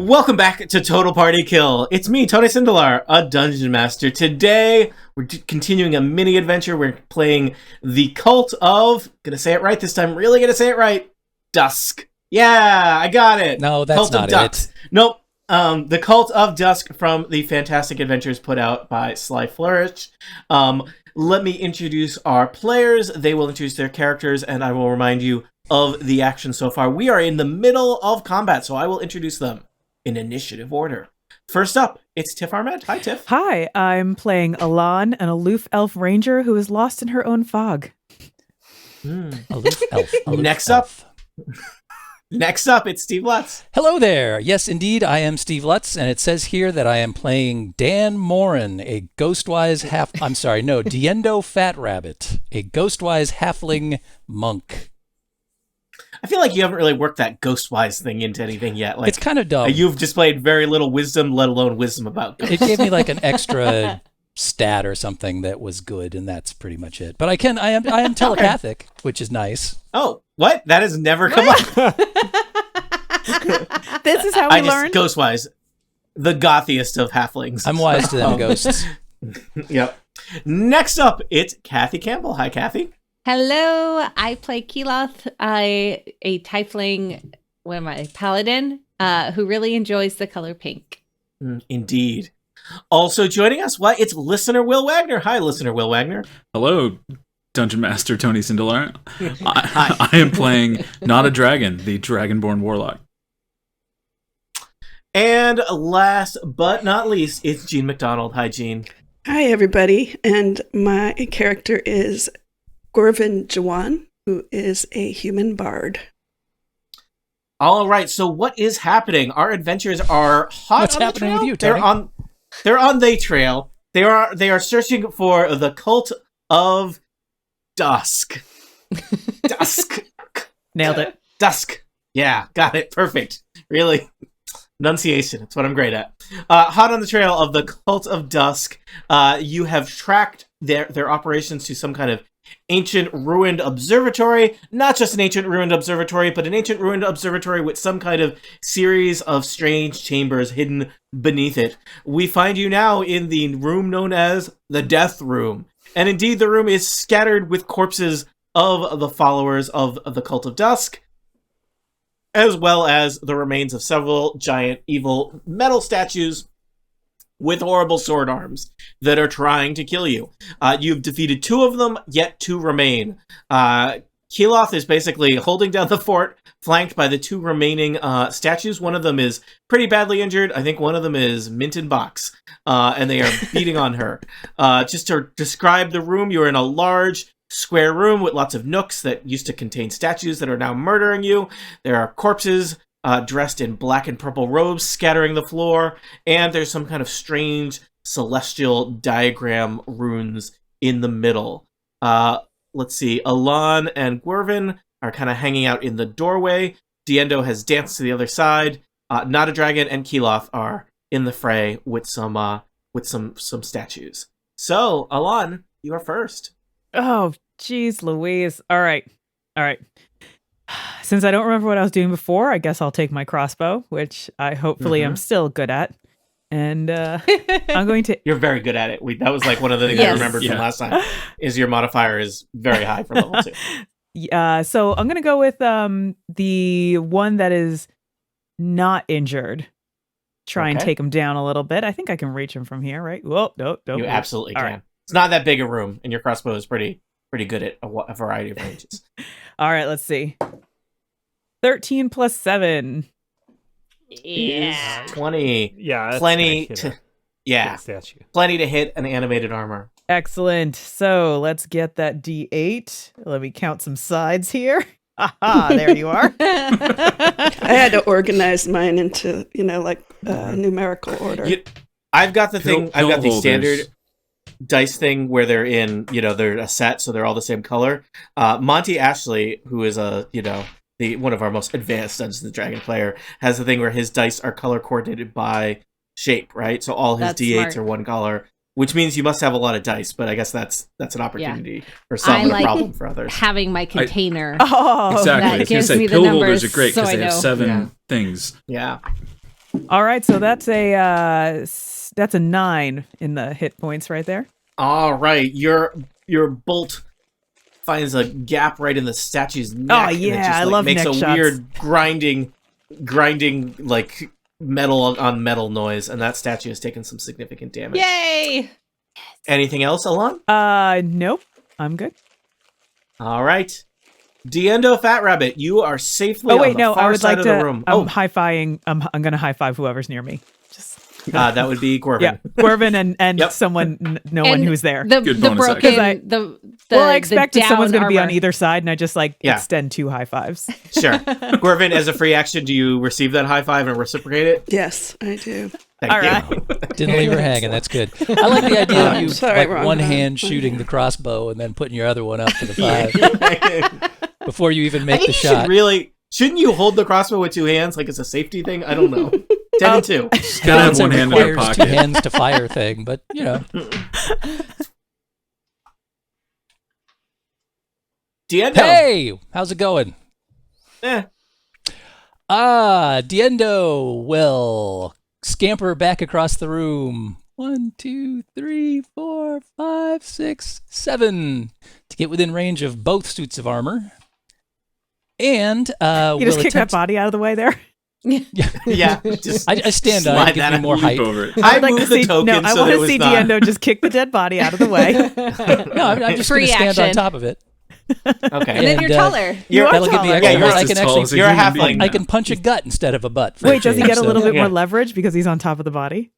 Welcome back to Total Party Kill. It's me, Tony Sindelar, a Dungeon Master. Today, we're continuing a mini adventure. We're playing the Cult of, gonna say it right this time, really gonna say it right, Dusk. Yeah, I got it. No, that's Cult not of Dusk. it. Nope. The Cult of Dusk from the Fantastic Adventures put out by Sly Flourish. Let me introduce our players. They will introduce their characters, and I will remind you of the action so far. We are in the middle of combat, so I will introduce them in initiative order. First up, it's Tiff Ahmed. Hi, Tiff. Hi, I'm playing Ahlan, an aloof elf ranger who is lost in her own fog. Aloof elf. Next up, it's Steve Lutz. Hello there. Yes, indeed, I am Steve Lutz, and it says here that I am playing Dan Morin, a ghostwise Diendo Fat Rabbit, a ghostwise halfling monk. I feel like you haven't really worked that Ghostwise thing into anything yet. Like, it's kind of dumb. You've displayed very little wisdom, let alone wisdom about ghosts. It gave me like an extra stat or something that was good, and that's pretty much it. But I am telepathic, which is nice. Oh, what? That has never come up. This is how we learn. Ghostwise, the gothiest of halflings. I'm wise to them ghosts. Yep. Next up, it's Kathy Campbell. Hi, Kathy. Hello, I play Keloth, a tiefling, paladin, who really enjoys the color pink. Indeed. Also joining us, it's listener Will Wagner. Hi, listener Will Wagner. Hello, Dungeon Master Tony Sindelar. Hi. I am playing not a dragon, the Dragonborn Warlock. And last but not least, it's Jean McDonald. Hi, Jean. Hi, everybody. And my character is Gwyrven Jawan, who is a human bard. All right, so what is happening? Our adventures are hot. What's on the happening trail? with you, Tony? They're on the trail. They are searching for the Cult of Dusk. Dusk. Nailed it. Dusk. Yeah, got it. Perfect. Really. Enunciation. It's what I'm great at. Hot on the trail of the Cult of Dusk. You have tracked their operations to some kind of ancient ruined observatory. Not just an ancient ruined observatory, but an ancient ruined observatory with some kind of series of strange chambers hidden beneath it. We find you now in the room known as the Death Room. And indeed, the room is scattered with corpses of the followers of the Cult of Dusk, as well as the remains of several giant evil metal statues with horrible sword arms that are trying to kill you. You've defeated 2 of them, yet 2 remain. Keloth is basically holding down the fort, flanked by the 2 remaining statues. One of them is pretty badly injured. I think one of them is mint in box, and they are beating on her. Just to describe the room, you're in a large square room with lots of nooks that used to contain statues that are now murdering you. There are corpses dressed in black and purple robes scattering the floor, and there's some kind of strange celestial diagram runes in the middle. Let's see, Ahlan and Gwyrven are kind of hanging out in the doorway. Diendo has danced to the other side. Not a Dragon and Keloth are in the fray with some statues. So, Ahlan, you are first. Oh, geez, Louise. All right. Since I don't remember what I was doing before, I guess I'll take my crossbow, which I hopefully am still good at. And I'm going to... You're very good at it. That was like one of the things I remembered from last time, is your modifier is very high for level 2. So I'm going to go with the one that is not injured. Try and take him down a little bit. I think I can reach him from here, right? Whoa, no. You absolutely can. Right. It's not that big a room, and your crossbow is pretty good at a variety of ranges. All right, let's see. 13 plus 7. Yeah. 20. Yeah, that's plenty statue. Plenty to hit an animated armor. Excellent. So let's get that D8. Let me count some sides here. Aha, there you are. I had to organize mine into, numerical order. I've got the thing. I've got the holders. standard dice thing where they're in, they're a set, so they're all the same color. Monty Ashley, who is one of our most advanced Dungeons and Dragon player, has the thing where his dice are color coordinated by shape, right? So all his That's D8s smart. are one color, which means you must have a lot of dice. But I guess that's an opportunity for solving a problem for others. Having my container. Oh, Exactly. I that was going to gives say, me the pill numbers holders are great so because I they have know. 7 things. Yeah. All right, so that's a 9 in the hit points right there. All right, your bolt finds a gap right in the statue's neck. Oh, and it yeah, just, I like, love makes neck a shots. weird grinding like metal on metal noise, and that statue has taken some significant damage. Yay! Anything else, Ahlan? Nope, I'm good. All right, Diendo Fat Rabbit, you are safely Oh wait, on the no, far I would side like of the to. room. I'm high-fiving. I'm gonna high-five whoever's near me. Just That would be Gwyrven. yeah, Gwyrven and Yep. someone, no one who's there. The Good the bonus broken action. the Well, I expected someone's going gonna to be on either side, and I just Yeah. extend 2 high fives. Sure. Gwyrven, as a free action, do you receive that high five and reciprocate it? Yes, I do. Thank All you. right. Didn't leave her hanging. That's good. I like the idea of you Sorry, like wrong one hand. hand shooting the crossbow and then putting your other one up for the 5 before you even I make think the you shot. should really. Shouldn't you hold the crossbow with 2 hands, like it's a safety thing? I don't know. 10 and 2. Just gotta have It's a one hand in your requires 2 pocket. hands to fire thing, but you know. Diendo. Hey, how's it going? Eh. Diendo will scamper back across the room. 1, 2, 3, 4, 5, 6, 7 to get within range of both suits of armor. And You will just kick that attempt. body out of the way there. Yeah. Just I stand slide on it, give that me out. more Leap height. over it. I I'd like to moved the see. token No, I so want that it to was see not. Diendo just kick the dead body out of the way. No, I'm just going Free to stand on action. top of it. Okay. And then And, you're taller. You are That'll give me taller. extra Yeah, you're height. I as can tall actually. as a You're a human halfling. being I now. can punch a gut instead of a butt. For Wait, does he change, get a so- little bit Yeah. more leverage because he's on top of the body?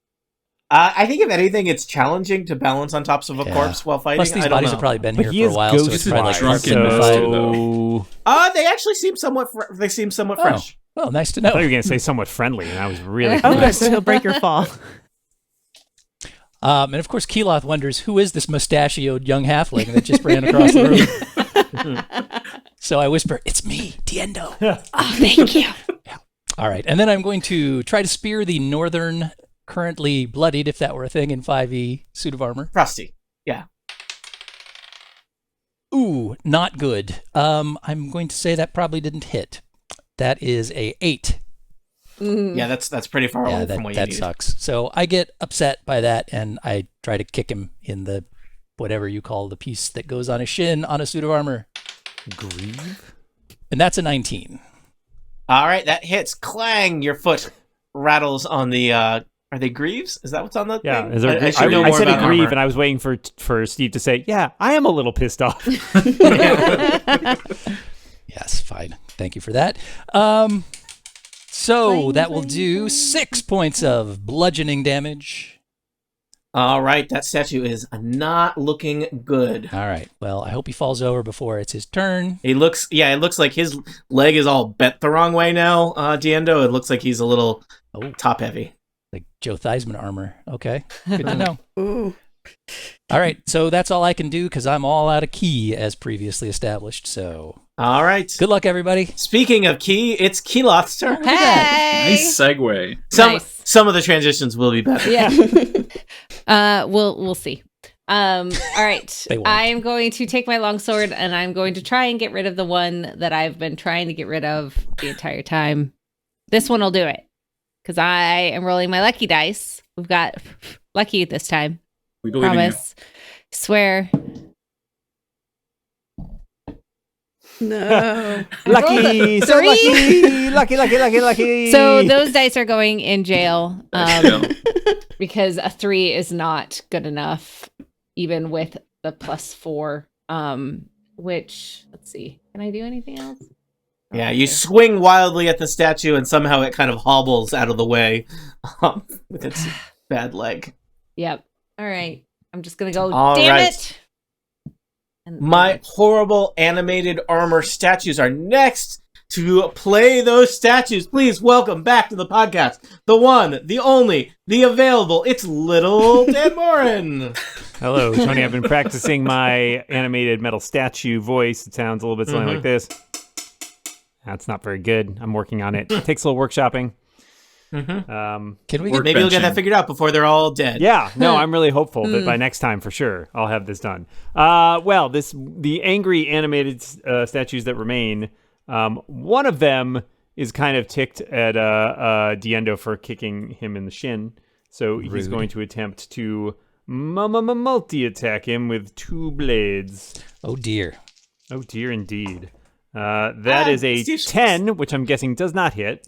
I think if anything, it's challenging to balance on tops of a Yeah. corpse while fighting. Plus, these I don't bodies know. have probably been But here he for a is while, so it's ghost probably like drunk so... master, They actually seem somewhat. They seem somewhat Oh. fresh. Well, nice to I thought you know. were going to say somewhat friendly, and I was really Oh, good. confused. So he'll break your fall. And of course, Keloth wonders who is this mustachioed young halfling that just ran across the room. So I whisper, "It's me, Diendo." Oh, thank you. All right, and then I'm going to try to spear the northern, currently bloodied, if that were a thing in 5e suit of armor. Frosty. Yeah. Ooh, not good. I'm going to say that probably didn't hit. That is a 8. Yeah, that's pretty far Yeah, away from what you that need. sucks. So I get upset by that, and I try to kick him in the whatever you call the piece that goes on a shin on a suit of armor. Grieve? And that's a 19. All right, that hits. Clang! Your foot rattles on the. Are they greaves? Is that what's on the Yeah, thing? is there, I should know I more said about a grieve, armor. and I was waiting for Steve to say, "Yeah, I am a little pissed off." Yes, fine. Thank you for that. So that will do 6 points of bludgeoning damage. All right, that statue is not looking good. All right. Well, I hope he falls over before it's his turn. It looks like his leg is all bent the wrong way now, Diendo. It looks like he's a little Oh, top heavy. like Joe Theismann armor. Okay. Good to know. Ooh. All right. So that's all I can do because I'm all out of key as previously established. So All right. good luck, everybody. Speaking of key, it's Keloth's turn. Hey. Nice segue. Some of the transitions will be better. Yeah. We'll see. All right. They won't. I am going to take my longsword and I'm going to try and get rid of the one that I've been trying to get rid of the entire time. This one will do it because I am rolling my lucky dice. We've got lucky this time. We believe Promise. Swear. No. Lucky, so Three. lucky. So those dice are going in jail in you. because a 3 is not good enough, even with the +4. Which, let's see, can I do anything else? Yeah, you swing wildly at the statue, and somehow it kind of hobbles out of the way with its bad leg. Yep. All right. I'm just gonna go. All Damn right. it! And My horrible animated armor statues are next to play those statues. Please welcome back to the podcast the one, the only, the available. It's little Dan Morin. Hello, Tony. I've been practicing my animated metal statue voice. It sounds a little bit something like this. That's not very good. I'm working on it. It takes a little workshopping. Can we Work- get Maybe you'll get Benching. that figured out before they're all dead. Yeah, no, I'm really hopeful that by next time, for sure, I'll have this done. The angry animated statues that remain. One of them is kind of ticked at Diendo for kicking him in the shin. So he's going to attempt to multi-attack him with 2 blades. Oh, dear. Oh, dear indeed. That is a 10, which I'm guessing does not hit.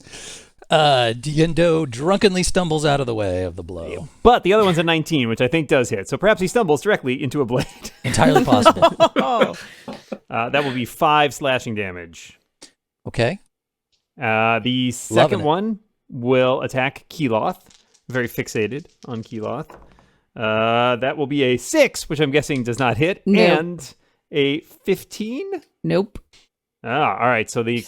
Diendo drunkenly stumbles out of the way of the blow. But the other one's a 19, which I think does hit. So perhaps he stumbles directly into a blade. Entirely possible. That will be 5 slashing damage. Okay. The second one will attack Keloth. Very fixated on Keloth. That will be a 6, which I'm guessing does not hit. Nope. And a 15? Nope. All right. So the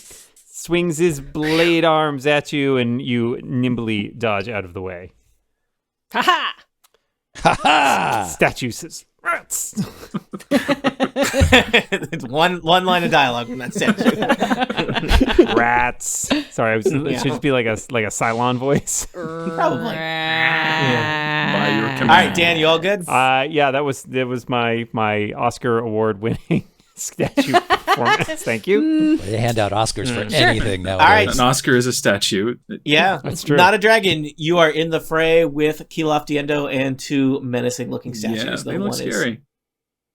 swings his blade arms at you, and you nimbly dodge out of the way. Ha Ha-ha! Statue says, "Rats!" It's one line of dialogue from that statue. Rats. Sorry, it should just be like a Cylon voice. Probably. By your All command. right, Dan, you all good? Yeah, that was my Oscar award winning statue performance. Thank you. They hand out Oscars for Sure. anything All right. nowadays. An Oscar is a statue. Yeah, That's true. Not a dragon. You are in the fray with Keloth, Diendo, and 2 menacing-looking statues. Yeah, though they look scary.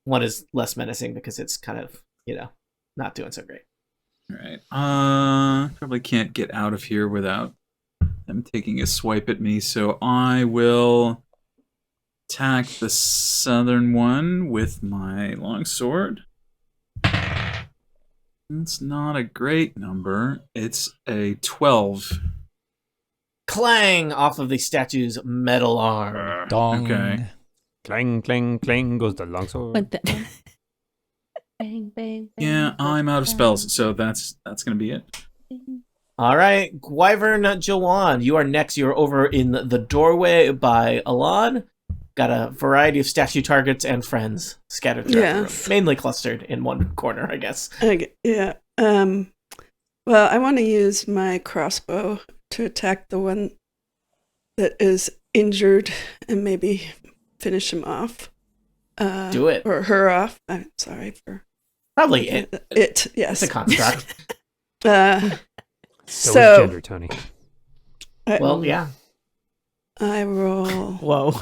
One is less menacing because it's kind of, not doing so great. All right. Probably can't get out of here without them taking a swipe at me, so I will attack the southern one with my longsword. It's not a great number. It's a 12. Clang off of the statue's metal arm. Dong. Okay. Clang, clang, clang goes the longsword. Bang, bang, bang. Yeah, I'm out of spells, so that's gonna be it. All right, Gwyrven Jawan, you are next. You're over in the doorway by Ahlan. Got a variety of statue targets and friends scattered throughout the room. Yes. Mainly clustered in one corner, I guess. Yeah. Well, I want to use my crossbow to attack the one that is injured and maybe finish him off. Do it. Or her off. I'm sorry for Probably it. it. Yes. It's a construct. So is So gender, Tony. Well, yeah. I roll. Whoa.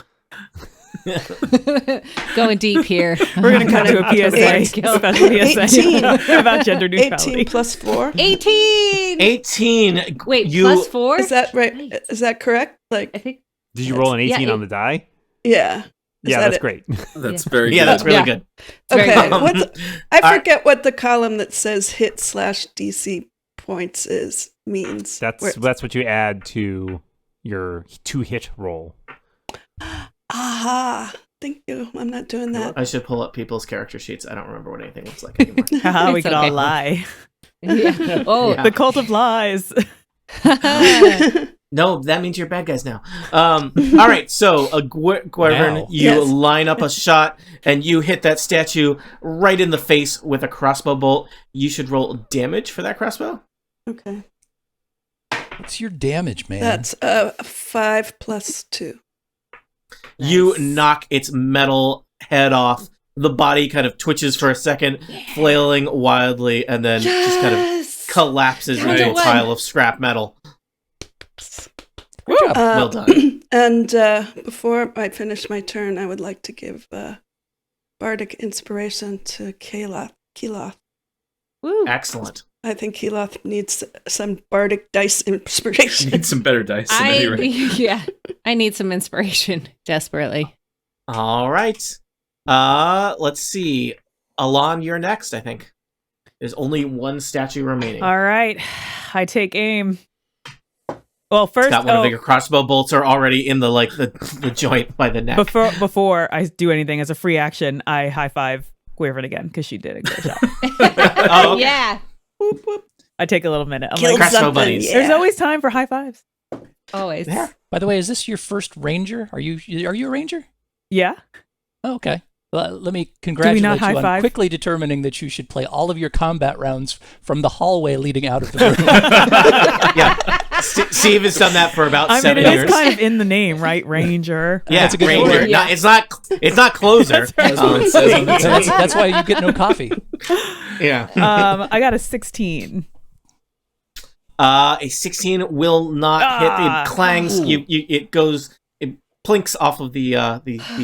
Going deep here. We're going to cut to a PSA, special PSA 18. about gender neutrality. 18 plus 4. 18. 18. Wait, you, plus 4? Is that right? Is that correct? I Like, think. Did you roll an 18 Yeah, on the die? yeah. Is Yeah, that that's it? great. That's very Yeah, good. that's really Yeah. good. Very Okay. good. I All right. forget what the column that says hit / DC points means. That's Where- what you add to your 2-hit roll. Aha. Thank you. I'm not doing that. I should pull up people's character sheets. I don't remember what anything looks like anymore. Haha, we It's could okay. all lie. Yeah. Oh, Yeah. The cult of lies. No, that means you're bad guys now. All right, so Gwyrven, Now. you Yes. line up a shot and you hit that statue right in the face with a crossbow bolt. You should roll damage for that crossbow. Okay. What's your damage, man? That's 5 plus 2. You Nice. knock its metal head off. The body kind of twitches for a second, flailing wildly, and then just kind of collapses Right. into a pile of scrap metal. Good job. Well done. And before I finish my turn, I would like to give bardic inspiration to Keloth. Woo. Excellent. I think Keloth needs some bardic dice inspiration. Need some better dice. At any rate. Yeah. I need some inspiration desperately. All right. Let's see. Ahlan, you're next, I think. There's only one statue remaining. All right. I take aim. Well, first, Got one of the crossbow bolts are already in the joint by the neck. before I do anything as a free action, I high five Gwyrven again because she did a great job. Oh, okay. Yeah. Whoop, whoop. I take a little minute. I'm Kill like, Crossbow something, buddies. yeah. there's always time for high fives. Always. Yeah. By the way, is this your first ranger? Are you a ranger? Yeah. Oh, okay. Well, let me congratulate not you high on five? quickly determining that you should play all of your combat rounds from the hallway leading out of the room. Yeah. Steve has done that for about I mean, 7 it years. is kind of in the name, right? Ranger. Yeah, That's a good Ranger. word. No, it's not closer. That's what it says on the So that's why you get no coffee. Yeah. I got a 16. A 16 will not hit. It clangs. Ooh. It plinks off of the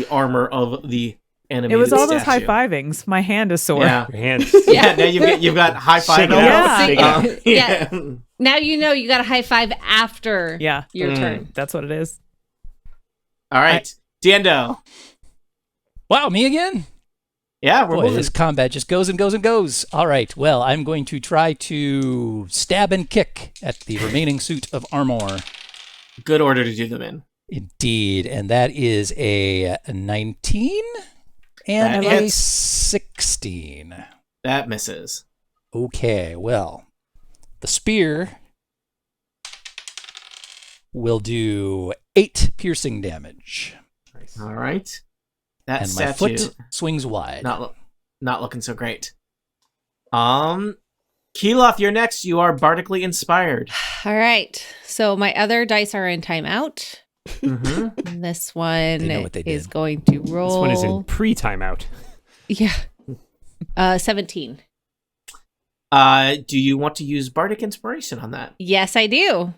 armor of the animated It was all those statue. high-fivings. My hand is sore. Yeah. Your hands. Yeah, now you've got high five. Shake it out, now. shake it out. Yeah. Now you know you got a high five after Yeah. your turn. That's what it is. All right, Diendo. Wow, me again? Yeah, we're Boy, moving. this combat just goes and goes and goes. All right, well, I'm going to try to stab and kick at the remaining suit of armor. Good order to do them in. Indeed, and that is a 19 and That a hits. 16. That misses. Okay, well, the spear will do 8 piercing damage, All right. That and my statue foot swings wide. not looking so great. Keloth, you're next. You are bardically inspired. All right. So my other dice are in timeout. Mm-hmm. And this one They know what they is did. going to roll. This one is in pre-timeout. Yeah. 17. Do you want to use bardic inspiration on that? Yes, I do.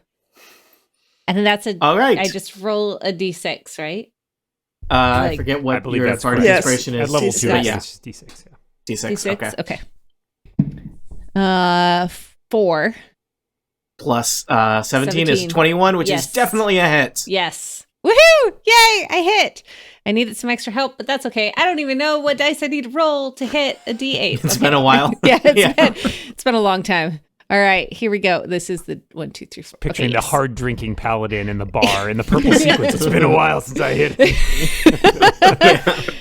And then that's a. All right. I just roll a d6, right? I like- forget I what believe your that's bardic correct. inspiration At is. level D6. 2, But it's yeah, just D6. Yeah. D6. Okay. Okay. 4. Plus 17 is 17. 21, which Yes. is definitely a hit. Yes. Woohoo! Yay! I hit. I needed some extra help, but that's okay. I don't even know what dice I need to roll to hit a d8. It's been a while. Yeah, it's been a long time. All right, here we go. This is the 1, 2, 3, 4. Picturing okay, the yes. hard drinking paladin in the bar in the purple sequence. It's been a while since I hit it.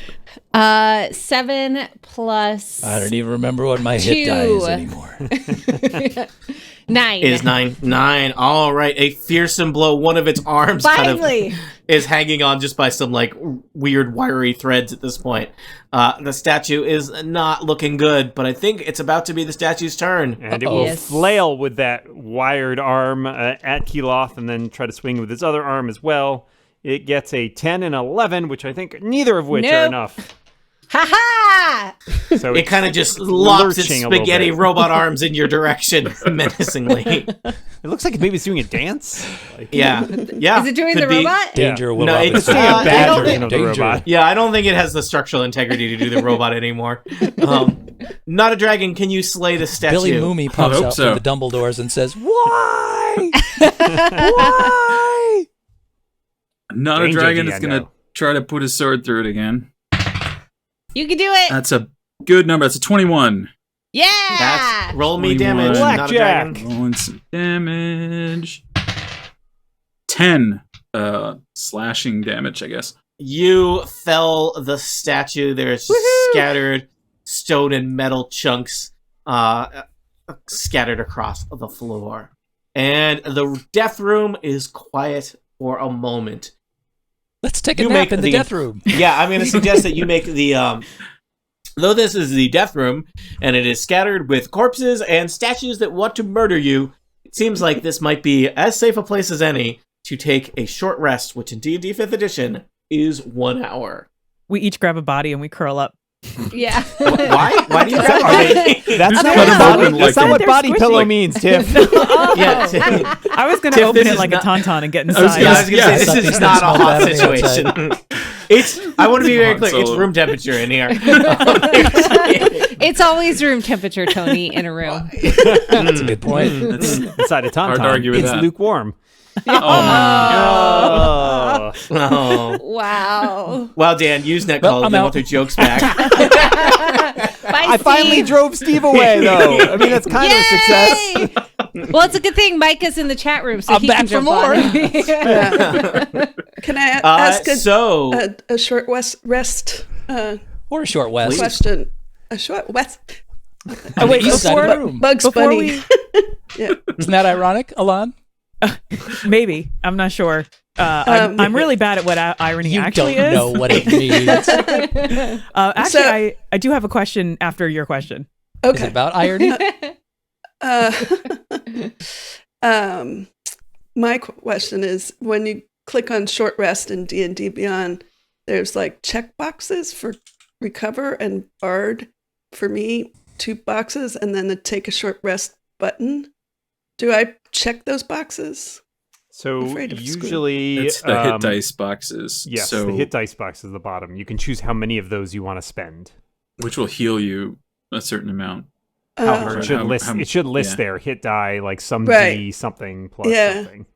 7 plus I don't even remember what my hit die is 2. anymore. 9. Is 9. All right. A fearsome blow. One of its arms kind Finally. of is hanging on just by some like weird wiry threads at this point. The statue is not looking good, but I think it's about to be the statue's turn. And it will Yes. flail with that wired arm at Keloth and then try to swing with its other arm as well. It gets a 10 and 11, which I think neither of which are Nope. enough. Ha ha! So It kind of just locks its lurching a little spaghetti bit. robot arms in your direction menacingly. It looks like maybe it's doing a dance. Like, Yeah. Yeah. Is it doing could the be. robot? Danger will No, obviously it's doing a I bad don't version of the Danger. robot. Yeah, I don't think it has the structural integrity to do the robot anymore. Not a dragon. Can you slay the statue? Billy Mooney pops hope out so. from the Dumbledores and says, "Why? Why?" Not Danger, a dragon is Diendo. going to try to put his sword through it again. You can do it. That's a good number. That's a 21. Yeah. That's roll me 21. damage. Not a Blackjack. dragon. Rolling some damage. 10 slashing damage, I guess. You fell the statue. There's Woohoo! scattered stone and metal chunks scattered across the floor. And the death room is quiet for a moment. Let's take a You nap make in the the- death room. Yeah, I'm going to suggest that you make the... though this is the death room, and it is scattered with corpses and statues that want to murder you, it seems like this might be as safe a place as any to take a short rest, which in D&D 5th edition is 1 hour. We each grab a body and we curl up. Yeah. Why? Why do you Are grab they- That's not Cut what, them body, open that's like not what they're body squishy. pillow means, Tiff. Yeah, I was going to Tiff, open this it is like not- a tauntaun and get I was inside. gonna Yeah. say, These this is things not a smell hot bad on the situation. I want to be very clear. It's Solo. room temperature in here. It's always room temperature, Tony, in a room. That's a good point. Inside a tauntaun, Hard to argue with it's that. lukewarm. Oh, Oh. Oh. Wow. Well, Dan, use net Well, call. I'm They out. want their jokes back. Bye, I finally Steve. drove Steve away, though. I mean, that's kind of a success. Yay! Well, it's a good thing Micah's in the chat room, so I'm he back can for jump more. on. Can I ask So, a short rest Or a short west. question? A short rest. Oh, wait, east side of the before- room. Bugs Before Bunny. we, Isn't that ironic, Alan? maybe I'm not sure. I'm really bad at what irony You actually don't is. know what it means. Actually, So- I do have a question after your question. Is it Okay. about irony? My question is, when you click on short rest in D&D Beyond, there's like check boxes for recover and bard. For me, 2 boxes, and then the take a short rest button. Do I check those boxes? So Afraid of screwing. usually It's the hit dice boxes. Yes, so, the hit dice box is the bottom. You can choose how many of those you want to spend. which will heal you a certain amount. It should how- list. how- It should list yeah. there. Hit die like some Right. D something plus Yeah. something.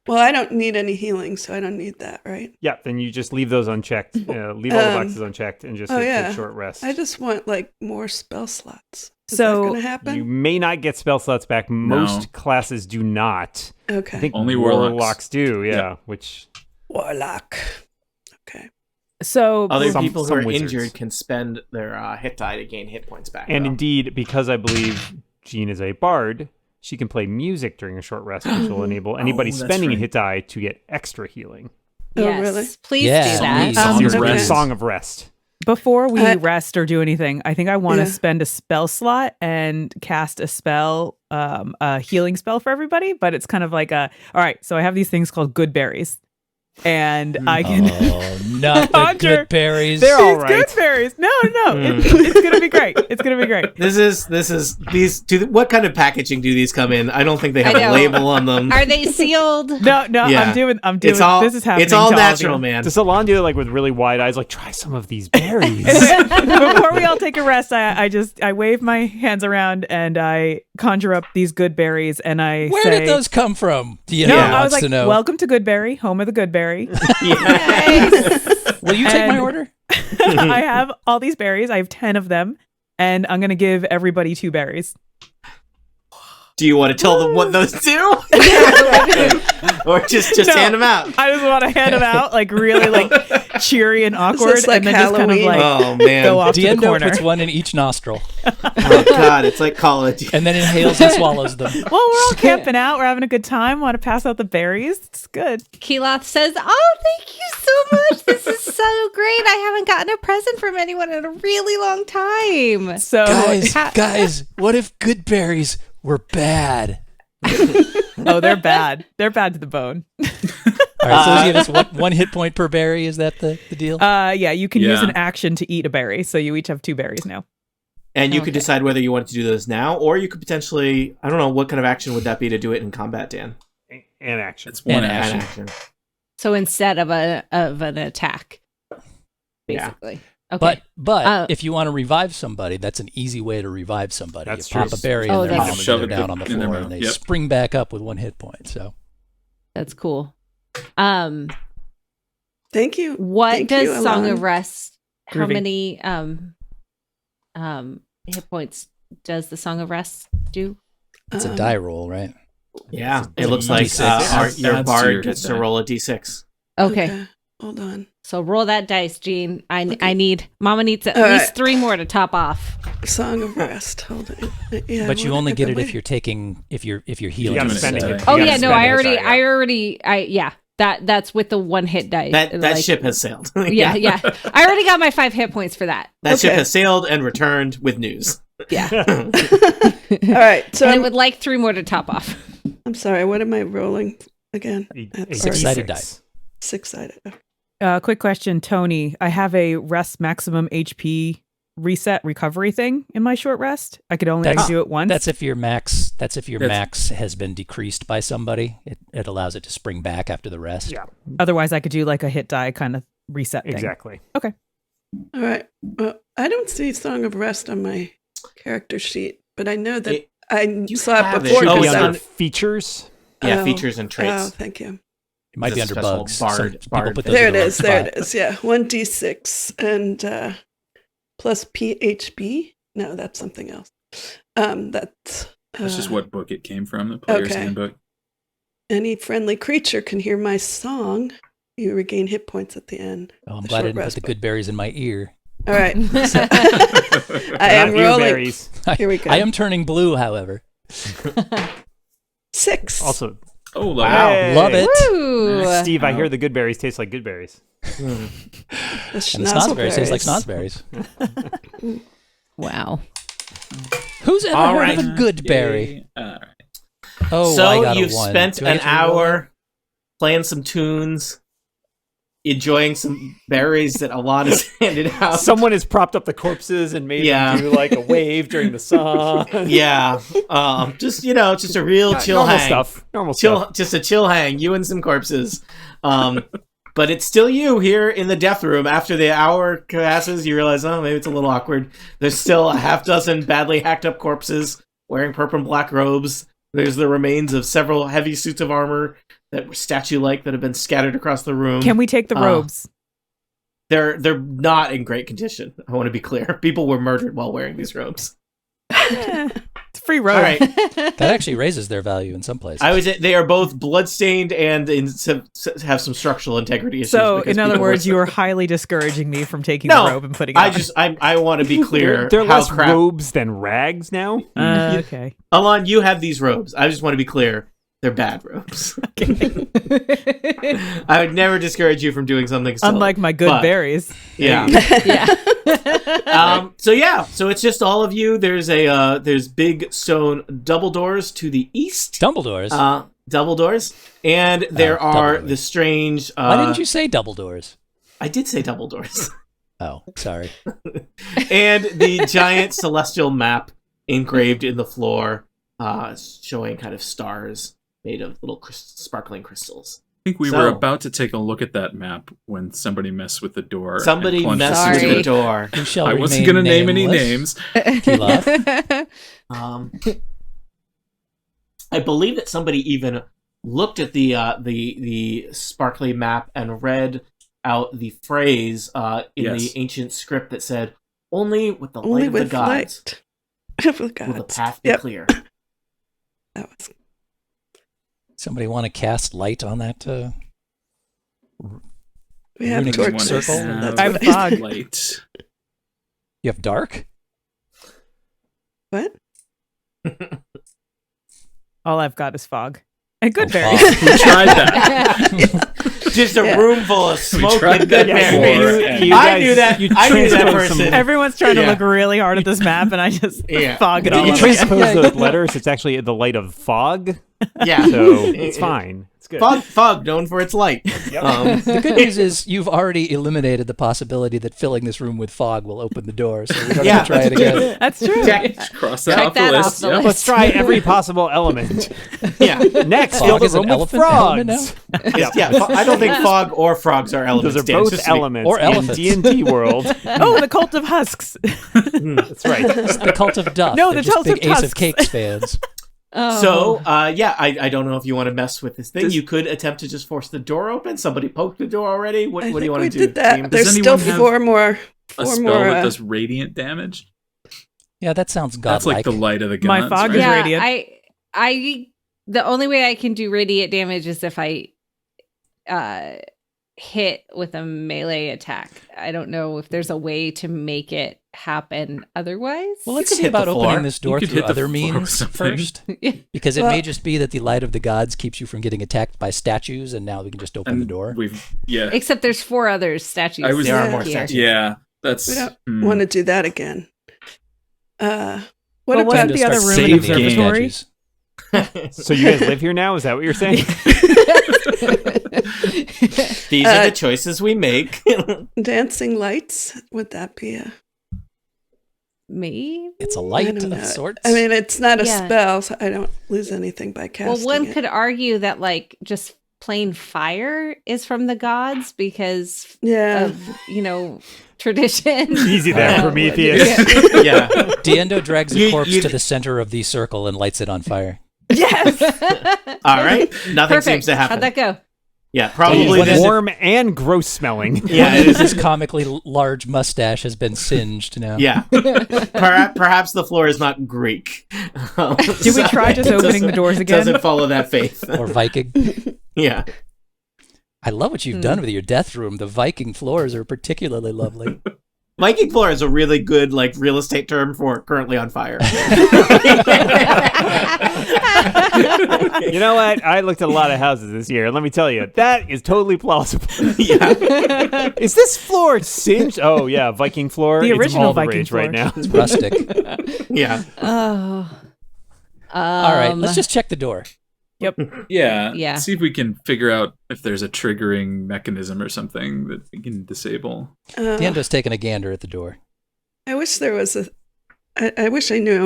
Well, I don't need any healing, so I don't need that, right? Yeah, then you just leave those unchecked. Leave all the boxes unchecked and just hit take short rest. I just want like more spell slots. Is So, that going to happen? You may not get spell slots back. Most classes do not. Okay. I think Only warlocks do. Yeah, Yep. which Warlock. Okay. So Other Some- people who some are wizards. injured can spend their hit die to gain hit points back. and though. indeed, because I believe Jean is a bard, she can play music during a short rest, which will enable anybody that's spending a right. hit die to get extra healing. Oh, Yes, really? please Yeah. do that. Song of okay. Rest. Song of Rest. before we I- rest or do anything, I think I want to Yeah. spend a spell slot and cast a spell, a healing spell for everybody. But it's kind of like all right. So I have these things called good berries, and I can. Oh, not the Conjure. good berries. They're all These right. good berries. No. It's gonna be great. It's gonna be great. This is these. What kind of packaging do these come in? I don't think they have I a know. label on them. Are they sealed? No. Yeah. I'm doing. It's all. This is happening. It's all to natural, of you. man. Does Ahlan do it like with really wide eyes? Like, try some of these berries. Before we all take a rest, I wave my hands around and I conjure up these good berries and I Where say, did those come from? Diendo No, wants I was like, to know. welcome to Goodberry, home of the Goodberry. Will you take my and- order? I have all these berries. I have 10 of them, and I'm going to give everybody 2 berries. Do you want to tell them what those do, or just No. hand them out? I just want to hand them out, like really like cheery and awkward, this like and then just kind of Halloween? like Oh man! go off to the Diendo corner. puts one in each nostril Oh god! It's like college. and then inhales and swallows them. Well, we're all camping out. We're having a good time. Want to pass out the berries? It's good. Keloth says, "Oh, thank you so much. This is so great. I haven't gotten a present from anyone in a really long time." So, Guys, what if good berries were bad? oh, they're bad. They're bad to the bone. All right, so you give us one hit point per berry. Is that the deal? Yeah, you can use Yeah. an action to eat a berry. So you each have 2 berries now. And you could Okay. decide whether you want to do those now, or you could potentially, I don't know, what kind of action would that be to do it in combat, Dan? And action. It's one An action. So instead of an attack, Yeah. basically. Okay. But if you want to revive somebody, that's an easy way to revive somebody. That's you pop true. a berry Oh, in their that's mouth and Shove they're it down on the in their floor, mouth. and they Yep. spring back up with 1 hit point. So That's cool. Thank you. What Thank does you, Song Ahlan. of Rest? How Groovy. many hit points does the Song of Rest do? it's a die roll, right? Yeah, It's it a looks like D6. your Adds to bard your gets to hit roll a d6. Okay. Hold on. So roll that dice, Jean. I need Mama needs at All least right. 3 more to top off. Song of Rest. Hold on. Yeah, But you what only get it happened? if you're taking if you're healing. gotta yourself. spend it. Oh, You Oh gotta yeah, no, spend I it, already that's with the 1 hit dice. That Like, ship has sailed. yeah. I already got my 5 hit points for that. That ship Okay. has sailed and returned with news. Yeah. All right. So And I I'm, would like 3 more to top off. I'm sorry. What am I rolling again? A That's six-sided D6. die. 6-sided. Quick question, Tony. I have a rest maximum HP reset recovery thing in my short rest. I could do it once. That's if your max. That's if your That's- max has been decreased by somebody. It allows it to spring back after the rest. Yeah, Otherwise, I could do like a hit die kind of reset thing. exactly. All right. Well, I don't see Song of Rest on my character sheet, but I know that It- I you saw it have it. before. Should Oh, be because it's under on- features. Yeah, Oh. features and Oh, traits. thank you. It might be It's a under special bugs. bard- Some people bard put thing. those There in it the is. wrong There spot. it is. Yeah, 1d6 and plus PHB. No, that's something else. That's That's just what book it came from, the Player's okay. Handbook. any friendly creature can hear my song. You regain hit points at the end. Oh, I'm The glad I short didn't put rest the book. good berries in my ear. All right. So, I Not am rolling. earberries. Here we go. I am turning blue, however. 6. Also, Oh, Wow. Hey. Love it. Woo! Steve, I hear the good berries taste like good berries. The And the snozzberries tastes like snozzberries. Wow. Who's ever All heard right. of a good berry? All right. Oh, I So got a you've one. spent Do I an get to re-roll? hour playing some tunes. enjoying some berries that Ahlan has handed out. Someone has propped up the corpses and made them do like a wave during the song. Yeah, just a real chill normal hang. Normal stuff. Just a chill hang. You and some corpses. But it's still you here in the death room. After the hour passes, you realize, oh, maybe it's a little awkward. There's still a half dozen badly hacked up corpses wearing purple and black robes. There's the remains of several heavy suits of armor that were statue-like that have been scattered across the room. Can we take the robes? They're not in great condition. I want to be clear. People were murdered while wearing these robes. It's free robe. All right. That actually raises their value in some places. I would say they are both bloodstained and have some structural integrity issues. So, in other words, you are highly discouraging me from taking the robe and putting it on. I want to be clear. They're less robes than rags now. Okay. Ahlan, you have these robes. I just want to be clear. They're bad robes. I would never discourage you from doing something silly. Unlike my good berries. Yeah. Yeah. So it's just all of you. There's big stone double doors to the east. Double doors? Double doors. And there are the strange... Why didn't you say double doors? I did say double doors. Oh, sorry. And the giant celestial map engraved in the floor, showing kind of stars made of little sparkling crystals. I think we were about to take a look at that map when somebody messed with the door. Somebody messed with the door. Who I wasn't going to name any names. Keloth? I believe that somebody even looked at the sparkly map and read out the phrase in the ancient script that said, "Only with the light of the gods will the path be clear." That was... Somebody want to cast light on that? We have runic torches. circle? I have fog. Light. You have dark? What? All I've got is fog. And good Oh, berries. fog. We tried that. Just a room full of smoke tried and good that berries. before. I knew that. I knew that person. Everyone's trying to look really hard at this map, and I just fog it all You up. transpose the letters, it's actually the light of fog. Yeah. So it's fine. It's good. Fog known for its light. The good news is you've already eliminated the possibility that filling this room with fog will open the door, so we don't have to try it again. That's true. Cross that Check off the that list. off the Yep. list. Let's try every possible element. Yeah. Next, Fog fill the is an room with elephant element frogs. Yeah. I don't think fog or frogs are elements. Those are Dan. It's both just to be- elements Or in elephants. D&D world. Oh, the cult of husks. That's right. It's the cult of Dusk. No, They're the just cult of big Ace of Tusks. Cakes fans. Oh. So, I don't know if you want to mess with this thing. You could attempt to just force the door open. Somebody poked the door already. What do you want to do? We did that. team? There's Does still anyone have four more. A spell that does radiant damage. Yeah, that sounds godlike. That's like the light of the gods. My fog right? is Yeah, radiant. I the only way I can do radiant damage is if I hit with a melee attack. I don't know if there's a way to make it happen otherwise. Well, let's could see hit about the floor. opening this door You could through hit the other floor with means something. first. Because it may just be that the light of the gods keeps you from getting attacked by statues, and now we can just open the door. Except there's 4 other statues. There are more here. statues. Yeah, that's. We don't want to do that again. What Well, about wasn't the other room in save game. observatory? So you guys live here now? Is that what you're saying? These are the choices we make. dancing lights? Would that be a... Maybe. It's a I light don't know. of sorts. I mean, it's not a Yeah. spell, so I don't lose anything by casting Well, one it. could argue that like just plain fire is from the gods because Yeah. of tradition. Easy there, Um, Prometheus. Yeah. Diendo drags a You- corpse you- to the center of the circle and lights it on fire. Yes. All right. Nothing Perfect. seems to happen. How'd that go? Yeah, probably. What is this- Warm and gross smelling. Yeah, it is. His comically large mustache has been singed now. Yeah. Perhaps the floor is not Greek. Did we try just opening the doors again? Doesn't follow that faith. Or Viking. Yeah. I love what you've done with your death room. The Viking floors are particularly lovely. Viking floor is a really good real estate term for currently on fire. You know what? I looked at a lot of houses this year, and let me tell you, that is totally plausible. Yeah. Is this floor singed? Oh, yeah, Viking floor. The It's original all the Viking rage floor. right now. It's rustic. Yeah. Oh. All right, let's just check the door. Yeah. Yeah. See if we can figure out if there's a triggering mechanism or something that we can disable. Diendo's taking a gander at the door. I wish there was I wish I knew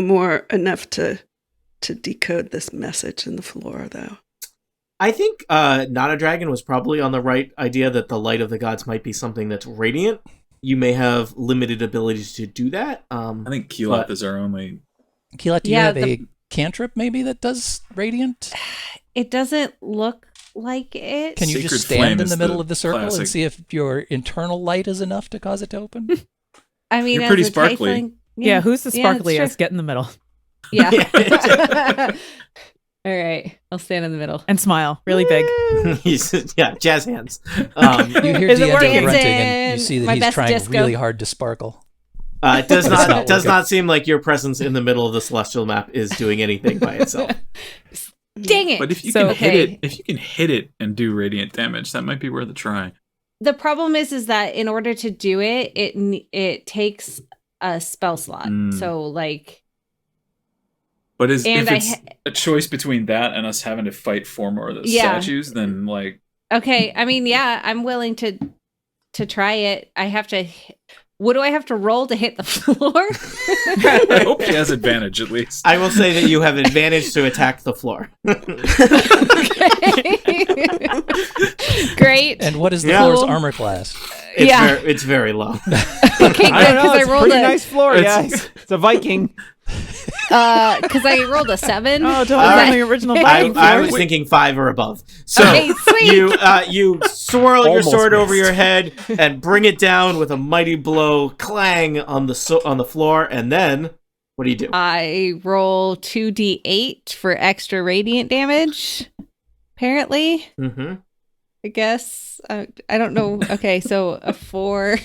enough to decode this message in the floor, though. I think Not a Dragon was probably on the right idea that the light of the gods might be something that's radiant. You may have limited abilities to do that. I think Keloth is our only... Keloth, do you have a cantrip maybe that does radiant? It doesn't look like it. Can you Sacred just Flame stand in is the middle the of the circle classic. and see if your internal light is enough to cause it to open? I mean, You're as pretty a sparkly. tiefling- Yeah, who's the Yeah, that's sparkliest? true. Get in the middle Yeah. All right. I'll stand in the middle. and smile really big. Yeah, jazz hands. You hear Is it Diendo working? grunting, and you see that My he's best trying disco. really hard to sparkle. It does It's not not does working. not seem like your presence in the middle of the celestial map is doing anything by itself. Dang it. But if you So- can hit it and do radiant damage, that might be worth a try. The problem is that in order to do it, it takes a spell slot. Mm. So like, But if And it's a choice between that and us having to fight 4 more of those Yeah. statues, then like okay, I mean, yeah, I'm willing to try it. I have to. What do I have to roll to hit the floor? I hope she has advantage at least. I will say that you have advantage to attack the floor. Great. And what is the Yeah. floor's Cool. armor class? Yeah. It's very low. Okay, I don't know. because I It's a rolled pretty nice floor, it's- guys. It's a Viking. because I rolled a 7. Oh, totally All from right. the original I, Viking I floor. was thinking 5 or above. So Okay, sweet. you swirl your Almost sword over missed. your head and bring it down with a mighty blow, clang on the floor, and then what do you do? I roll 2d8 for extra radiant damage. Apparently, Mm-hmm. I guess. I don't know. Okay, so a 4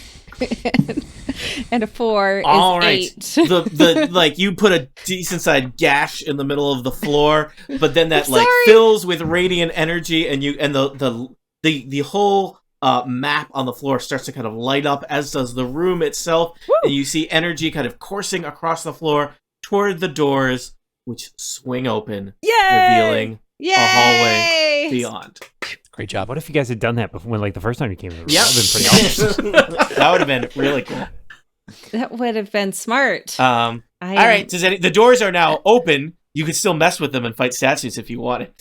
and a 4 is All right. 8. The like you put a decent sized gash in the middle of the floor, but then that like Sorry. fills with radiant energy, and the whole map on the floor starts to kind of light up, as does the room itself, and you see energy kind of coursing across the floor toward the doors, which swing open, Yay! revealing Yay! a hallway beyond. Great job. What if you guys had done that before, when, like, the first time you came in the room? Yep. That would have been pretty awesome. That would have been really cool. That would have been smart. All I right, the doors are now open. You could still mess with them and fight statues if you wanted.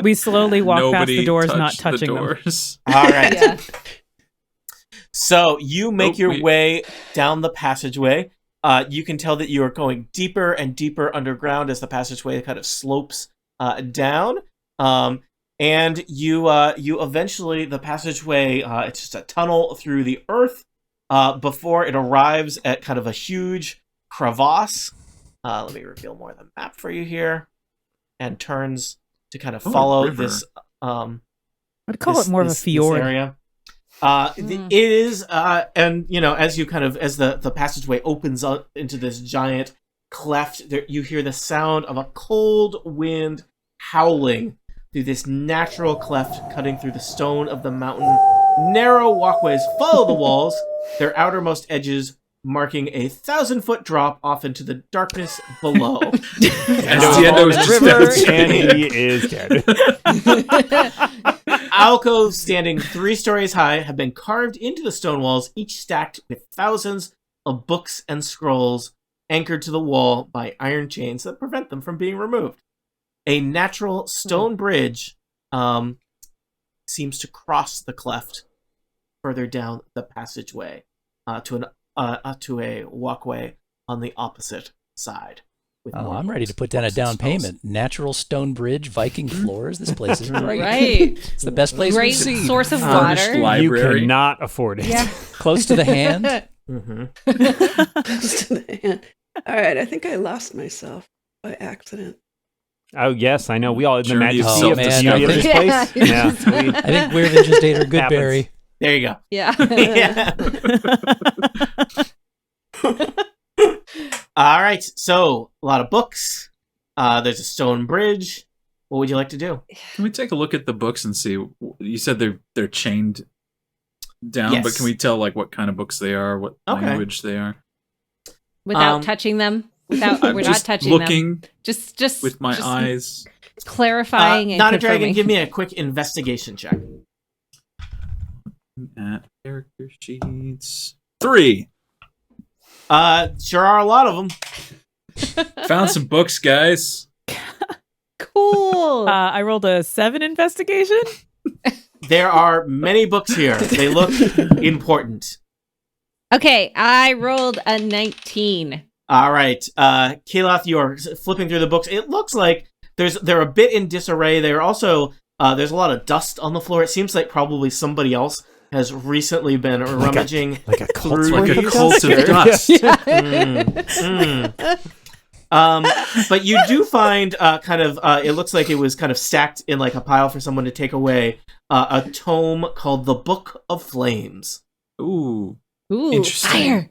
We slowly walk past Nobody the doors, touched not the touching them. doors. All right. Yeah. So you make your wait. way down the passageway. You can tell that you are going deeper and deeper underground as the passageway kind of slopes down. And you eventually, the passageway, it's just a tunnel through the earth before it arrives at kind of a huge crevasse. Let me reveal more of the map for you here. And turns to kind of Oh, a follow river. this. I'd call this- it more of a this fjord. area. It is, and you know, as the passageway opens up into this giant cleft, you hear the sound of a cold wind howling through this natural cleft, cutting through the stone of the mountain. Narrow walkways follow the walls, their outermost edges marking a 1,000-foot drop off into the darkness below. And Diendo Diendo is falls just in the river, devastated. and he is dead. Alcoves standing 3 stories high have been carved into the stone walls, each stacked with thousands of books and scrolls anchored to the wall by iron chains that prevent them from being removed. A natural stone bridge seems to cross the cleft further down the passageway to a walkway on the opposite side. With Oh, more I'm ready to books, put down a books, and down scrolls. payment. Natural stone bridge, Viking floors. This place is great. Right. It's the best place Great we've seen. source of Furnished water. library. You cannot afford it. Yeah. Close to the hand. Mhm. Close to the hand. All right, I think I lost myself by accident. Oh, yes, I know. We all in the Journey of majesty of the self-destruction. beauty of this Yeah. place. Yeah. I think Gwyrven just ate her good Happens. berry. There you go. Yeah. Yeah. All right. So a lot of books. There's a stone bridge. What would you like to do? Can we take a look at the books and see? You said they're chained down, Yes. but can we tell like what kind of books they are, what Okay. language they are? Without Um, touching them. without I'm we're just not touching looking them. Just with my just eyes. clarifying and Not a confirming. dragon. Give me a quick investigation check. At character sheets. 3. Sure are a lot of them. Found some books, guys. Cool. I rolled a 7 investigation. There are many books here. They look important. Okay, I rolled a 19. All right, Keloth, you are flipping through the books. It looks like they're a bit in disarray. They're also there's a lot of dust on the floor. It seems like probably somebody else has recently been rummaging like a cult, through Like a these. cult of dust. But you do find it looks like it was kind of stacked in like a pile for someone to take away, a tome called the Book of Flames. Ooh. Ooh, Interesting. fire.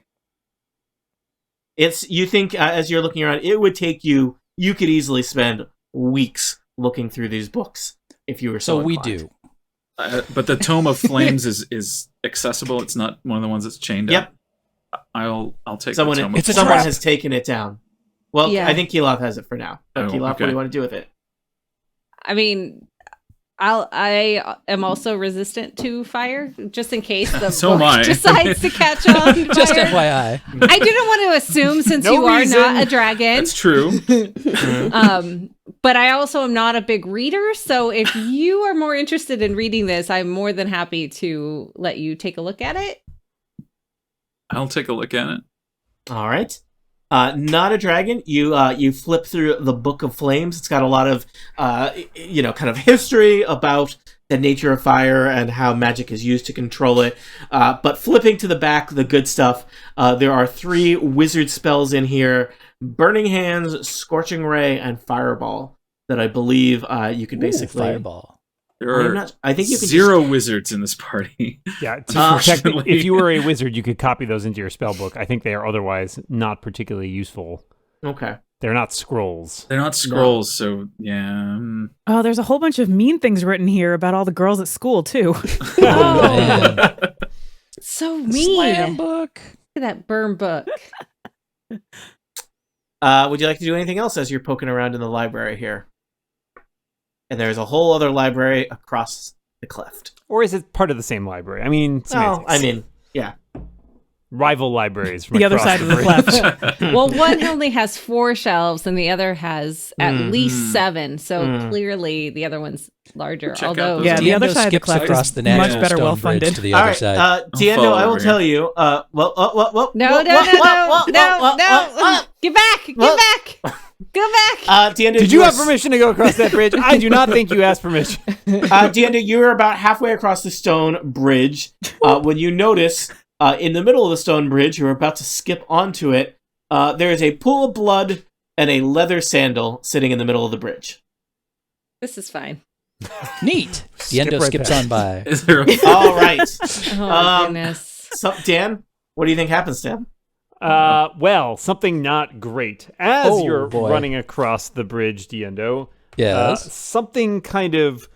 You think as you're looking around, it would take you could easily spend weeks looking through these books if you were so we inclined. do. But the Tome of Flames is accessible. It's not one of the ones that's chained Yep. up. I'll take Someone, the Tome of someone Flames. has taken it down. Well, Yeah. I think Keloth has it for now. Oh, Keloth, what do okay. you want to do with it? I mean, I am also resistant to fire, just in case the So am book I. decides to catch on fire. Just FYI. I didn't want to assume since No you are reason. not a dragon. That's true. But I also am not a big reader, so if you are more interested in reading this, I'm more than happy to let you take a look at it. I'll take a look at it. All right. Not a dragon. You flip through the Book of Flames. It's got a lot of kind of history about the nature of fire and how magic is used to control it. But flipping to the back, the good stuff. There are 3 wizard spells in here: Burning Hands, Scorching Ray, and Fireball. That I believe you could basically. Fireball. There are I think you can 0 wizards in this party. Yeah, Unfortunately. if you were a wizard, you could copy those into your spell book. I think they are otherwise not particularly useful. Okay. They're not scrolls. They're not scrolls, so yeah. Oh, there's a whole bunch of mean things written here about all the girls at school too. Oh, man. So mean. Slam book. Look at that burn book. Would you like to do anything else as you're poking around in the library here? And there's a whole other library across the cleft. Or is it part of the same library? I mean, semantics. Yeah. Rival libraries from The other across side of the bridge. cleft. Well, one only has 4 shelves and the other has at least 7. So clearly the other one's larger. Check out Although, those Yeah, the other Diendo side of the skips cleft across is the much natural better stone well bridge funded. to the All other right, side. Diendo, follow I will over tell you. no, get back, go back. Diendo, Did you have permission to go across that bridge? I do not think you asked permission. Diendo, you were about halfway across the stone bridge when you notice in the middle of the stone bridge, you're about to skip onto it. There is a pool of blood and a leather sandal sitting in the middle of the bridge. This is fine. Neat. Diendo right skips past. on by. Is there a All right. Oh, goodness. So, Dan, what do you think happens, Dan? Well, something not great. As Oh, you're boy. running across the bridge, Diendo, Yes. something kind of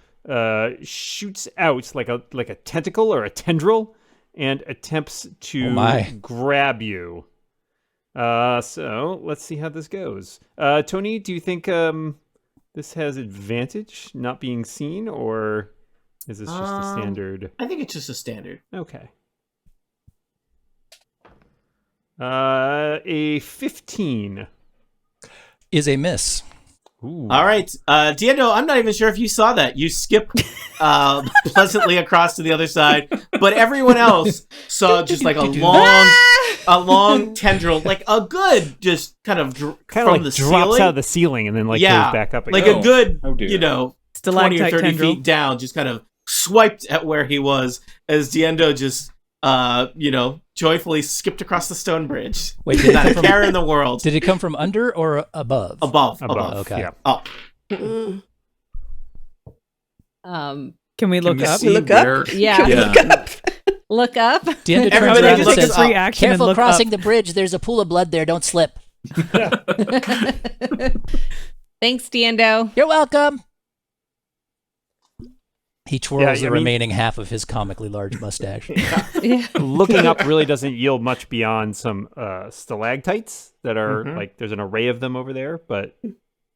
shoots out like a tentacle or a tendril and attempts to Oh my. grab you. So let's see how this goes. Tony, do you think this has advantage not being seen, or is this just a standard? I think it's just a standard. Okay. A 15. Is a miss. Ooh. All right, Diendo, I'm not even sure if you saw that. You skip pleasantly across to the other side, but everyone else saw just like a long tendril, like a good, just kind of Kind from of like the drops ceiling. out of the ceiling and then like Yeah, goes back up again. like a good, Oh, dear. 20 or Stalactite 30 tendril. feet down, just kind of swiped at where he was as Diendo just, joyfully skipped across the stone bridge. Wait, did it Not come a from, care in the world. did it come from under or above? Above. Okay. Yeah. Up. Mm. Can we look Can you up? see Look up? where- Yeah. Yeah. Look up. Diendo turns Everybody around just and looks says, free action and Careful look crossing up. the bridge. There's a pool of blood there. Don't slip. Thanks, Diendo. You're welcome. He twirls Yeah, the remaining half of his comically large mustache. Yeah. Looking up really doesn't yield much beyond some stalactites that are Mhm. like there's an array of them over there, but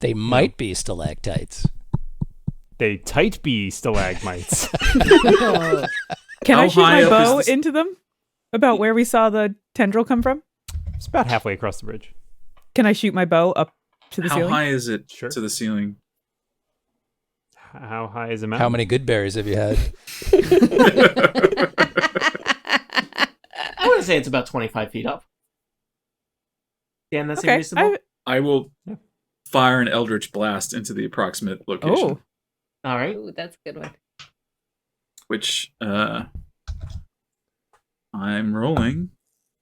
They might be stalactites. they tight be stalagmites. Can I How shoot high my up bow is this- into them? About where we saw the tendril come from? It's about halfway across the bridge. Can I shoot my bow up to the How ceiling? high is it Sure. to the ceiling? How high is the mountain? How many good berries have you had? I would say it's about 25 feet up. Dan, that seems Okay. reasonable? I will fire an eldritch blast into the approximate location, Oh, All right. Ooh, that's a good one. which I'm rolling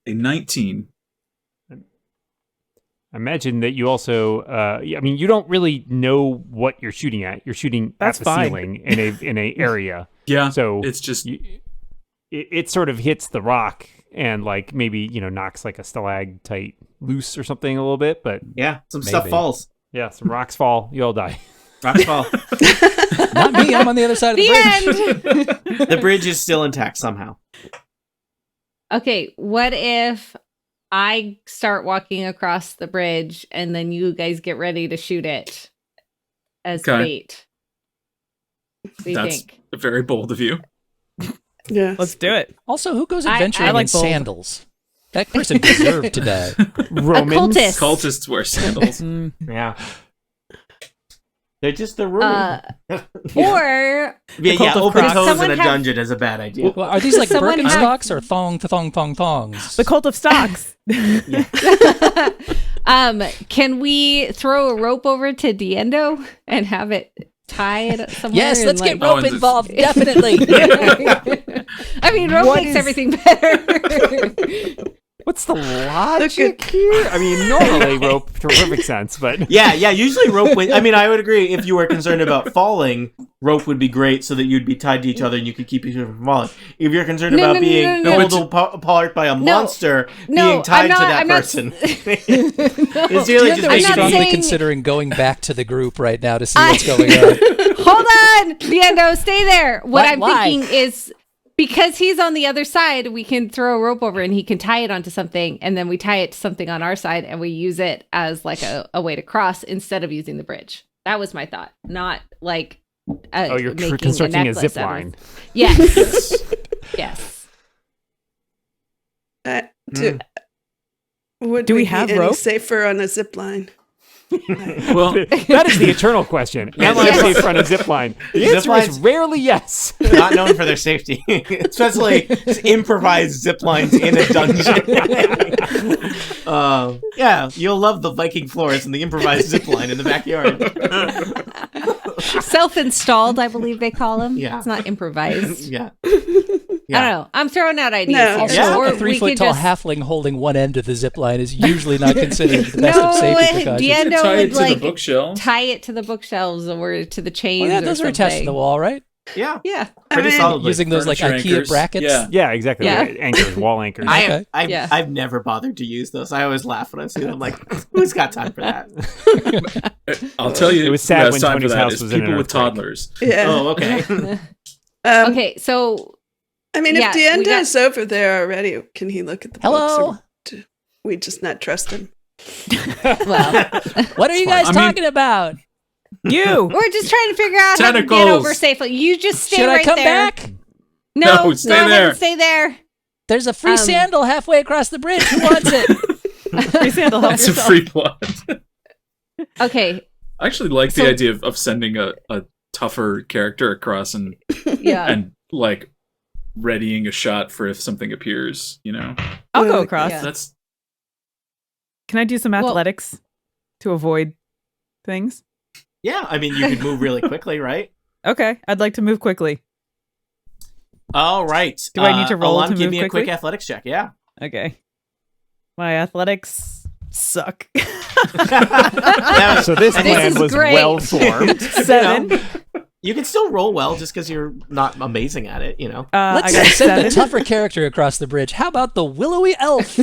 a 19. I imagine that you also, I mean, you don't really know what you're shooting at. You're shooting That's at the fine. ceiling in a area. Yeah, So it's just it sort of hits the rock and like maybe knocks like a stalactite loose or something a little bit. But Yeah, some stuff Maybe. falls. yeah, some rocks fall, you all die. Rocks fall. Not me. I'm on the other side of the bridge. The end. The bridge is still intact somehow. Okay, what if I start walking across the bridge and then you guys get ready to shoot it as Okay. bait? What do you That's think? very bold of you. Yeah. let's do it. Also, who goes I adventuring like in bold. sandals? That person deserved to die. Romans. cultist. Cultists wear sandals. Mm. Yeah. They're just the rule. Or yeah, cult of open Crocs. toes in Someone a have- dungeon is a bad idea. Well, are these like Someone have- Birkenstocks or thongs? The cult of stocks. can we throw a rope over to Diendo and have it tied somewhere? Yes, and, let's get Oh, rope and involved. Definitely. I mean, rope What makes is- everything better. What's the logic here? I mean, normally rope to perfect sense, but Yeah, usually rope would... I mean, I would agree if you were concerned about falling, rope would be great so that you'd be tied to each other and you could keep each other from falling. If you're concerned No, about no, being no, no, pulled apart by a monster being tied to that person, it's really just Diendo I'm is making not strongly saying- considering going back to the group right now to see what's going on. Hold on, Diendo, stay there. What Why- I'm why? thinking is because he's on the other side, we can throw a rope over and he can tie it onto something, and then we tie it to something on our side and we use it as like a way to cross instead of using the bridge. That was my thought, not like you're making constructing a necklace zip out of- line. Yes. Yes. Do would Do we be have any rope? safer on a zip line? Well, That is the eternal question. Am I safe on a zip line? The Zip answer lines- is rarely yes. not known for their safety, especially improvised zip lines in a dungeon. Yeah, you'll love the Viking floors and the improvised zip line in the backyard. Self-installed, I believe they call them. Yeah. It's not improvised. Yeah. I don't know. I'm throwing out ideas No. here. Also, Yeah. Or a we 3 foot could tall just- halfling holding one end of the zip line is usually not considered the best No, of safety precautions. Diendo tie it would to like the bookshelf. tie it to the bookshelves or to the chains. Well, yeah, or those are attached to something. the wall, right? Yeah. Yeah. Pretty mean, solidly. Using those like Furniture IKEA anchors. brackets. Yeah. Yeah, exactly. Yeah. Right. Anchors, wall anchors. Okay. Yeah. I've never bothered to use those. I always laugh when I see them. I'm like, who's got time for that? I'll tell you, It was who sad has when time Tony's for that house is was in an people with earthquake. toddlers. Yeah. Oh, okay. Okay, so I mean, Yeah, if we Diendo's over there already, can he look at the books? Hello? Or do we just not trust him? well, What are you guys I mean- talking about? You. we're just trying to figure out how to get Tentacles. over safely. You just stay Should right I come there. back? No, No, stay go ahead there. and stay there. There's a free Um, sandal halfway across the bridge. Who wants it? Free sandal, help That's a yourself. free plot. Okay, I actually like So- the idea of sending a tougher character across and yeah. and like readying a shot for if something appears. You know, I'll go across. Yeah. that's Can I do some Well- athletics to avoid things? Yeah, I mean, you could move really quickly, right? Okay, I'd like to move quickly. All right. Do I need to roll Ahlan, to give move me a quick quickly? athletics check. Yeah. Okay. My athletics suck. That was- So this This plan is was great. well formed. 7. You can still roll well just because you're not amazing at it, you know? Let's I got send 7. the tougher character across the bridge. How about the willowy elf?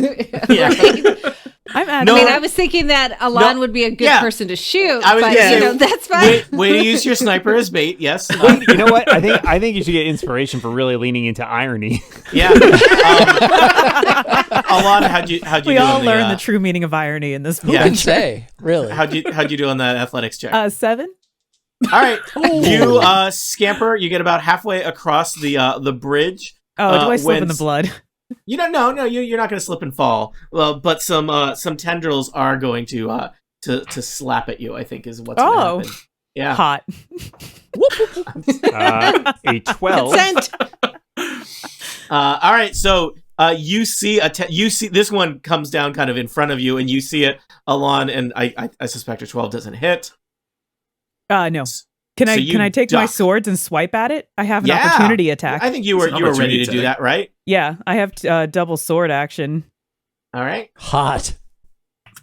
Yeah. Right? I'm at No. I mean, I was thinking that Ahlan No. would be a good Yeah. person to shoot, I was but gonna say, that's fine. way to use your sniper as bait. Yes. You know what? I think you should get inspiration for really leaning into irony. Yeah. Ahlan, how'd you We do all on learn the true meaning of irony in this Who Yeah. can say? Really? How'd you do on that athletics check? 7. All right, you scamper. You get about halfway across the bridge. Oh, do I slip when in the blood? You don't know. No, you're not going to slip and fall. Well, but some tendrils are going to slap at you. I think is what's going to happen. Yeah. Hot. A 12. Consent. All right. So you see you see this one comes down kind of in front of you, and you see it, Ahlan, and I suspect a 12 doesn't hit. No. Can So I take my duck. swords and swipe at it? I have an Yeah. opportunity attack. I think you were It's an ready opportunity to do attack. that, right? Yeah, I have double sword action. All right. Hot.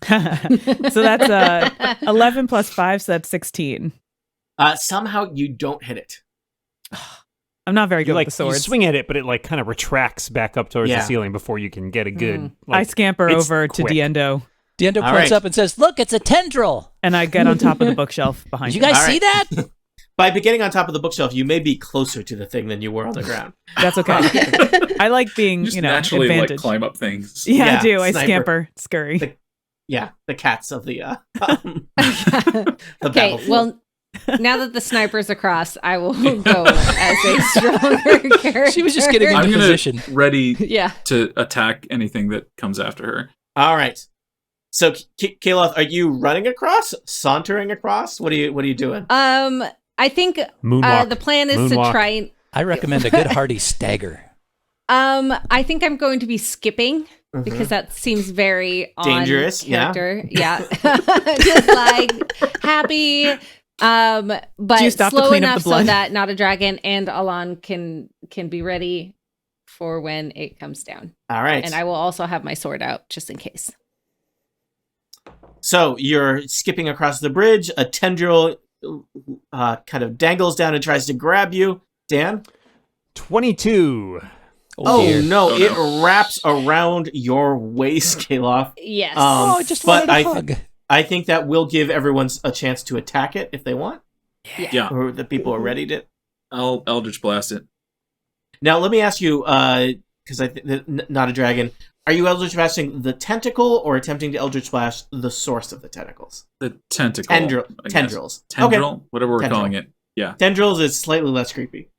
So that's 11 plus 5, so that's 16. Somehow you don't hit it. I'm not very good You with the you swords. swing at it, but it like kind of retracts back up towards Yeah. the ceiling before you can get a good. I Like, scamper it's over to quick. Diendo, Diendo All points right. up and says, "Look, it's a tendril. and I get on top of the bookshelf behind Did you him. guys All see right. that?" By getting on top of the bookshelf, you may be closer to the thing than you were on the ground. That's okay. I like being, Just naturally advantage. like climb up things. Yeah, Yeah, I do. I sniper. scamper, scurry. Yeah, the cats of the Okay, battlefield. well, now that the sniper's across, I will go as a stronger character. She was just getting I'm into gonna position. ready Yeah. to attack anything that comes after her. All right. So, Keloth, are you running across, sauntering across? What are you doing? I think Moonwalk. the plan is Moonwalk. to try and I recommend a good hearty stagger. I think I'm going to be skipping because that seems very on Dangerous, yeah. character. Yeah. Just like happy. But Do you stop to slow clean up enough the blood? so that not a dragon and Ahlan can be ready for when it comes down. All right. And I will also have my sword out just in case. So you're skipping across the bridge. A tendril kind of dangles down and tries to grab you. Dan? 22. Oh, dear. no, Oh, it no. wraps around your waist, Keloth. Yes. Oh, I just but wanted a hug. I think that will give everyone a chance to attack it if they want, Yeah, or the people are ready to. I'll Eldritch Blast it. Now, let me ask you, because I think not a dragon. Are you Eldritch Blasting the tentacle or attempting to Eldritch Blast the source of the tentacles? The tentacle. I guess. Tendrils. Tendril? Okay. Whatever we're Tendril. calling it. Yeah. Tendrils is slightly less creepy.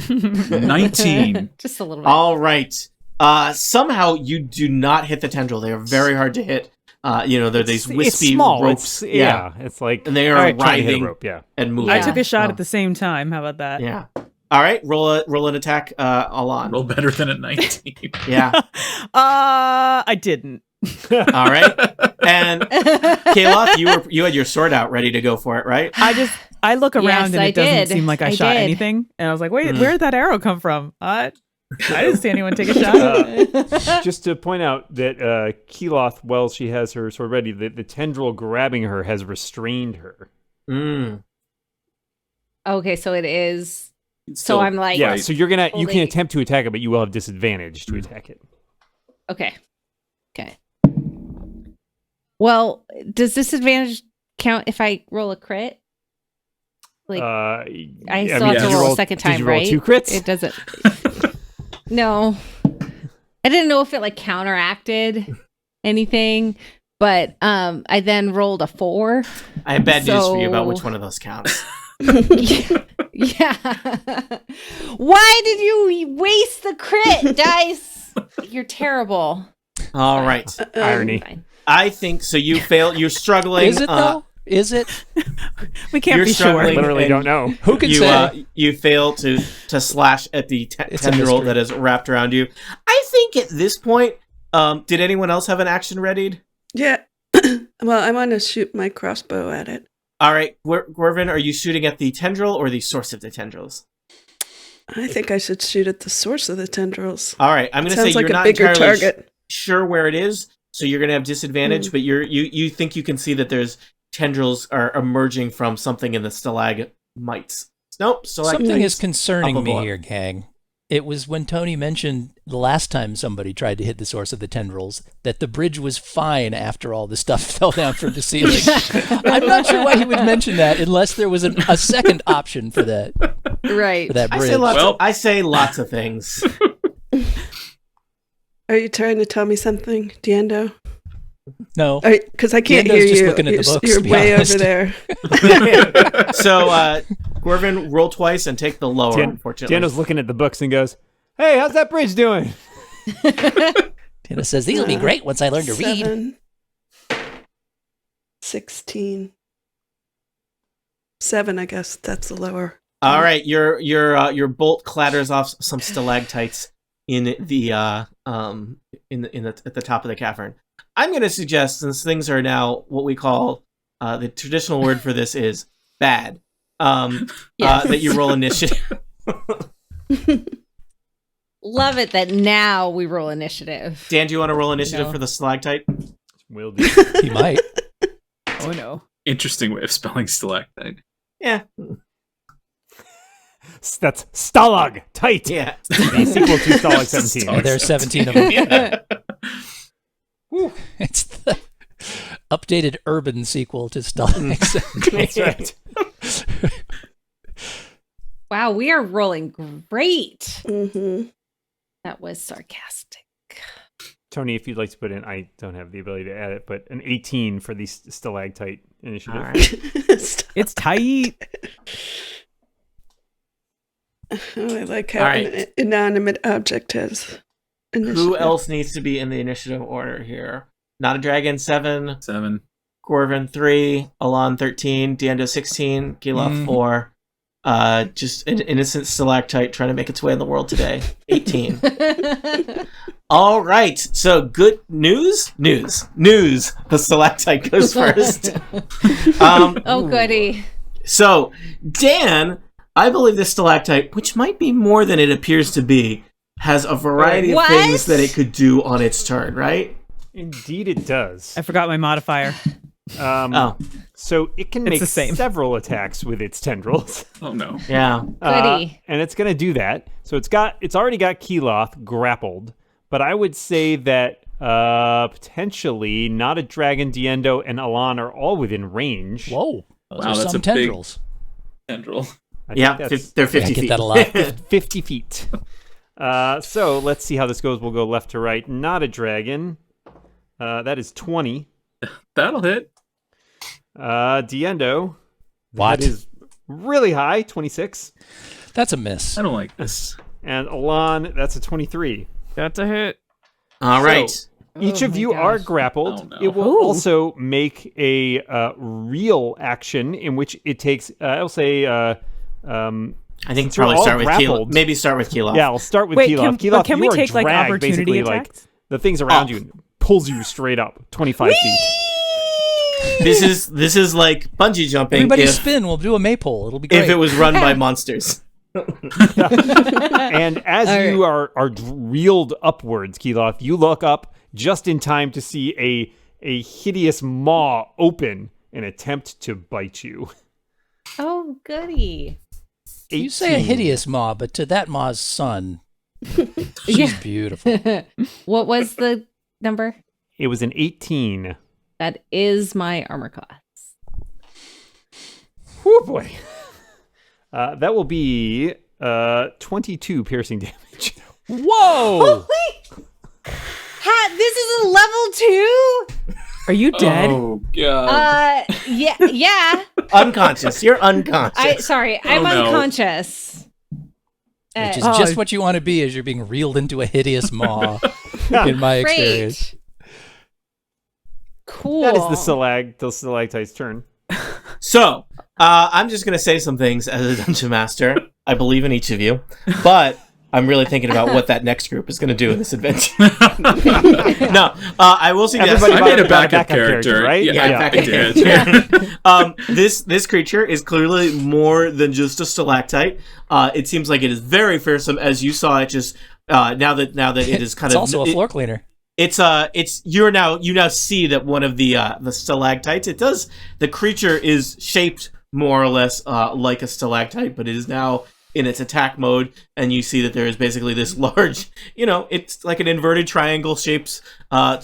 19. Just a little bit. All right. Somehow you do not hit the tendril. They are very hard to hit. They're these wispy it's small. ropes. Yeah, it's like And they are all right, trying to hit a writhing rope. Yeah. and moving. I Yeah. took a shot Oh. at the same time. How about that? Yeah. All right. Roll an attack. Ahlan. Roll better than a 19. Yeah. I didn't. All right. And Keloth, you had your sword out, ready to go for it, right? I look around Yes, and I it doesn't did. seem like I I shot did. anything. And I was like, wait, where did that arrow come from? I didn't see anyone take a shot. Just to point out that Keloth, while she has her sword ready, the tendril grabbing her has restrained her. Mm. Okay, so it is. So Still- I'm like, Yeah, so you can holding- attempt to attack it, but you will have disadvantage to attack it. okay. Well, does disadvantage count if I roll a crit? Like, I still have to did you roll a second time, did you roll right? 2 crits? It doesn't. No, I didn't know if it like counteracted anything, but I then rolled a 4. I have bad news for you about So- which one of those counts. Yeah. Why did you waste the crit dice? You're terrible. All right. Irony. Fine. I think so. You fail. You're struggling. Is it though? Is it? We can't You're be sure. struggling. Literally and don't know. Who can You say? you fail to slash at the It's a tendril mystery. that is wrapped around you. I think at this point, did anyone else have an action readied? Yeah. Well, I want to shoot my crossbow at it. All right, Gwyrven, are you shooting at the tendril or the source of the tendrils? I think I should shoot at the source of the tendrils. All right, I'm going to say Sounds like you're a not bigger entirely target. sure where it is, so you're going to have disadvantage. But you think you can see that there's tendrils are emerging from something in the stalagmites. Nope, Something is concerning Up me above. here, gang. It was when Tony mentioned the last time somebody tried to hit the source of the tendrils that the bridge was fine after all the stuff fell down from the ceiling. I'm not sure why he would mention that unless there was a second option for that. Right. For that bridge. I say lots of things. Are you trying to tell me something, Diendo? No. Because I can't Diendo's hear just you. looking at the books, You're to be way honest. over there. So, Gwyrven, roll twice and take the lower, unfortunately. Diendo's looking at the books and goes, "Hey, how's that bridge doing?" Diendo says, these will be great once I learn to read. 7, 16. 7, I guess. That's the lower. All right, your bolt clatters off some stalactites in the at the top of the cavern. I'm going to suggest, since things are now what we call the traditional word for this is bad, that you roll initiative. Love it that now we roll initiative. Dan, do you want to roll initiative No. for the stalactite? Will do. He might. Oh no. Interesting way of spelling stalactite. Yeah, That's Stalag tight. yeah. The sequel to Stalag 17. And there's 17 of them. Yeah. It's the updated urban sequel to Stalag 17. That's right. Wow, we are rolling great. Mm-hmm. That was sarcastic. Tony, if you'd like to put in, I don't have the ability to add it, but an 18 for the stalactite initiative. All right. It's tight. Oh, I like how All right. an inanimate object has initiative. Who else needs to be in the initiative order here? Not a Dragon, 7. 7. Gwyrven, 3. Ahlan, 13. Diendo, 16. Keloth, 4. Just an innocent stalactite trying to make its way in the world today, 18. All right, so good news. The stalactite goes first. Oh, goody. So, Dan, I believe this stalactite, which might be more than it appears to be, has a variety of What? things that it could do on its turn, right? Indeed, it does. I forgot my modifier. So it can It's make the same. several attacks with its tendrils. Oh no. Yeah. Goody. And it's going to do that. So it's already got Keloth grappled, but I would say that potentially not a dragon, Diendo, and Ahlan are all within range. Whoa. Those Wow, are that's some a big- tendrils. Tendril. I think Yeah, that's they're I 50 get feet. that a lot. 50 feet. So let's see how this goes. We'll go left to right. Not a dragon. That is 20. That'll hit. Diendo. What? That is really high, 26. That's a miss. I don't like this. And Ahlan, that's a 23. That's a hit. All right. So, each Oh of my you are gosh. grappled. Oh, no. It will Ooh. also make a real action in which it takes, I'll say, I think Since you're probably all start with grappled- Keloth. Maybe start with Keloth. yeah, I'll start with Wait, Keloth. can, Keloth, can you we are take like dragged, opportunity basically, attacks? like the things around Oh. you pulls you straight up 25 feet. This is like bungee jumping Everybody if, spin. We'll do a maypole. It'll be great. if it was run by monsters. And as All you are reeled upwards, Keloth, you look up just in time to see a hideous maw open and attempt to bite you. Oh, goody. You say a 18. hideous maw, but to that maw's son, she's Yeah. beautiful. What was the number? It was an 18. That is my armor class. Oh boy. That will be 22 piercing damage. Whoa! This is a level 2? Are you dead? Oh god. Yeah. Unconscious. You're unconscious. I'm Oh, no. unconscious. Which is Oh, just what you want to be as you're being reeled into a hideous maw, in my experience. Great. Cool. That is the stalactite's turn. So, I'm just going to say some things as a dungeon master. I believe in each of you, but I'm really thinking about what that next group is going to do in this adventure. No, I will suggest... Everybody I made a got backup character, right? Yeah, I backup did. character. This creature is clearly more than just a stalactite. It seems like it is very fearsome, as you saw it just... now that it is kind It's of... also a floor cleaner. You now see that one of the stalactites, the creature is shaped more or less like a stalactite, but it is now in its attack mode, and you see that there is basically this large, it's like an inverted triangle shaped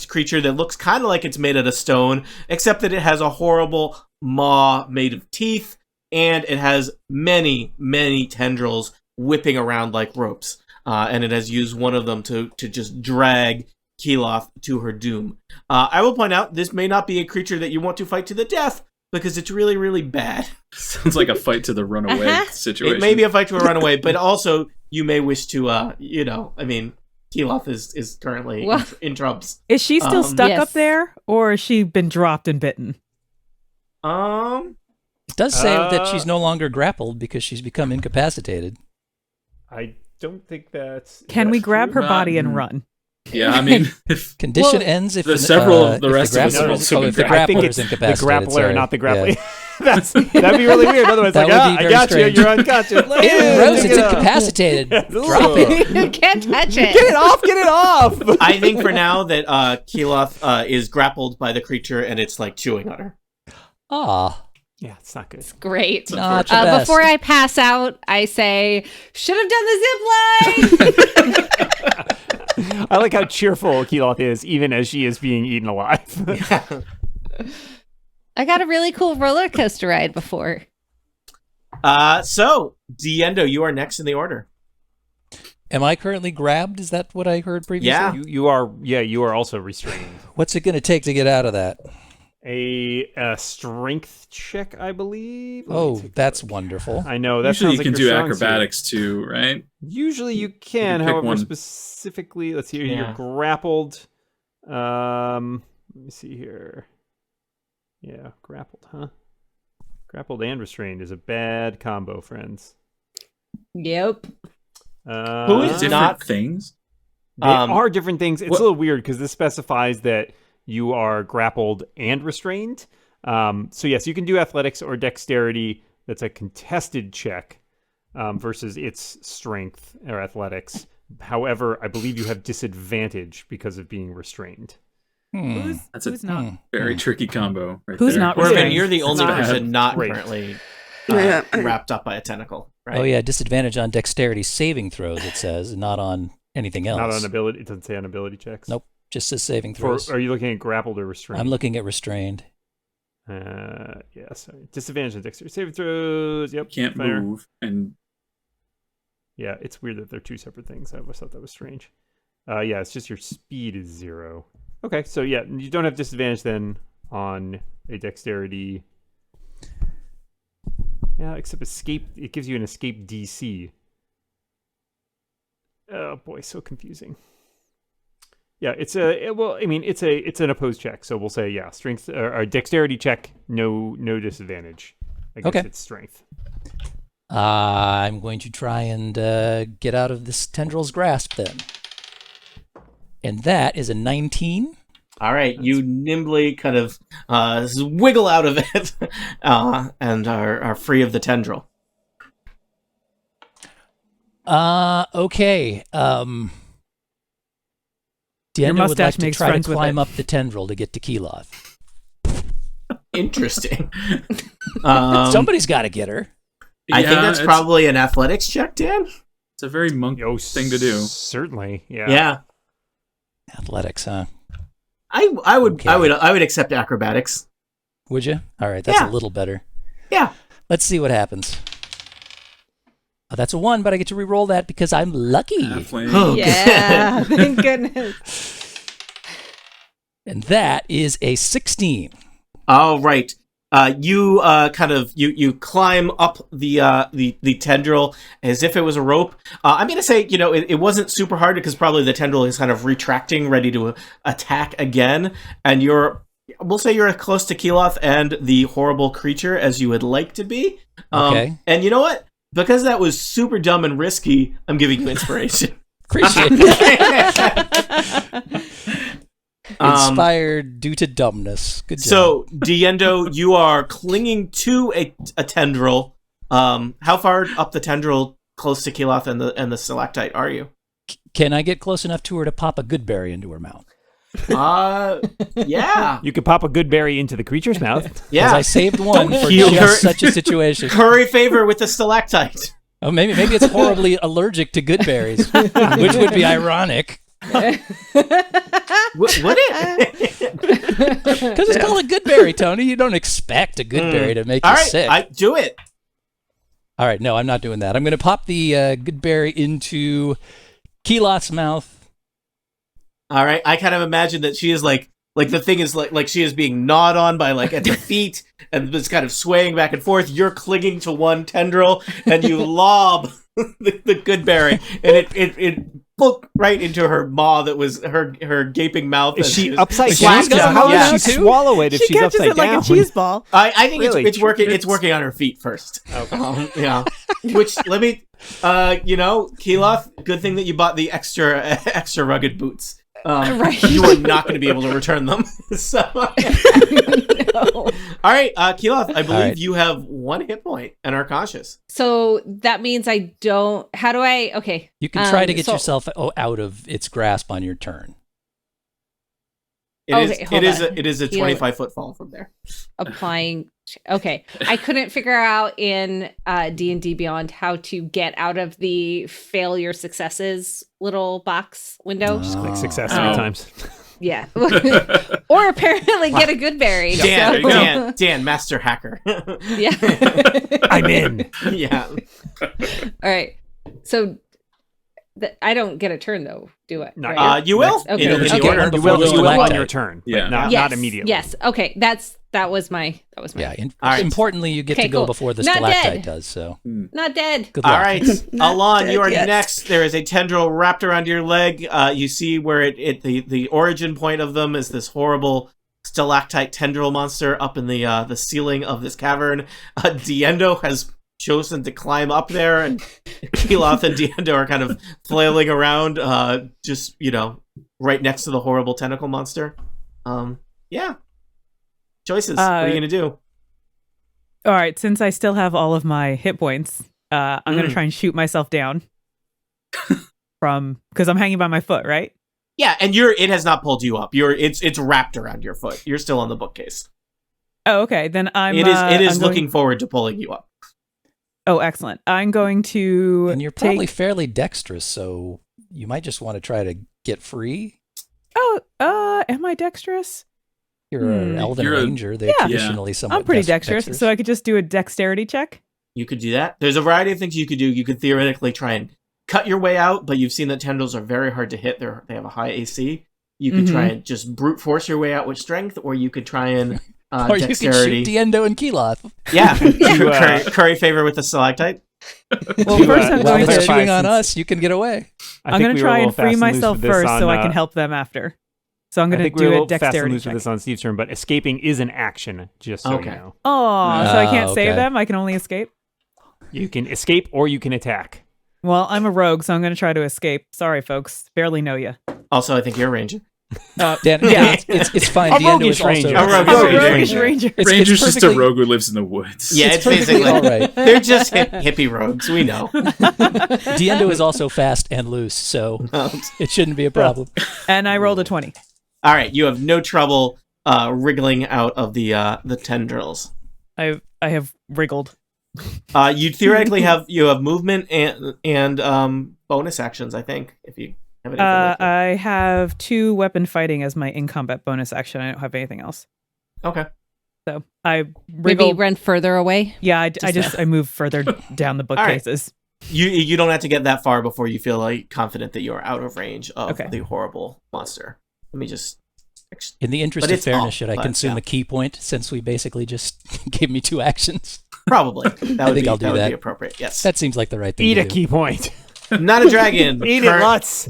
creature that looks kind of like it's made out of stone, except that it has a horrible maw made of teeth, and it has many, many tendrils whipping around like ropes. And it has used one of them to just drag Keloth to her doom. I will point out, this may not be a creature that you want to fight to the death, because it's really, really bad. Sounds like a fight to the runaway situation. It may be a fight to a runaway, but also you may wish to, Keloth is currently in trumps. Is she still stuck Yes. up there, or has she been dropped and bitten? It does say that she's no longer grappled because she's become incapacitated. I don't think that's. Can we grab her true? body and run? Yeah, I mean, if Condition ends if several of the if rest of us grappler- are also if the incapacitated. I think grappler it's is the incapacitated. grappler, sorry. not the Yeah. grappling. That'd be really weird. Otherwise, That like, would be I very got strange. you. You're unconscious. Ew, Rose, it's incapacitated. Drop it. You can't touch it. Get it off! Get it off! I think for now that Keloth is grappled by the creature and it's like chewing on her. Ah, Yeah, it's not good. Great. not the best. Before I pass out, I say, should have done the zip line. I like how cheerful Keloth is, even as she is being eaten alive. I got a really cool roller coaster ride before. So, Diendo, you are next in the order. Am I currently grabbed? Is that what I heard previously? Yeah. You are also restrained. What's it going to take to get out of that? A strength check, I believe. Let me Oh, take a that's look. wonderful. I know. That Usually sounds you like can your do strong suit. acrobatics too, right? Usually you can, pick however, one. specifically, let's see here. Yeah. You're grappled. Let me see here. Yeah, grappled, huh? Grappled and restrained is a bad combo, friends. Yep. Who is Different not- things. They are different things. It's what- a little weird because this specifies that you are grappled and restrained. So yes, you can do athletics or dexterity. That's a contested check versus its strength or athletics. However, I believe you have disadvantage because of being restrained. That's a Who's not? very tricky combo. Right Who's there. not Gwyrven, restrained? you're the only not person not great. currently Yeah, wrapped up by a tentacle, right? Oh, yeah, disadvantage on dexterity saving throws, it says, not on anything else. Not on ability. It doesn't say on ability checks. Nope, just says saving For, throws. are you looking at grappled or restrained? I'm looking at restrained. Yeah, sorry. Disadvantage on dexterity saving throws. Yep. Can't fair. move, and Yeah, it's weird that they're two separate things. I always thought that was strange. Yeah, it's just your speed is 0. Okay, so yeah, you don't have disadvantage then on a dexterity. Yeah, except escape. It gives you an escape DC. Oh boy, so confusing. Yeah, it's an opposed check, so we'll say yeah, strength or dexterity check, no disadvantage. I guess Okay. it's strength. I'm going to try and get out of this tendril's grasp then. And that is a 19. All right, you nimbly kind of wiggle out of it and are free of the tendril. Okay. Diendo would like mustache to makes try to friends with climb it. up the tendril to get to Keloth. Interesting. Somebody's got to get her. I think that's it's- probably an athletics check, Dan. It's a very monk thing to do. Certainly, yeah. Yeah, Athletics, huh? I would Okay. I would accept acrobatics. Would you? All right, that's Yeah. a little better. Yeah. Let's see what happens. Oh, that's a 1, but I get to re-roll that because I'm lucky. Halfling. Oh, Yeah, thank goodness. And that is a 16. All right. You you climb up the tendril as if it was a rope. I'm gonna say it wasn't super hard because probably the tendril is kind of retracting, ready to attack again, and we'll say you're as close to Keloth and the horrible creature as you would like to be. Okay. And you know what? Because that was super dumb and risky, I'm giving you inspiration. Appreciate it. Inspired due to dumbness. Good job. So, Diendo, you are clinging to a tendril. How far up the tendril, close to Keloth and the stalactite, are you? Can I get close enough to her to pop a good berry into her mouth? Yeah. You could pop a good berry into the creature's mouth. Because Yeah. I saved one for Heal her. just such a situation. Curry favor with the stalactite. Oh, maybe it's horribly allergic to good berries, which would be ironic. Would it? Because it's called a good berry, Tony. You don't expect a good berry to make All you right, sick. do it. All right, no, I'm not doing that. I'm going to pop the good berry into Keloth's mouth. All right, I kind of imagine that she is like the thing is like she is being gnawed on by like at the feet and it's kind of swaying back and forth. You're clinging to one tendril and you lob the good berry and it booked right into her maw that was her gaping mouth. Is she was upside She's down? got How a does mouth, she too? swallow it if She she's catches upside it like down? a cheese ball. I think Really? it's working on her feet first. Okay. Yeah. Which let me Keloth, good thing that you bought the extra rugged boots. Right. You are not going to be able to return them. So, No. all right, Keloth, I believe right. you have 1 hit point and are conscious. So that means I don't. How do I? Okay. You can try to get so- yourself out of its grasp on your turn. It is a Heal. 25-foot fall from there. Applying. Okay, I couldn't figure out in D&D Beyond how to get out of the failure successes little box window. Just click success Oh. 3 times. Yeah, or apparently get a good berry. Dan, so- Dan, master hacker. Yeah. I'm in. Yeah. All right. So I don't get a turn though, do I? Not Right? yet. You will. Okay. In the Okay. order. One You before will. the You will on stalactite. your turn. Yeah. But not Yes, immediately. Yes. Okay. That was my. Yeah, All right. importantly, you get Okay, to go cool. before the Not stalactite dead. does, so Not dead. good luck. All right, Not Ahlan, dead you are yet. next. There is a tendril wrapped around your leg. You see where the origin point of them is this horrible stalactite tendril monster up in the ceiling of this cavern. Diendo has chosen to climb up there, and Keloth and Diendo are kind of flailing around, just right next to the horrible tentacle monster. Yeah. Choices. What are you gonna do? All right, since I still have all of my hit points, I'm going to try and shoot myself down because I'm hanging by my foot, right? Yeah, and it has not pulled you up. It's wrapped around your foot. You're still on the bookcase. Oh, okay. Then It is I'm going- looking forward to pulling you up. Oh, excellent. I'm going to And you're probably fairly dexterous, so you might just want to try to get free. Am I dexterous? You're an elven You're ranger. They're Yeah. traditionally somewhat I'm pretty dexterous, so I could just do a dexterity check. You could do that. There's a variety of things you could do. You could theoretically try and cut your way out, but you've seen that tendrils are very hard to hit. They have a high AC. You could try and just brute force your way out with strength, or you could try and or you dexterity. could shoot Diendo and Keloth. Yeah, To, curry favor with the stalactite. Well, To, first I'm to While going it's clarify, chewing on since us, you can get away. I I'm think going we to were a try little and free fast loose myself with this first so on, I can help them after. So I'm I going to think we were a do a little fast and dexterity loose with check. this on Steve's turn, but escaping is an action, just so Okay. you know. Oh, so I can't Oh, save okay. them? I can only escape? You can escape or you can attack. Well, I'm a rogue, so I'm going to try to escape. Sorry, folks. Barely know you. Also, I think you're a ranger. Dan, Yeah. it's fine. A Diendo roguish is also ranger. A roguish I'm a ranger. roguish ranger. It's Ranger's just a perfectly- rogue who lives in the woods. Yeah, it's perfectly basically all right. They're just hippie rogues. We know. Diendo is also fast and loose, so it shouldn't be a problem. And I rolled a 20. All right, you have no trouble wriggling out of the tendrils. I have wriggled. You theoretically have movement and bonus actions. I think if you have anything like that. I have 2 weapon fighting as my in combat bonus action. I don't have anything else. Okay. So I Maybe wriggled. run further away. Yeah, I move further down the All right. bookcases. You don't have to get that far before you feel like confident that you are out of range of Okay. the horrible monster. Let me just. In the interest But of it's fairness, off, should I but, consume yeah. the key point since we basically just gave me 2 actions? Probably. That would think be, I'll do that would that. be appropriate. Yes. That seems like the right thing Eat to a do. key point. Not a dragon. Eat it, Lutz.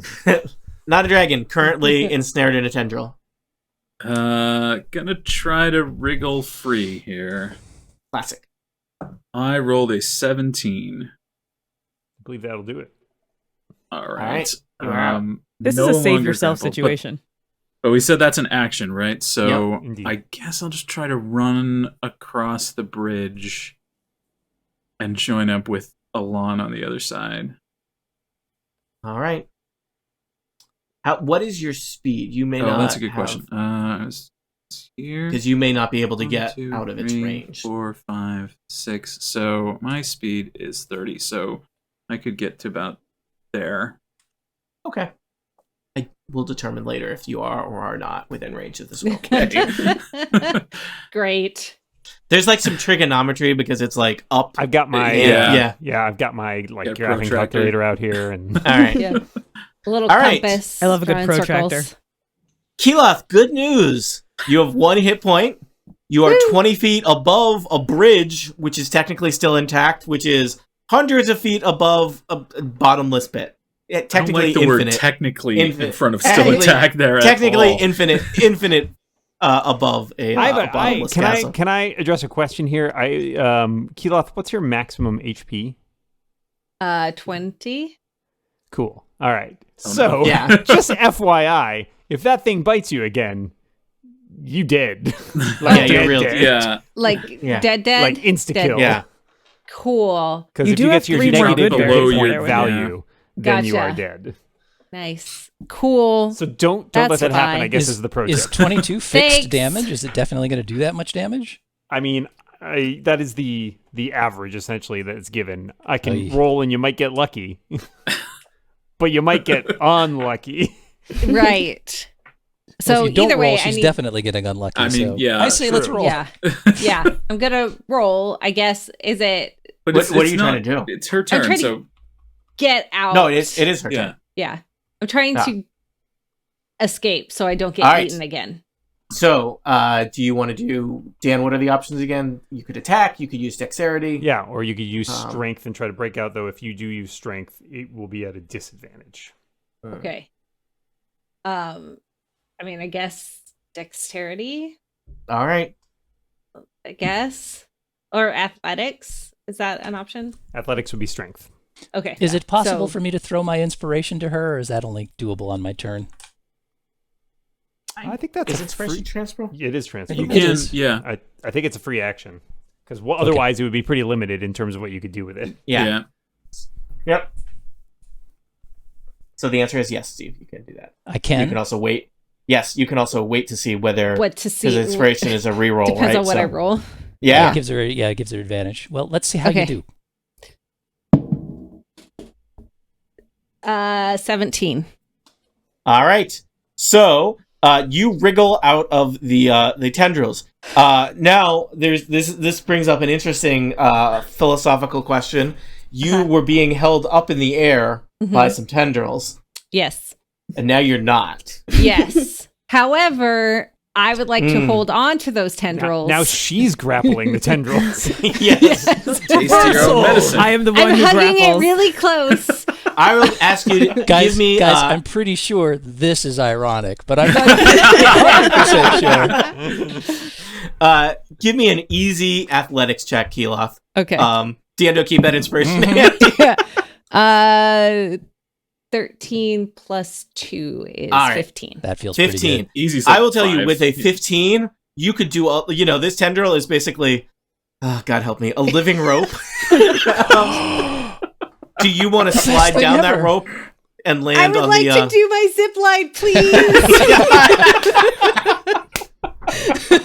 Not a dragon. Currently ensnared in a tendril. Gonna try to wriggle free here. Classic. I rolled a 17. I believe that'll do it. All right. right. You're out. This no is a save longer yourself grappled, situation. But we said that's an action, right? So Yep, indeed. I guess I'll just try to run across the bridge and join up with Ahlan on the other side. All right. What is your speed? You may Oh, not. that's a good question. It's here. Because you may not be able to 1, get 2, out of its 3, range. 4, 5, 6. So my speed is 30. So I could get to about there. Okay. I will determine later if you are or are not within range of the scroll. Great. There's like some trigonometry because it's like up. I've got my Yeah. I've got my like Yeah, graphing protractor. calculator out here, and All right. Yeah. A little All right. compass. I love a good drawing protractor. circles. Keloth, good news. You have 1 hit point. You are 20 feet above a bridge, which is technically still intact, which is hundreds of feet above a bottomless pit. Technically I don't like the infinite. word technically Infinite. in front of still Technically- attack there. at Technically all. infinite above a bottomless castle. can I address a question here? Keloth, what's your maximum HP? 20. Cool. All right. Oh, So, no. Yeah. just FYI, if that thing bites you again, you dead. Yeah, you're real dead. Yeah. Like Yeah. dead. Like insta Dead. kill. Yeah. Cool. Because You if do you have get to your 3 more negative good hit berries point there, value, then you are Gotcha. dead. Nice. Cool. So don't That's let that happen, fine. I guess, is the pro Is tip. 22 fixed Thanks. damage? Is it definitely going to do that much damage? I mean, that is the average, essentially, that it's given. I can Aye. roll and you might get lucky. But you might get unlucky. Right. Well, So if you don't either way, roll, I she's need. definitely getting unlucky. I mean, so yeah, I say let's true. roll. Yeah. Yeah. I'm gonna roll. I guess. Is it But What- it's, what are it's you not- trying to do? It's her turn, trying to- so get out? No, it is her yeah. turn. Yeah. I'm trying Yeah. to escape so I don't get All right. eaten again. So, do you want to do, Dan, what are the options again? You could attack, you could use dexterity. Yeah, or you could use Um, strength and try to break out, though if you do use strength, it will be at a disadvantage. Okay. I mean, I guess dexterity. All right. I guess, or athletics. Is that an option? Athletics would be strength. Okay. Is it possible So- for me to throw my inspiration to her, or is that only doable on my turn? I think that's Is a inspiration free... transferable? It is transferable. You It can, is. yeah. I think it's a free action. Because otherwise it would be pretty limited in terms of what you could do with it. Yeah. Yep. So the answer is yes, Steve. You can do that. I You can. can also wait. Yes, you can also wait to see whether What to see? his inspiration is a reroll, Depends right? on what I So- roll. Yeah. It gives her advantage. Well, let's see how Okay. you do. 17. All right. So you wriggle out of the tendrils. Now there's this brings up an interesting philosophical question. You were being held up in the air by some tendrils, Yes. and now you're not. Yes. However, I would like to Mm. hold on to those tendrils. Now she's grappling the tendrils. Yes. Taste your own medicine. I am the one I'm who hugging grapples. it really close. I will ask you to Guys, give me. I'm pretty sure this is ironic, but I'm not 100% sure. Give me an easy athletics check, Keloth. Okay. Diendo, keep that inspiration. Yeah. 13 plus 2 is All right. 15. That feels pretty 15. good. Easy. I will tell you, with a 15, you could do all. This tendril is basically, God help me, a living rope. Do you want to slide thing down that ever. rope and land I would on like the? to do my zip line, please.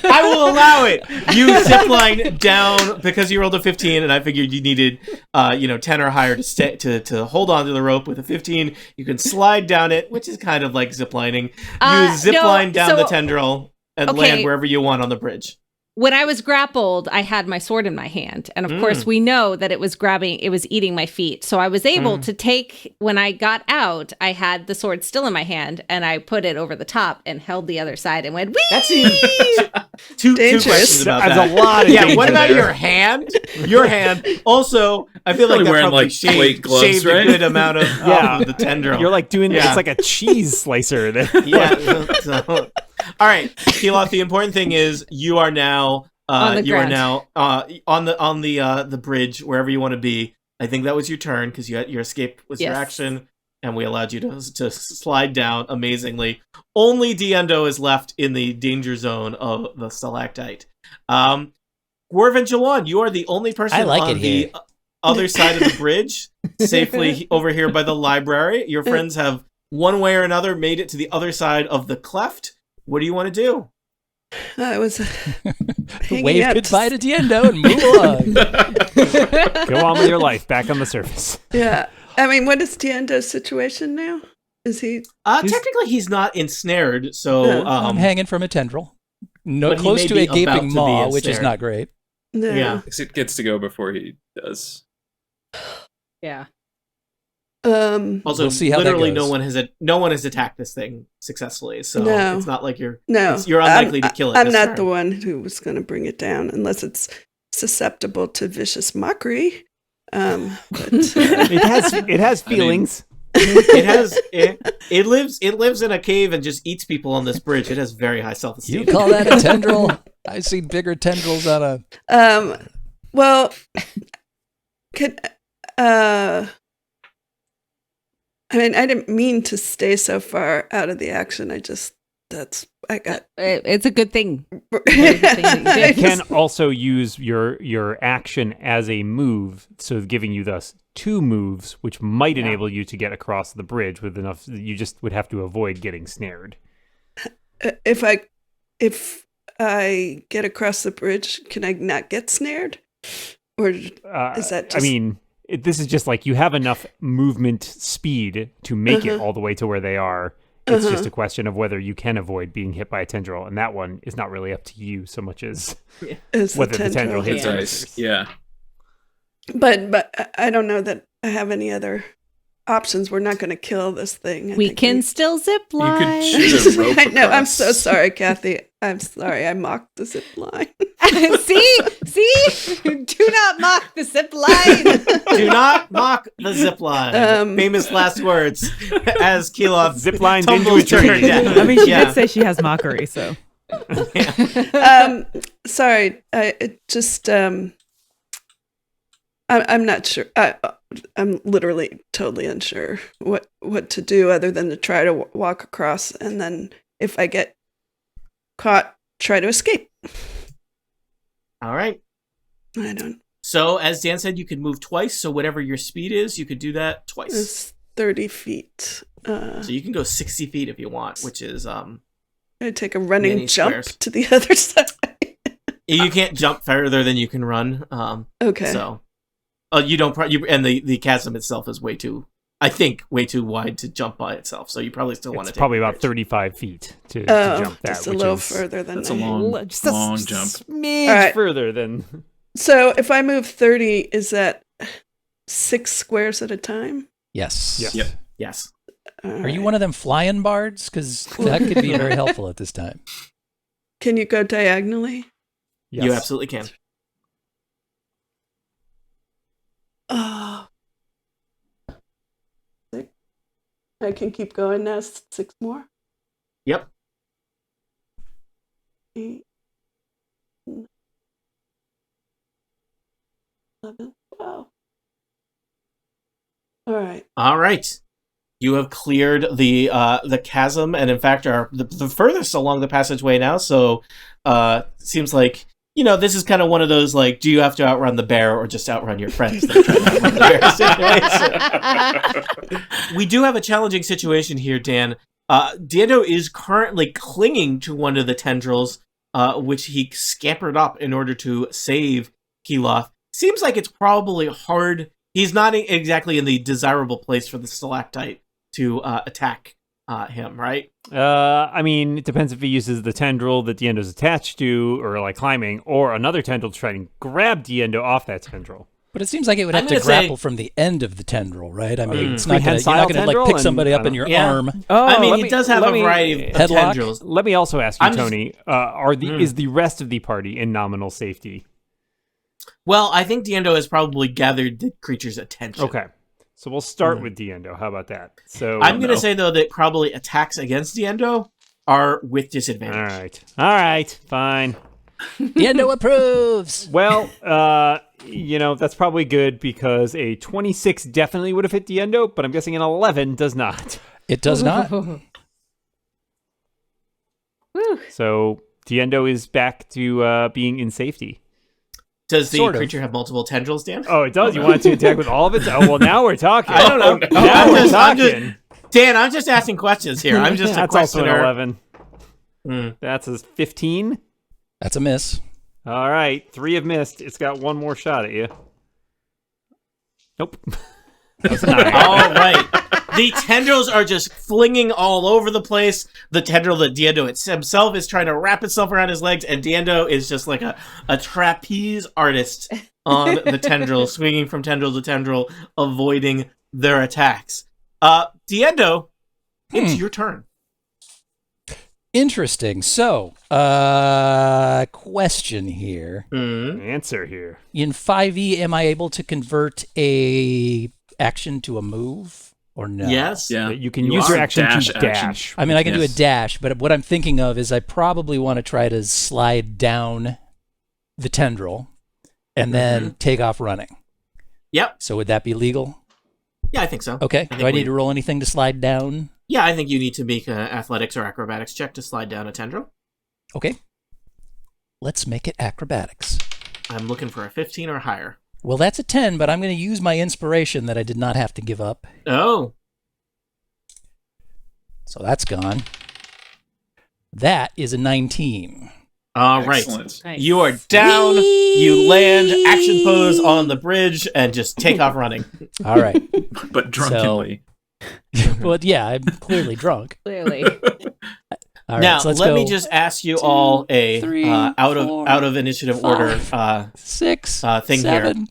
I will allow it. You zipline down because you rolled a 15, and I figured you needed, 10 or higher to stay to hold on to the rope. With a 15, you can slide down it, which is kind of like ziplining. You zipline down the tendril and okay. land wherever you want on the bridge. When I was grappled, I had my sword in my hand. And of course, we know that it was eating my feet. So I was able to take, when I got out, I had the sword still in my hand and I put it over the top and held the other side and went, whee! That seems two questions about That's that. a lot of Yeah, danger what about there. your hand? Your hand. Also, I feel like Probably that wearing, probably like, plate gloves, shaved right? a good amount of Yeah. the tendril. You're like doing, Yeah. it's like a cheese slicer there. Yeah. So, all right, Keloth. The important thing is you are now On the ground. on the bridge wherever you want to be. I think that was your turn because your escape was your Yes. action, and we allowed you to slide down amazingly. Only Diendo is left in the danger zone of the stalactite. Gwyrven Jawan, you are the only person I like on it here. the other side of the bridge, safely over here by the library. Your friends have one way or another made it to the other side of the cleft. What do you want to do? I was hanging Wave out goodbye to Diendo and move along. Go on with your life, back on the surface. Yeah. I mean, what is Diendo's situation now? Is he? Technically, he's not ensnared, so I'm hanging from a tendril. No, but he close may to be a about gaping to be maw, which is ensnared. not great. No. Yeah. It gets to go before he does. Yeah. Also, We'll see how that literally, goes. no one has attacked this thing successfully, so No. it's not like you're No. you're unlikely to kill it. I'm this not turn. the one who was going to bring it down, unless it's susceptible to vicious mockery. But It has feelings. It lives in a cave and just eats people on this bridge. It has very high self-esteem. You call that a tendril? I've seen bigger tendrils on a. well, I mean, I didn't mean to stay so far out of the action. It's a good thing. You can also use your action as a move, so giving you thus 2 moves, which might enable you to get across the bridge with enough. You just would have to avoid getting snared. If I get across the bridge, can I not get snared? Or is that just... I mean, this is just like you have enough movement speed to make it all the way to where they are. It's just a question of whether you can avoid being hit by a tendril, and that one is not really up to you so much as whether the tendril hits Yeah. others. Yeah. But I don't know that I have any other options. We're not going to kill this thing. We can still zip line. You could shoot a rope I know. I'm across. so sorry, Kathy. I'm sorry. I mocked the zip line. See? Do not mock the zip line. Do not mock the zip line. Famous last words as Keloth Zip lines tumbles into a tree. down. I mean, she Yeah. did say she has mockery, so. Sorry. I'm not sure. I'm literally totally unsure what to do other than to try to walk across, and then if I get caught, try to escape. All right. I don't. So, as Dan said, you could move twice. So, whatever your speed is, you could do that twice. It's 30 feet. So you can go 60 feet if you want, which is I take a running many jump squares. to the other side. You can't jump further than you can run. Okay. So, you don't. And the chasm itself is way too wide to jump by itself. So you probably still want to. It's probably about 35 feet to jump that, just a which little is further than That's a I- long, just a long jump. smidge All right. further than. So if I move 30, is that 6 squares at a time? Yes. Yes. Yep. Yes. Are you one of them flying bards? Because that could be very helpful at this time. Can you go diagonally? Yes. You absolutely can. Oh. 6. I can keep going now. 6 more. Yep. 8. 9, 11, 12. All right. All right. You have cleared the chasm, and in fact are the furthest along the passageway now. So, seems like this is kind of one of those like, do you have to outrun the bear or just outrun your friends? That try to outrun the bear situation. We do have a challenging situation here, Dan. Diendo is currently clinging to one of the tendrils, which he scampered up in order to save Keloth. Seems like it's probably hard. He's not exactly in the desirable place for the stalactite to attack him, right? I mean, it depends if he uses the tendril that Diendo's attached to, or like climbing, or another tendril to try and grab Diendo off that tendril. But it seems like it would I'm have to gonna say- grapple from the end of the tendril, right? I mean, it's not gonna, you're Prehensile not going to tendril like pick and- somebody up in your Yeah. arm. Oh, I mean, let he me- does have let a me- variety of Headlock? tendrils. Let me also ask you, I'm just- Tony, is the rest of the party in nominal safety? Well, I think Diendo has probably gathered the creature's attention. Okay. So we'll start with Diendo. How about that? So I'm going to say, though, that probably attacks against Diendo are with disadvantage. All right, fine. Diendo approves. Well, that's probably good because a 26 definitely would have hit Diendo, but I'm guessing an 11 does not. It does not. So Diendo is back to being in safety. Does the Sort of. creature have multiple tendrils, Dan? Oh, it does. You want to attack with all of it? Oh, well, now we're talking. I don't know. Now we're I'm talking. Dan, I'm just asking questions here. I'm just a That's also an questioner. 11. Mm. That's a 15. That's a miss. All right, 3 have missed. It's got one more shot at you. Nope. That's a 9. All right. The tendrils are just flinging all over the place. The tendril that Diendo himself is trying to wrap itself around his legs, and Diendo is just like a trapeze artist on the tendril, swinging from tendril to tendril, avoiding their attacks. Diendo, it's your turn. Interesting. So, question here. Answer here. In 5e, am I able to convert a action to a move or no? Yes. Yeah. You can use your action to dash. I mean, I can do a Yes. dash, but what I'm thinking of is I probably want to try to slide down the tendril and then take off running. Yep. So would that be legal? Yeah, I think so. Okay. I Do I need think to roll anything to slide down? Yeah, I think you need to make an athletics or acrobatics check to slide down a tendril. Okay. Let's make it acrobatics. I'm looking for a 15 or higher. Well, that's a 10, but I'm going to use my inspiration that I did not have to give up. Oh. So that's gone. That is a 19. All right. Excellent. Nice. You are down. You land, action pose on the bridge, and just take off running. All right. But drunkenly. Well, yeah, I'm clearly drunk. Clearly. All right, Now, so let's let go me just ask you all a 3, out 4, of initiative 5, order 6, thing 7.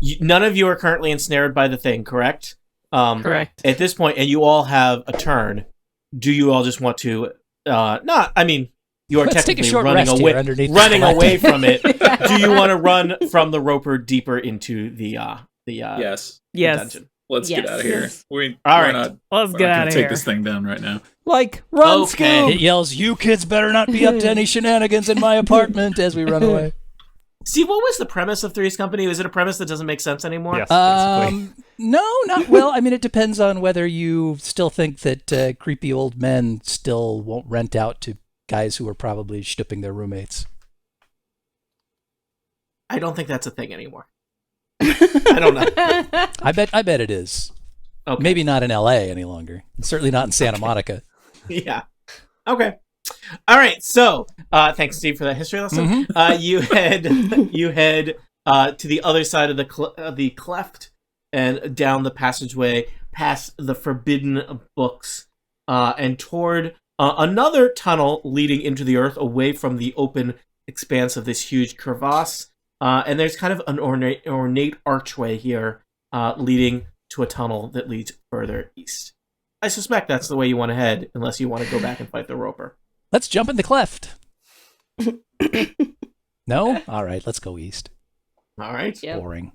here. None of you are currently ensnared by the thing, correct? Correct. At this point, and you all have a turn. Do you all just want to? Not. I mean, you are Let's take a technically short running rest away. here underneath the Running collective. away from it. Do you want to run from the roper deeper into the Yes. Yes. dungeon? Let's get Yes. out of here. Yes. All We're right. not, Let's we're get not out gonna of take here. this thing down right now. Like, run, Okay. Scoob! It yells, "You kids better not be up to any shenanigans in my apartment," as we run away. See, what was the premise of Three's Company? Is it a premise that doesn't make sense anymore? Yes, basically. No, not well. I mean, it depends on whether you still think that creepy old men still won't rent out to guys who are probably stooping their roommates. I don't think that's a thing anymore. I don't know. I bet it is. Okay. Maybe not in L.A. any longer. And certainly not in Santa Monica. Yeah. Okay. All right. So, thanks, Steve, for that history lesson. You head to the other side of the cleft and down the passageway, past the forbidden books, and toward another tunnel leading into the earth, away from the open expanse of this huge crevasse. And there's kind of an ornate archway here, leading to a tunnel that leads further east. I suspect that's the way you want to head, unless you want to go back and fight the roper. Let's jump in the cleft. No? All right, let's go east. All right. Yep. Boring.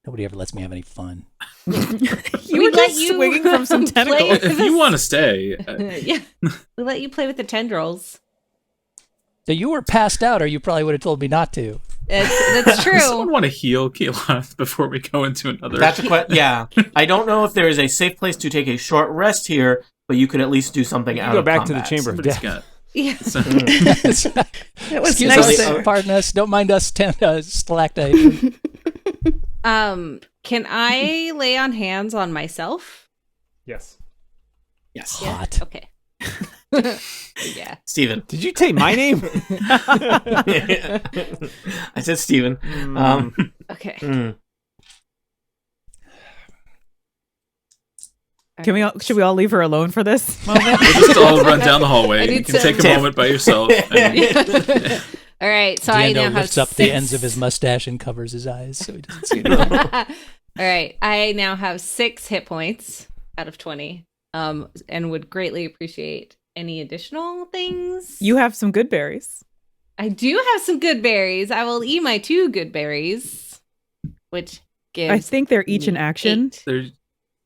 Nobody ever lets me have any fun. You We were let just you swinging from some play tentacles. with If you want to stay, Yeah. We let you play with the tendrils. So you were passed out, or you probably would have told me not to. That's does someone true. want to heal Keloth before we go into another? That's a question. Yeah. I don't know if there is a safe place to take a short rest here, but you could at least do something out Go of back to the combat. chamber of Somebody's death. got. Yeah. It was Excuse nice us, there. pardon us. Don't mind us, stalactite. Can I lay on hands on myself? Yes. Yes. Hot. Okay. Yeah. Steven. Did you say my name? I said Steven. Okay. Should we all leave her alone for this moment? We'll just all run down the I hallway. You need can to- take a Tiff. moment by yourself. And All right. So I now Diendo have lifts up 6. the ends of his mustache and covers his eyes so he doesn't see it. All right. I now have 6 hit points out of 20. And would greatly appreciate any additional things. You have some good berries. I do have some good berries. I will eat my 2 good berries, which gives. I think they're each an action, 8. there's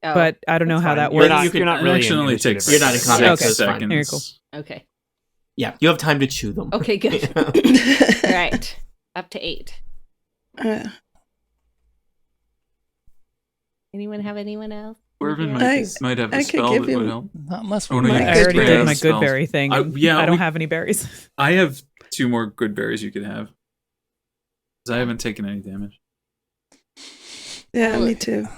Oh, but I don't know That's how fine. that You're works. not, You could- you're not really action in only initiative takes right You're not in now. combat, Okay. so it's fine. seconds. Very cool. okay. Yeah, you have time to chew them. Okay, good. All right. Up to 8. Anyone have anyone else? Gwyrven Yeah. might have I a could spell give that would you- help. Not unless Oh, we no, you My can I good already spray did out my spells. good berry thing. and yeah, I don't we- have any berries. I have 2 more good berries you could have. 'Cause I haven't taken any damage. Yeah, me too.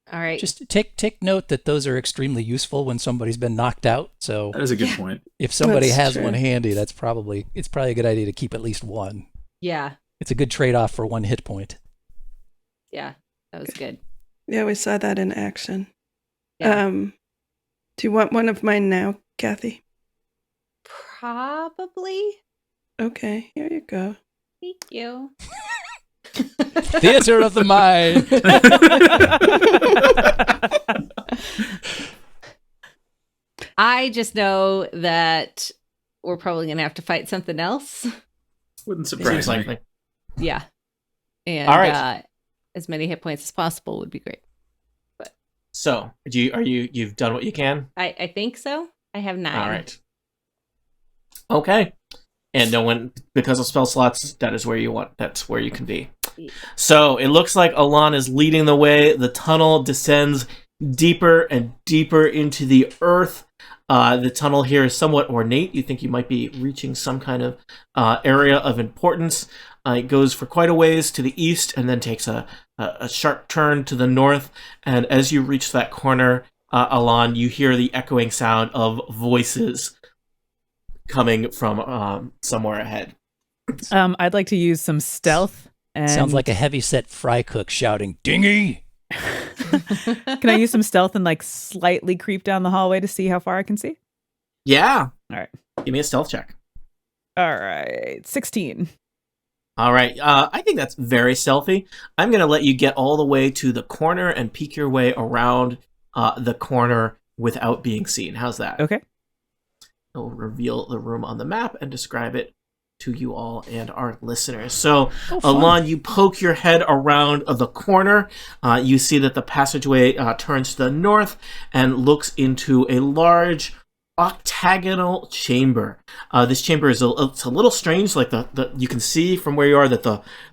All right. just take note that those are extremely useful when somebody's been knocked out. So That is a good point. if somebody That's has true. one handy, it's probably a good idea to keep at least one. Yeah. It's a good trade-off for 1 hit point. Yeah, that was good. Yeah, we saw that in action. Yeah. Do you want one of mine now, Kathy? Probably. Okay, here you go. Thank you. Theater of the mind. I just know that we're probably going to have to fight something else. Wouldn't surprise Seems me. likely. Yeah. And All right. as many hit points as possible would be great. So, you've done what you can? I think so. I have 9. All right. Okay. And no one, because of spell slots, that's where you can be. Yeah. So it looks like Ahlan is leading the way. The tunnel descends deeper and deeper into the earth. The tunnel here is somewhat ornate. You think you might be reaching some kind of area of importance. It goes for quite a ways to the east and then takes a sharp turn to the north. And as you reach that corner, Ahlan, you hear the echoing sound of voices coming from somewhere ahead. I'd like to use some stealth. And Sounds like a heavy-set fry cook shouting, "Dingy!" Can I use some stealth and like slightly creep down the hallway to see how far I can see? Yeah. All right. Give me a stealth check. All right. 16. All right. I think that's very stealthy. I'm going to let you get all the way to the corner and peek your way around the corner without being seen. How's that? Okay. It'll reveal the room on the map and describe it to you all and our listeners. So, Ahlan, you poke your head around the corner. You see that the passageway turns to the north and looks into a large octagonal chamber. This chamber is it's a little strange. Like the you can see from where you are that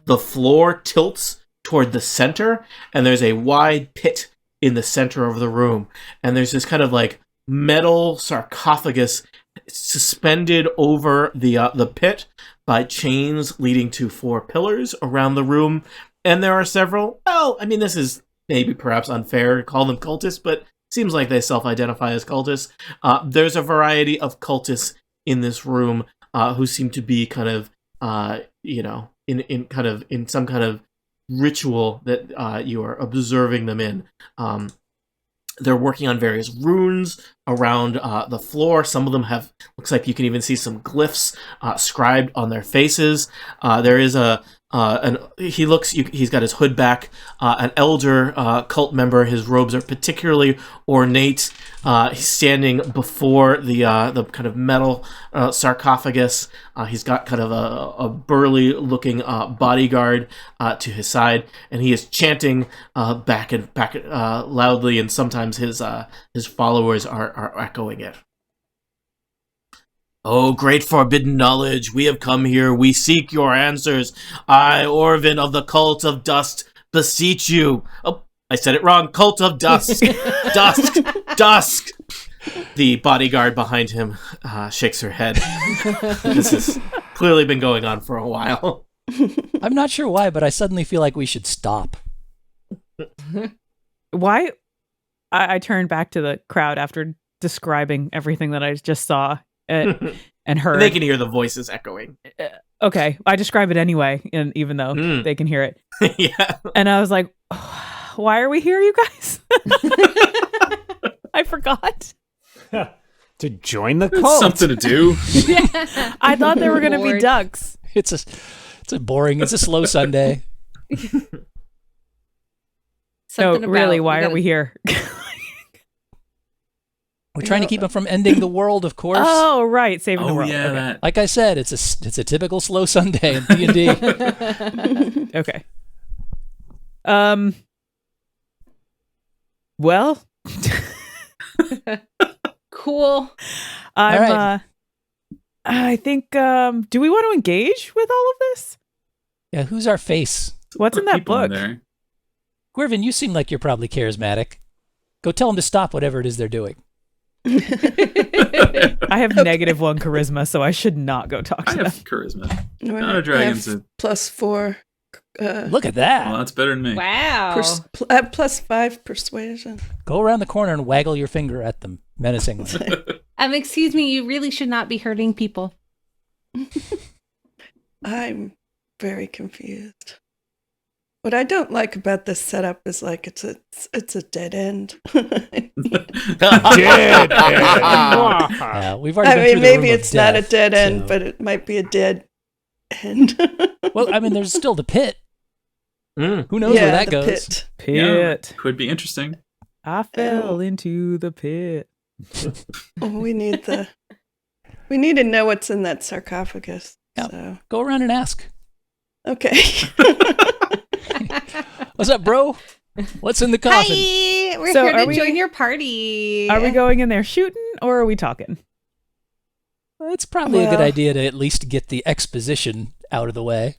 the floor tilts toward the center, and there's a wide pit in the center of the room. And there's this kind of like metal sarcophagus suspended over the pit by chains leading to 4 pillars around the room. And there are several, well, I mean, this is maybe perhaps unfair to call them cultists, but seems like they self-identify as cultists. There's a variety of cultists in this room who seem to be kind of, in some kind of ritual that you are observing them in. They're working on various runes around the floor. Some of them looks like you can even see some glyphs scribed on their faces. There is he's got his hood back, an elder cult member. His robes are particularly ornate. He's standing before the kind of metal sarcophagus. He's got kind of a burly looking bodyguard to his side, and he is chanting back loudly, and sometimes his followers are echoing it. Oh, great forbidden knowledge, we have come here, we seek your answers. I, Gwyrven of the Cult of Dusk, beseech you. Oh, I said it wrong. Cult of Dusk. Dusk. The bodyguard behind him shakes her head. This has clearly been going on for a while. I'm not sure why, but I suddenly feel like we should stop. Why? I turned back to the crowd after describing everything that I just saw and heard. They can hear the voices echoing. Okay, I describe it anyway, and even though they can hear it. Yeah. And I was like, why are we here, you guys? I forgot. To join the It's cult. something to do. I thought there were going to be Lord. ducks. It's a slow Sunday. No, Something really, about- why we are we here? We're trying to keep them from ending the world, of course. Oh, right, saving the Oh world. yeah, Okay. that. Like I said, it's a typical slow Sunday in D&D. Okay. Well, Cool. I'm. right. I think. Do we want to engage with all of this? Yeah, who's our face? What's in that People book? there. Gwyrven, you seem like you're probably charismatic. Go tell them to stop whatever it is they're doing. I have -1 charisma, so I should not go talk I to them. have charisma. All Not a dragon's I have a- +4. Look at that. Well, that's better than me. Wow. +5 persuasion. Go around the corner and waggle your finger at them menacingly. Excuse me, you really should not be hurting people. I'm very confused. What I don't like about this setup is like it's a dead end. Dead. Yeah, we've already I been mean, through the maybe room of it's not a death, dead end, so- but it might be a dead end. Well, I mean, there's still the pit. Mm. Who knows yeah, where that the goes? pit. Yeah, Pit. could be interesting. I fell into the pit. Oh, we need to know what's in that sarcophagus. Yep. So Go around and ask. okay. What's up, bro? What's in the coffin? Hi, we're So here are to we- join your party. Are we going in there shooting or are we talking? It's probably a good Well- idea to at least get the exposition out of the way.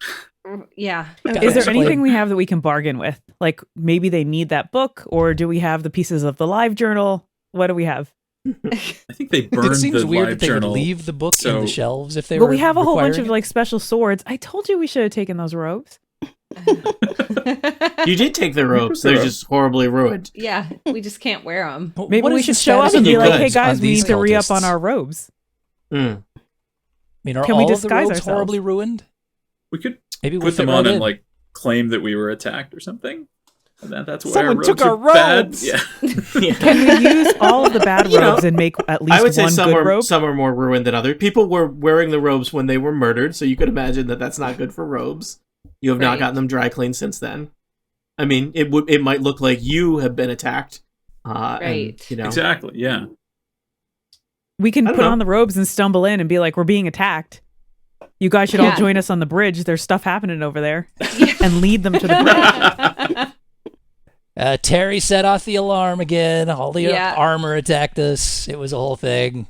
Yeah. Gotta Is there explain. anything we have that we can bargain with? Like maybe they need that book, or do we have the pieces of the live journal? What do we have? I think they burned It seems the weird live that they journal. would leave the book in so- the shelves if they But were we have a whole bunch of requiring it. like special swords. I told you we should have taken those robes. You did take the ropes. They're just horribly ruined. Yeah, we just can't wear them. But Maybe what we is should the show up status and of be the like, robes "Hey guys, on we these need to re-up on cultists? our robes." Mm. I mean, are Can we all of the disguise robes ourselves? horribly ruined? We could Maybe we'll put them fit on right and in. like claim that we were attacked or something. And that's why Someone our took robes our are bad. robes! Yeah. Yeah. Can we use all of the bad You know, robes and make at least I would say one some good are robe? some are more ruined than others. People were wearing the robes when they were murdered, so you could imagine that that's not good for robes. You have not Right. gotten them dry cleaned since then. I mean, it might look like you have been attacked. Right. And, you know, Exactly. Yeah. We can I don't put know. on the robes and stumble in and be like, "We're being attacked. You guys should all Yeah. join us on the bridge. There's stuff happening over there," and lead them to the bridge. Terry set off the alarm again. All the Yeah. armor attacked us. It was a whole thing.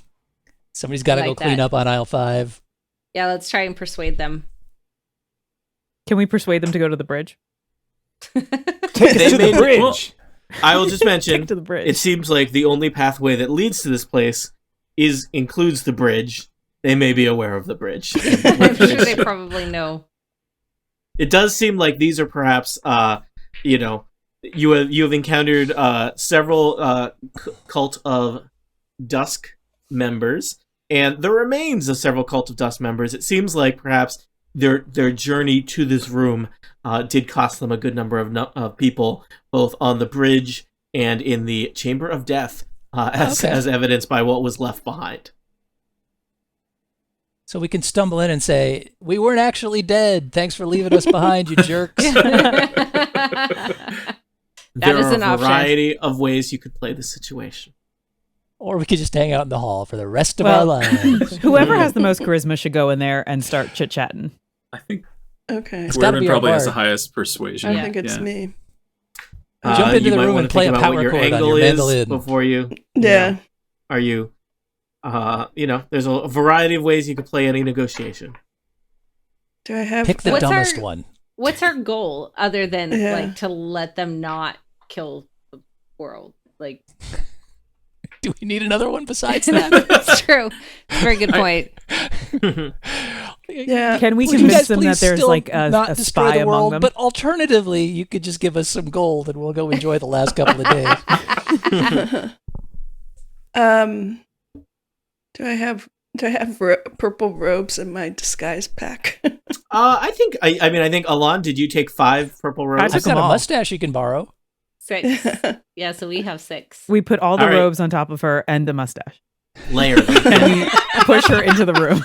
Somebody's got to Like go clean that. up on aisle 5. Yeah, let's try and persuade them. Can we persuade them to go to the bridge? Take They us to the made- bridge. well, I will just Take mention, to the bridge. it seems like the only pathway that leads to this place includes the bridge. They may be aware of the bridge. I'm sure they probably know. It does seem like these are perhaps, you know, you have encountered several cult of Dusk members, and the remains of several cult of Dusk members. It seems like perhaps their journey to this room did cost them a good number of people, both on the bridge and in the Chamber of Death, as evidenced by what was left behind. So we can stumble in and say, "We weren't actually dead. Thanks for leaving us behind, you jerks." There is are an a option. variety of ways you could play the situation. Or we could just hang out in the hall for the rest of our Well, lives. Whoever has the most charisma should go in there and start chit chatting. I think Okay. It's gotta Gwyrven be our probably has the bard. highest persuasion. I Yeah. think it's Yeah. me. Jump into You the might room wanna and play think a about what power your chord on angle your is mandolin. before you. Yeah. Are you? You know, there's a variety of ways you could play any negotiation. Do I have Pick the What's dumbest our- one. What's our goal other than Yeah. like to let them not kill the world? Like Do we need another one besides that? that's true. Very good point. Yeah. Can we Would you convince guys them please that there's still like a not destroy spy the among world, them? But alternatively, you could just give us some gold and we'll go enjoy the last couple of days. Do I have purple robes in my disguise pack? I think. I mean, I think Ahlan. Did you take 5 purple robes? I I've took got them a all. mustache you can borrow. 6. Yeah, so we have 6. We put all the All right. robes on top of her and the mustache, Layer them. and we push her into the room.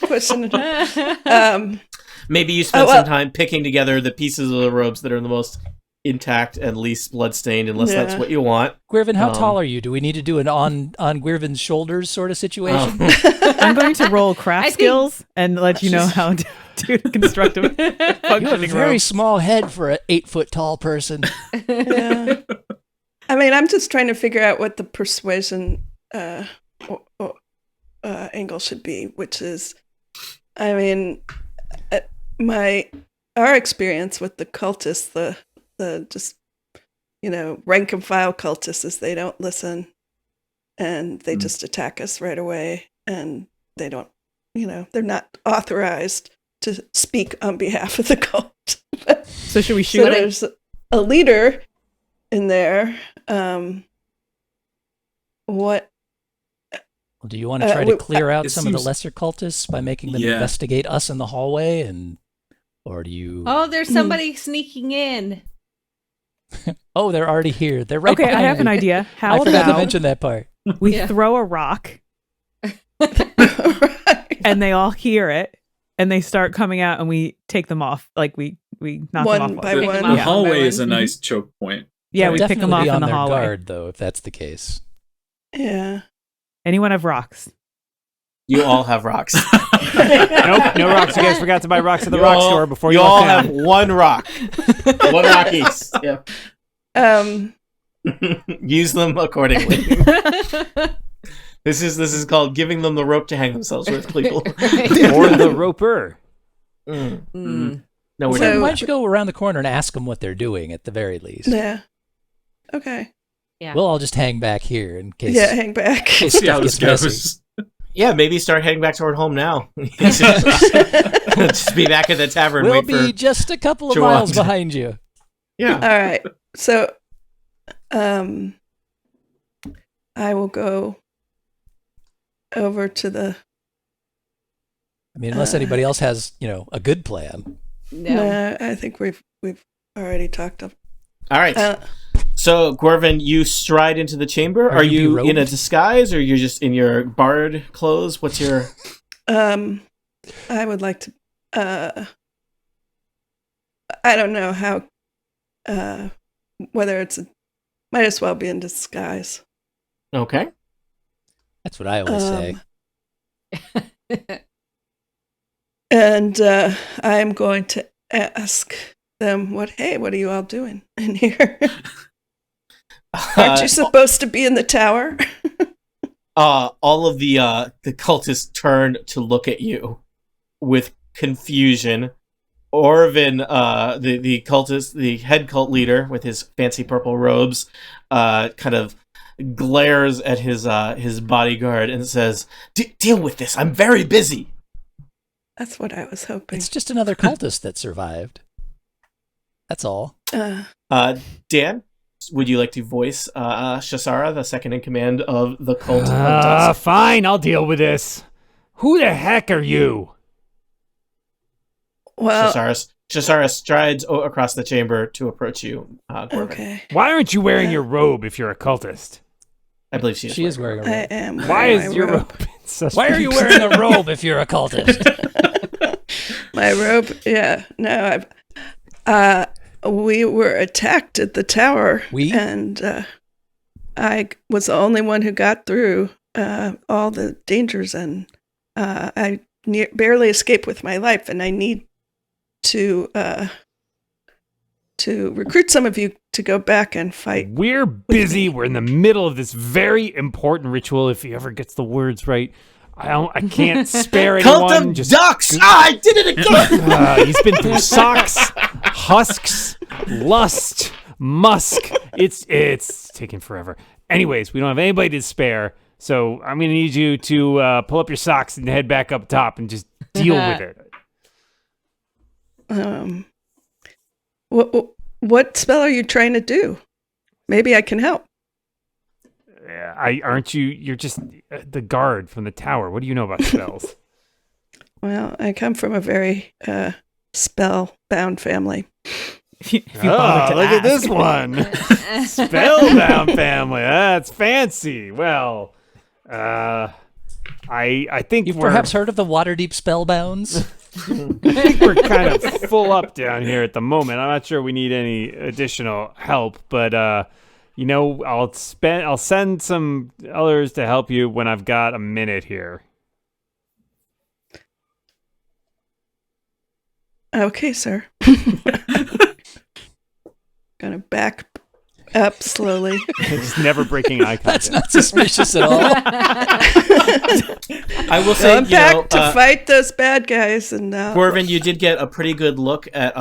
Pushing it. Maybe you spend Oh, well- some time picking together the pieces of the robes that are the most intact and least bloodstained, unless that's Yeah. what you want. Gwyrven, how Um, tall are you? Do we need to do an on Gwyrven's shoulders sort of situation? I'm going to roll craft I think- skills and let you know how to do constructive You have a functioning very robes. small head for an 8-foot tall person. Yeah. I mean, I'm just trying to figure out what the persuasion angle should be, which is, I mean, our experience with the cultists, the just rank and file cultists, is they don't listen, and they just attack us right away, and they don't, they're not authorized to speak on behalf of the cult. So should we So shoot it? there's a leader in there. What? Well, do you want to try to clear out it some of the seems- lesser cultists by making them Yeah. investigate us in the hallway? And Or do you... Oh, there's somebody sneaking in. Oh, they're already here. They're right Okay, I behind have me. an idea. I How forgot to about mention that part. we Yeah. throw a rock Right. and they all hear it and they start coming out and we take them off. Like we knock One them off. by The, one. the Yeah. hallway is a Mhm. nice choke point. Yeah, we pick Definitely them off be in on the their hallway. guard, though, if that's the case. Yeah. Anyone have rocks? You all have rocks. Nope, no rocks. You guys forgot to buy rocks at the rock store before you all left have town. one rock. One rock each. Yeah. Use them accordingly. This is called giving them the rope to hang themselves with, Cleveland. Or the roper. Mm. No, we're So- not. Why don't you go around the corner and ask them what they're doing, at the very least? Yeah. Okay. Yeah. We'll all just hang back here in case... Yeah, hang back. case See how stuff this gets messy. goes. Yeah, maybe start heading back toward home now. Just be back at the tavern. We'll wait be for just a couple of Chawand. miles behind you. yeah. All right. So, I will go over to the. I mean, unless anybody else has, a good plan. No. No, I think we've already talked of. All right. So, Gwyrven, you stride into the chamber. Are Are you you in a berobed? disguise, or you're just in your bard clothes? What's your? I would like to. I don't know how. Whether it's might as well be in disguise. Okay. That's what I always say. And I am going to ask them, what are you all doing in here? Aren't you supposed to be in the tower? All of the cultists turn to look at you with confusion. Orvin, the cultist, the head cult leader with his fancy purple robes, kind of glares at his bodyguard and says, "Deal with this. I'm very busy." That's what I was hoping. It's just another cultist that survived. That's all. Dan, would you like to voice Shasara, the second in command of the cult of Dusk? Fine, I'll deal with this. Who the heck are you? Well, Shasara strides across the chamber to approach you, Gwyrven. okay. Why aren't you wearing your robe if you're a cultist? I believe she is. She is wearing a I robe. am. Why wearing is my your robe. robe in such Why are you wearing a robe if you're a cultist? My robe? Yeah. No, we were attacked at the tower. We? And I was the only one who got through all the dangers, and I barely escaped with my life, and I need to recruit some of you to go back and fight. We're busy. We're in the middle of this very important ritual. If he ever gets the words right, I can't spare Cult anyone. of Just Ducks! I did it again! he's been through socks, husks, lust, musk. It's taken forever. Anyways, we don't have anybody to spare, so I'm gonna need you to pull up your socks and head back up top and just deal with it. What spell are you trying to do? Maybe I can help. Aren't you? You're just the guard from the tower. What do you know about spells? Well, I come from a very spell-bound family. If you bother to look at ask. this one. Spellbound family. That's fancy. Well, I think You've we're perhaps heard of the Waterdeep Spellbounds? I think we're kind of full up down here at the moment. I'm not sure we need any additional help, but I'll send some others to help you when I've got a minute here. Okay, sir. Gonna back up slowly. Just never breaking eye That's contact. not suspicious at all. I will say, I'm back to fight those bad guys, and Gwyrven, you did get a pretty good look at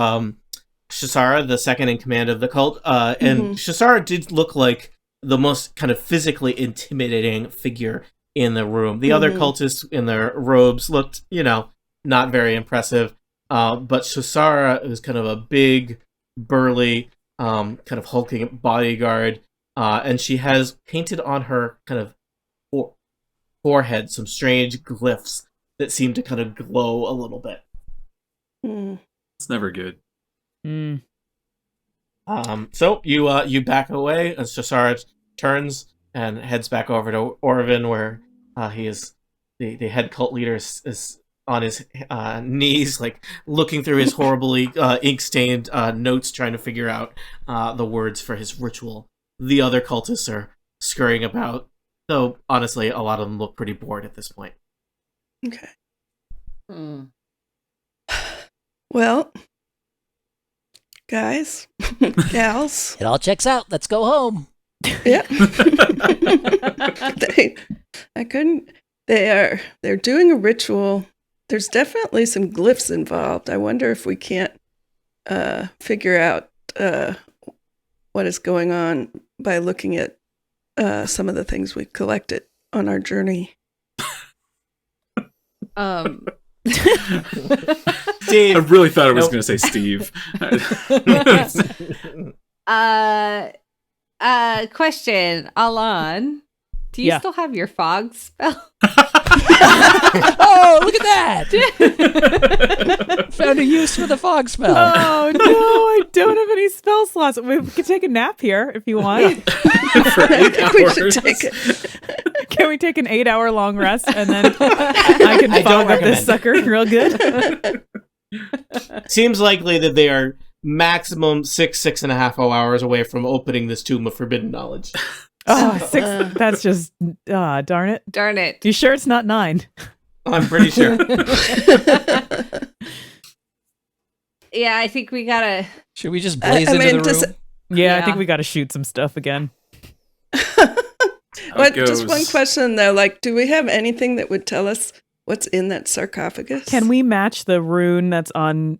Shasara, the second in command of the cult, and Shasara did look like the most kind of physically intimidating figure in the room. The other cultists in their robes looked, not very impressive, but Shasara is kind of a big, burly, kind of hulking bodyguard, and she has painted on her kind of forehead some strange glyphs that seem to kind of glow a little bit. It's never good. Mm. So you back away as Shasara turns and heads back over to Orvin, where he is the head cult leader is on his knees, like looking through his horribly ink-stained notes, trying to figure out the words for his ritual. The other cultists are scurrying about, though honestly, a lot of them look pretty bored at this point. Okay. Hmm. Well, guys, gals, It all checks out. Let's go home. yeah. I couldn't. They're doing a ritual. There's definitely some glyphs involved. I wonder if we can't figure out what is going on by looking at some of the things we collected on our journey. Steve, I really thought I was Nope. going to say Steve. Question, Ahlan. Do you Yeah. still have your fog spell? Oh, look at that! Found a use for the fog spell. Oh no, I don't have any spell slots. We can take a nap here if you want. For 8 I think we should hours. take it. Can we take an 8-hour-long rest and then I can I don't fog up this recommend it. sucker real good? Seems likely that they are maximum 6.5 hours away from opening this tomb of forbidden knowledge. Oh, 6. That's just darn it. Darn it. You sure it's not 9? I'm pretty sure. Yeah, I think we gotta. Should we just blaze I into mean, the does room? Yeah, I think Yeah. we got to shoot some stuff again. How it Just one goes. question though, like, do we have anything that would tell us what's in that sarcophagus? Can we match the rune that's on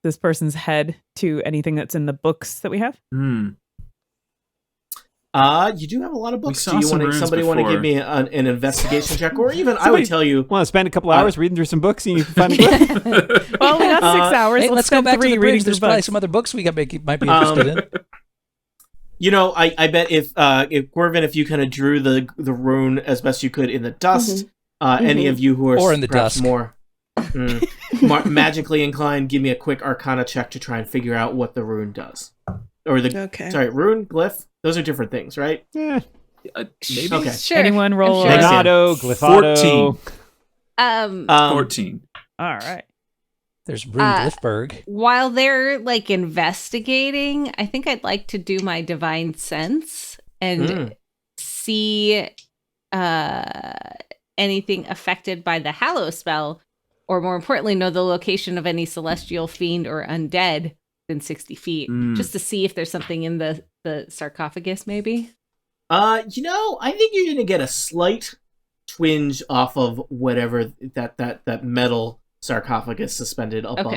this person's head to anything that's in the books that we have? You do have a lot of books. saw Do you some want runes somebody want to before. give me an investigation check, or even I Somebody- would tell you. Want to spend a couple hours reading through some books and you can find a glyph? Well, we got 6 hours. Hey, let's go spend back to 3 the reading bridge. through There's probably books. some other books we might be interested in. You know, I bet if Gwyrven, if you kind of drew the rune as best you could in the dust, any of you who are Or in the perhaps dusk. more magically inclined, give me a quick Arcana check to try and figure out what the rune does, or the Okay. sorry, rune glyph. Those are different things, right? Eh, Maybe Okay. Sure. Anyone roll? I'm sure. Thanks, Glyphato, Glyphato. 14. 14. All right. There's Rune Glyphberg. While they're like investigating, I think I'd like to do my divine sense and see anything affected by the Hallow spell, or more importantly, know the location of any celestial fiend or undead within 60 feet, just to see if there's something in the sarcophagus, maybe. You know, I think you're gonna get a slight twinge off of whatever that metal sarcophagus suspended above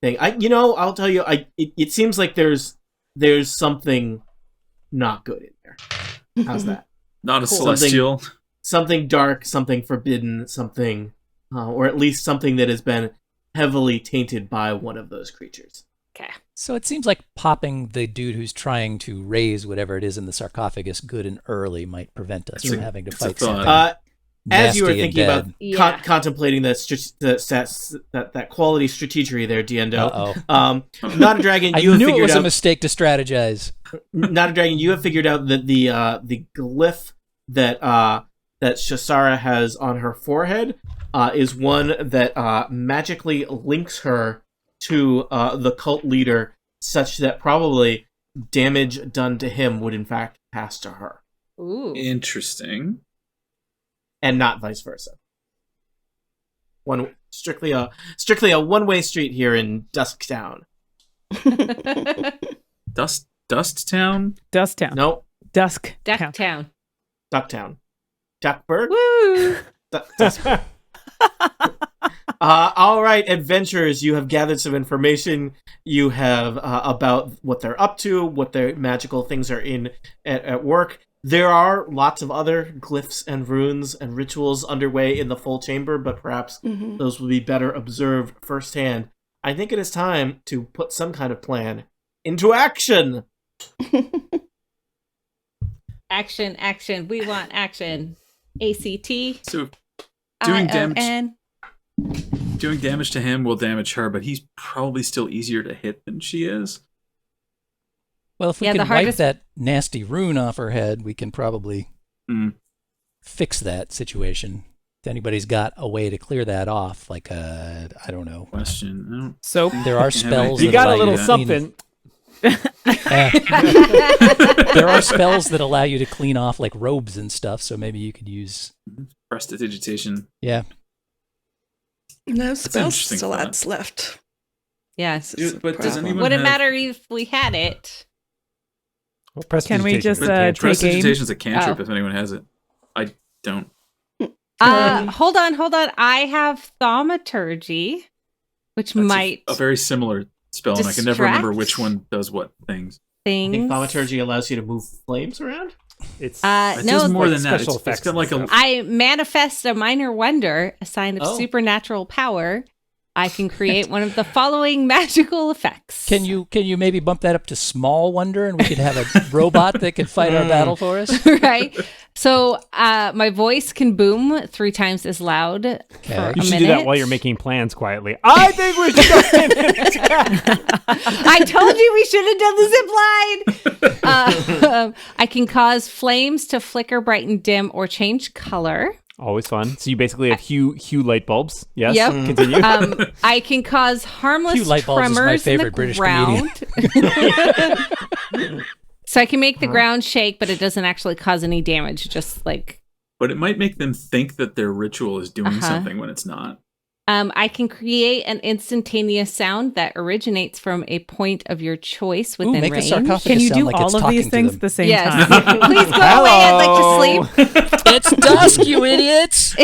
thing. I'll tell you, it seems like there's something not good in there. How's that? Not a Cool. celestial. Something dark, something forbidden, something, or at least something that has been heavily tainted by one of those creatures. Okay. So it seems like popping the dude who's trying to raise whatever it is in the sarcophagus good and early might prevent us from having to it's a fight thought. something As you were nasty and thinking about dead. Yeah. contemplating that quality strategery there, Diendo, Uh-oh. not a dragon. I You have knew it figured was a out. mistake to strategize. Not a dragon. You have figured out that the glyph that Shasara has on her forehead is one that magically links her to the cult leader, such that probably damage done to him would in fact pass to her, Ooh. Interesting. and not vice versa. Strictly a one-way street here in Dusk Town. Dust Town? Dust Town. No, Dusk Town. Ducktown. Ducktown. Duckburg. Woo! Dusk. All right, adventurers, you have gathered some information. You have about what they're up to, what their magical things are in at work. There are lots of other glyphs and runes and rituals underway in the full chamber, but perhaps those will be better observed firsthand. I think it is time to put some kind of plan into action. Action, action. We want action. ACT. So, doing damage. ION. doing damage to him will damage her, but he's probably still easier to hit than she is. Well, if we Yeah, the can wipe hardest- that nasty rune off her head, we can probably fix that situation. If anybody's got a way to clear that off, like I don't know. Question. Soap. There are spells. You that got allow a little to clean- something. There are spells that allow you to clean off like robes and stuff, so maybe you could use. Prestidigitation. Yeah. No an spell interesting slots left. Yes. This is the But does problem. anyone Wouldn't have... matter if we had it. Well, Can we just, prestidigitation is a cantrip. take aim? Prestidigitation's a cantrip Oh. if anyone has it. I don't. Hold on. I have thaumaturgy, which That's might a very similar spell, and I can never remember distract? which one does what things. I things. think thaumaturgy allows you to move flames around. It's It No, does more like than that. special It's effects got like and a. stuff. I manifest a minor wonder, a sign of Oh. supernatural power. I can create one of the following magical effects. Can you maybe bump that up to small wonder, and we could have a robot that could fight our battle for us? Right. So my voice can boom 3 times as loud for Okay. a You should minute. do that while you're making plans quietly. I think we should go in and attack. I told you we should have done the zip line. I can cause flames to flicker, brighten, dim, or change color. Always fun. So you basically have hue light bulbs. Yes. Yep. Continue. I can cause harmless Hugh Lightbulbs is my tremors favorite in the British ground. So I can make the ground shake, but it doesn't actually cause any damage. Just like But it might make them think that their ritual is doing something when it's not. I can create an instantaneous sound that originates from a point of your choice within make the range. sarcophagus Can you sound do like it's all of these talking to things them. at the same Yes. time? Please go away. I'd like to sleep. It's dusk, you idiots!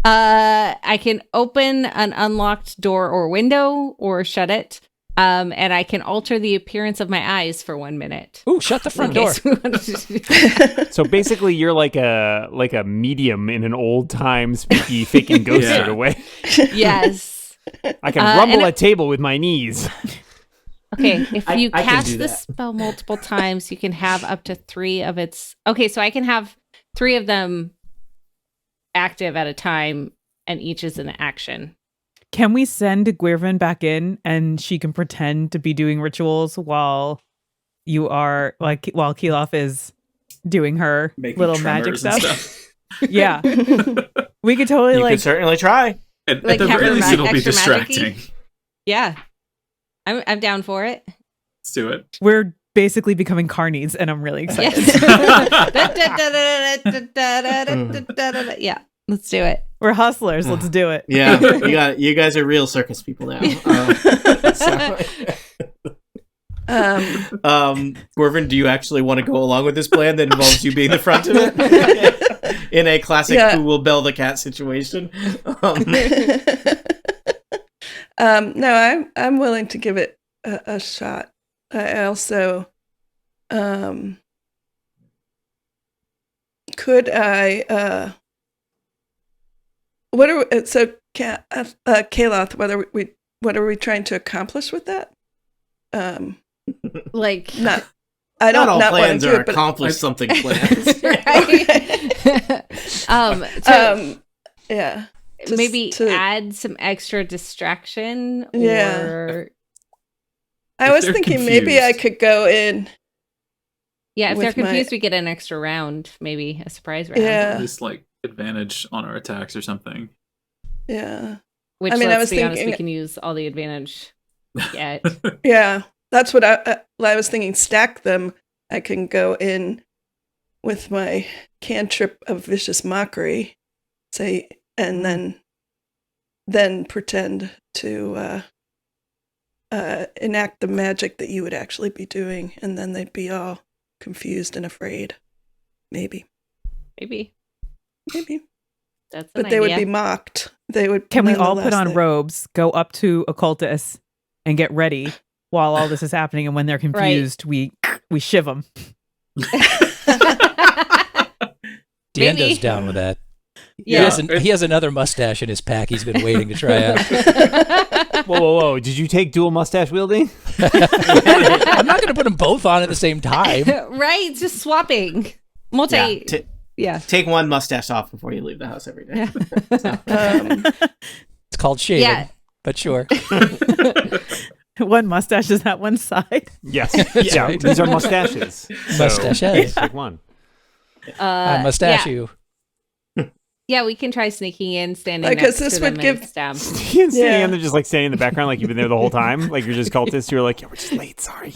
I can open an unlocked door or window or shut it. And I can alter the appearance of my eyes for 1 minute. Ooh, shut the front In door. case we wanted to do- So basically, you're like a medium in an old time speaky faking ghost Yeah. sort of way. Yes. I can and rumble it- a table with my knees. Okay, if you I can cast do the that. spell multiple times, you can have up to 3 of its. Okay, so I can have 3 of them active at a time, and each is an action. Can we send Gwyrven back in and she can pretend to be doing rituals while you are while Keloth is doing her Making little magic tremors and stuff? Yeah. We could totally You could certainly try. At Like the have very her least, ma- it'll be extra magic-y? distracting. Yeah, I'm down for it. Let's do it. we're basically becoming carnies and I'm really excited. Yes. Yeah, let's do it. We're hustlers. Let's do it. Yeah, you guys are real circus people now. Gwyrven, do you actually want to go along with this plan that involves you being the front of it? In a classic Yeah. Who Will Bell the Cat situation? No, I'm willing to give it a shot. I also could I what are we, so Keloth, what are we trying to accomplish with that? Like, Not I don't Not all not wanting plans to are do it, but accomplish something plans. right? yeah. Just Maybe to- add some extra distraction. Yeah. Or I If was they're thinking maybe I confused. could go in. yeah, if they're With my- confused, we get an extra round, maybe a surprise round. Yeah. At least like advantage on our attacks or something. Yeah. Which, I mean, I let's was be honest, we thinking- can use all the advantage. Yeah. Yeah. That's what I was thinking. Stack them. I can go in with my cantrip of vicious mockery, say, and then pretend to enact the magic that you would actually be doing, and then they'd be all confused and afraid. Maybe. Maybe. That's an But they would idea. be mocked. They would. Can we all put nonetheless, on they- robes, go up to occultists, and get ready while all this is happening? And when they're confused, we shiv them. Diendo's Maybe. down with that. Yeah. He has another mustache in his pack he's been waiting to try out. Whoa. Did you take dual mustache wielding? I'm not going to put them both on at the same time. Right, just swapping. Multi. Yeah, Yeah. take one mustache off before you leave the house every day. It's It's called shaving, Yeah. but sure. One mustache is that one side. Yes. That's Yeah. right. These are mustaches. Mustaches. Pick one. I mustache yeah. you. Yeah, we can try sneaking in, standing Like, 'cause next this to them would and give- stab. Standing Yeah. and they're just like standing in the background, like you've been there the whole time. Like you're just cultists who are like, yeah, we're just late. Sorry.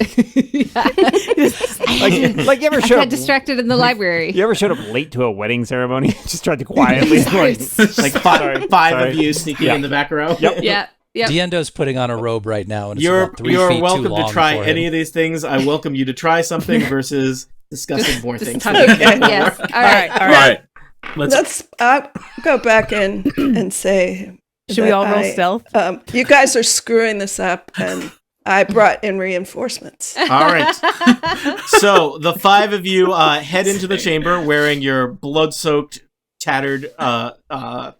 like you ever I showed got up? distracted in the library. You ever showed up late to a wedding ceremony? Just tried to quietly like Like five Sorry. of you sneaking Yeah. in the back row. Yep. Yeah. Yep. Diendo's putting on a robe right now, and it's You're about 3 you're feet too welcome long to try for any him. of these things. I welcome you to try something versus discussing more Just things. talk- Okay. Yes. All right. All right. Let's I'll go back in and say. Should we that all roll stealth? You guys are screwing this up, and I brought in reinforcements. All right. So the 5 of you head into the chamber wearing your blood-soaked, tattered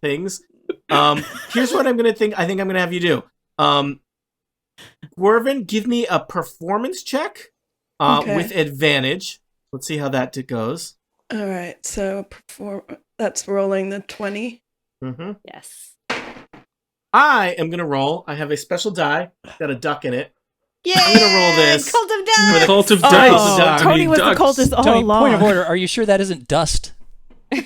things. Here's what I think I'm gonna have you do. Gwyrven, give me a performance check Okay. with advantage. Let's see how that goes. All right, so that's rolling the 20. Mm-hmm. Yes. I am gonna roll. I have a special die, got a duck in it. Yay! I'm gonna roll this. Cult of For Dusk. the Cult of Oh, Dice. Tony Tony was the Ducks. cultist all Tony, along. point of order. Are you sure that isn't dust?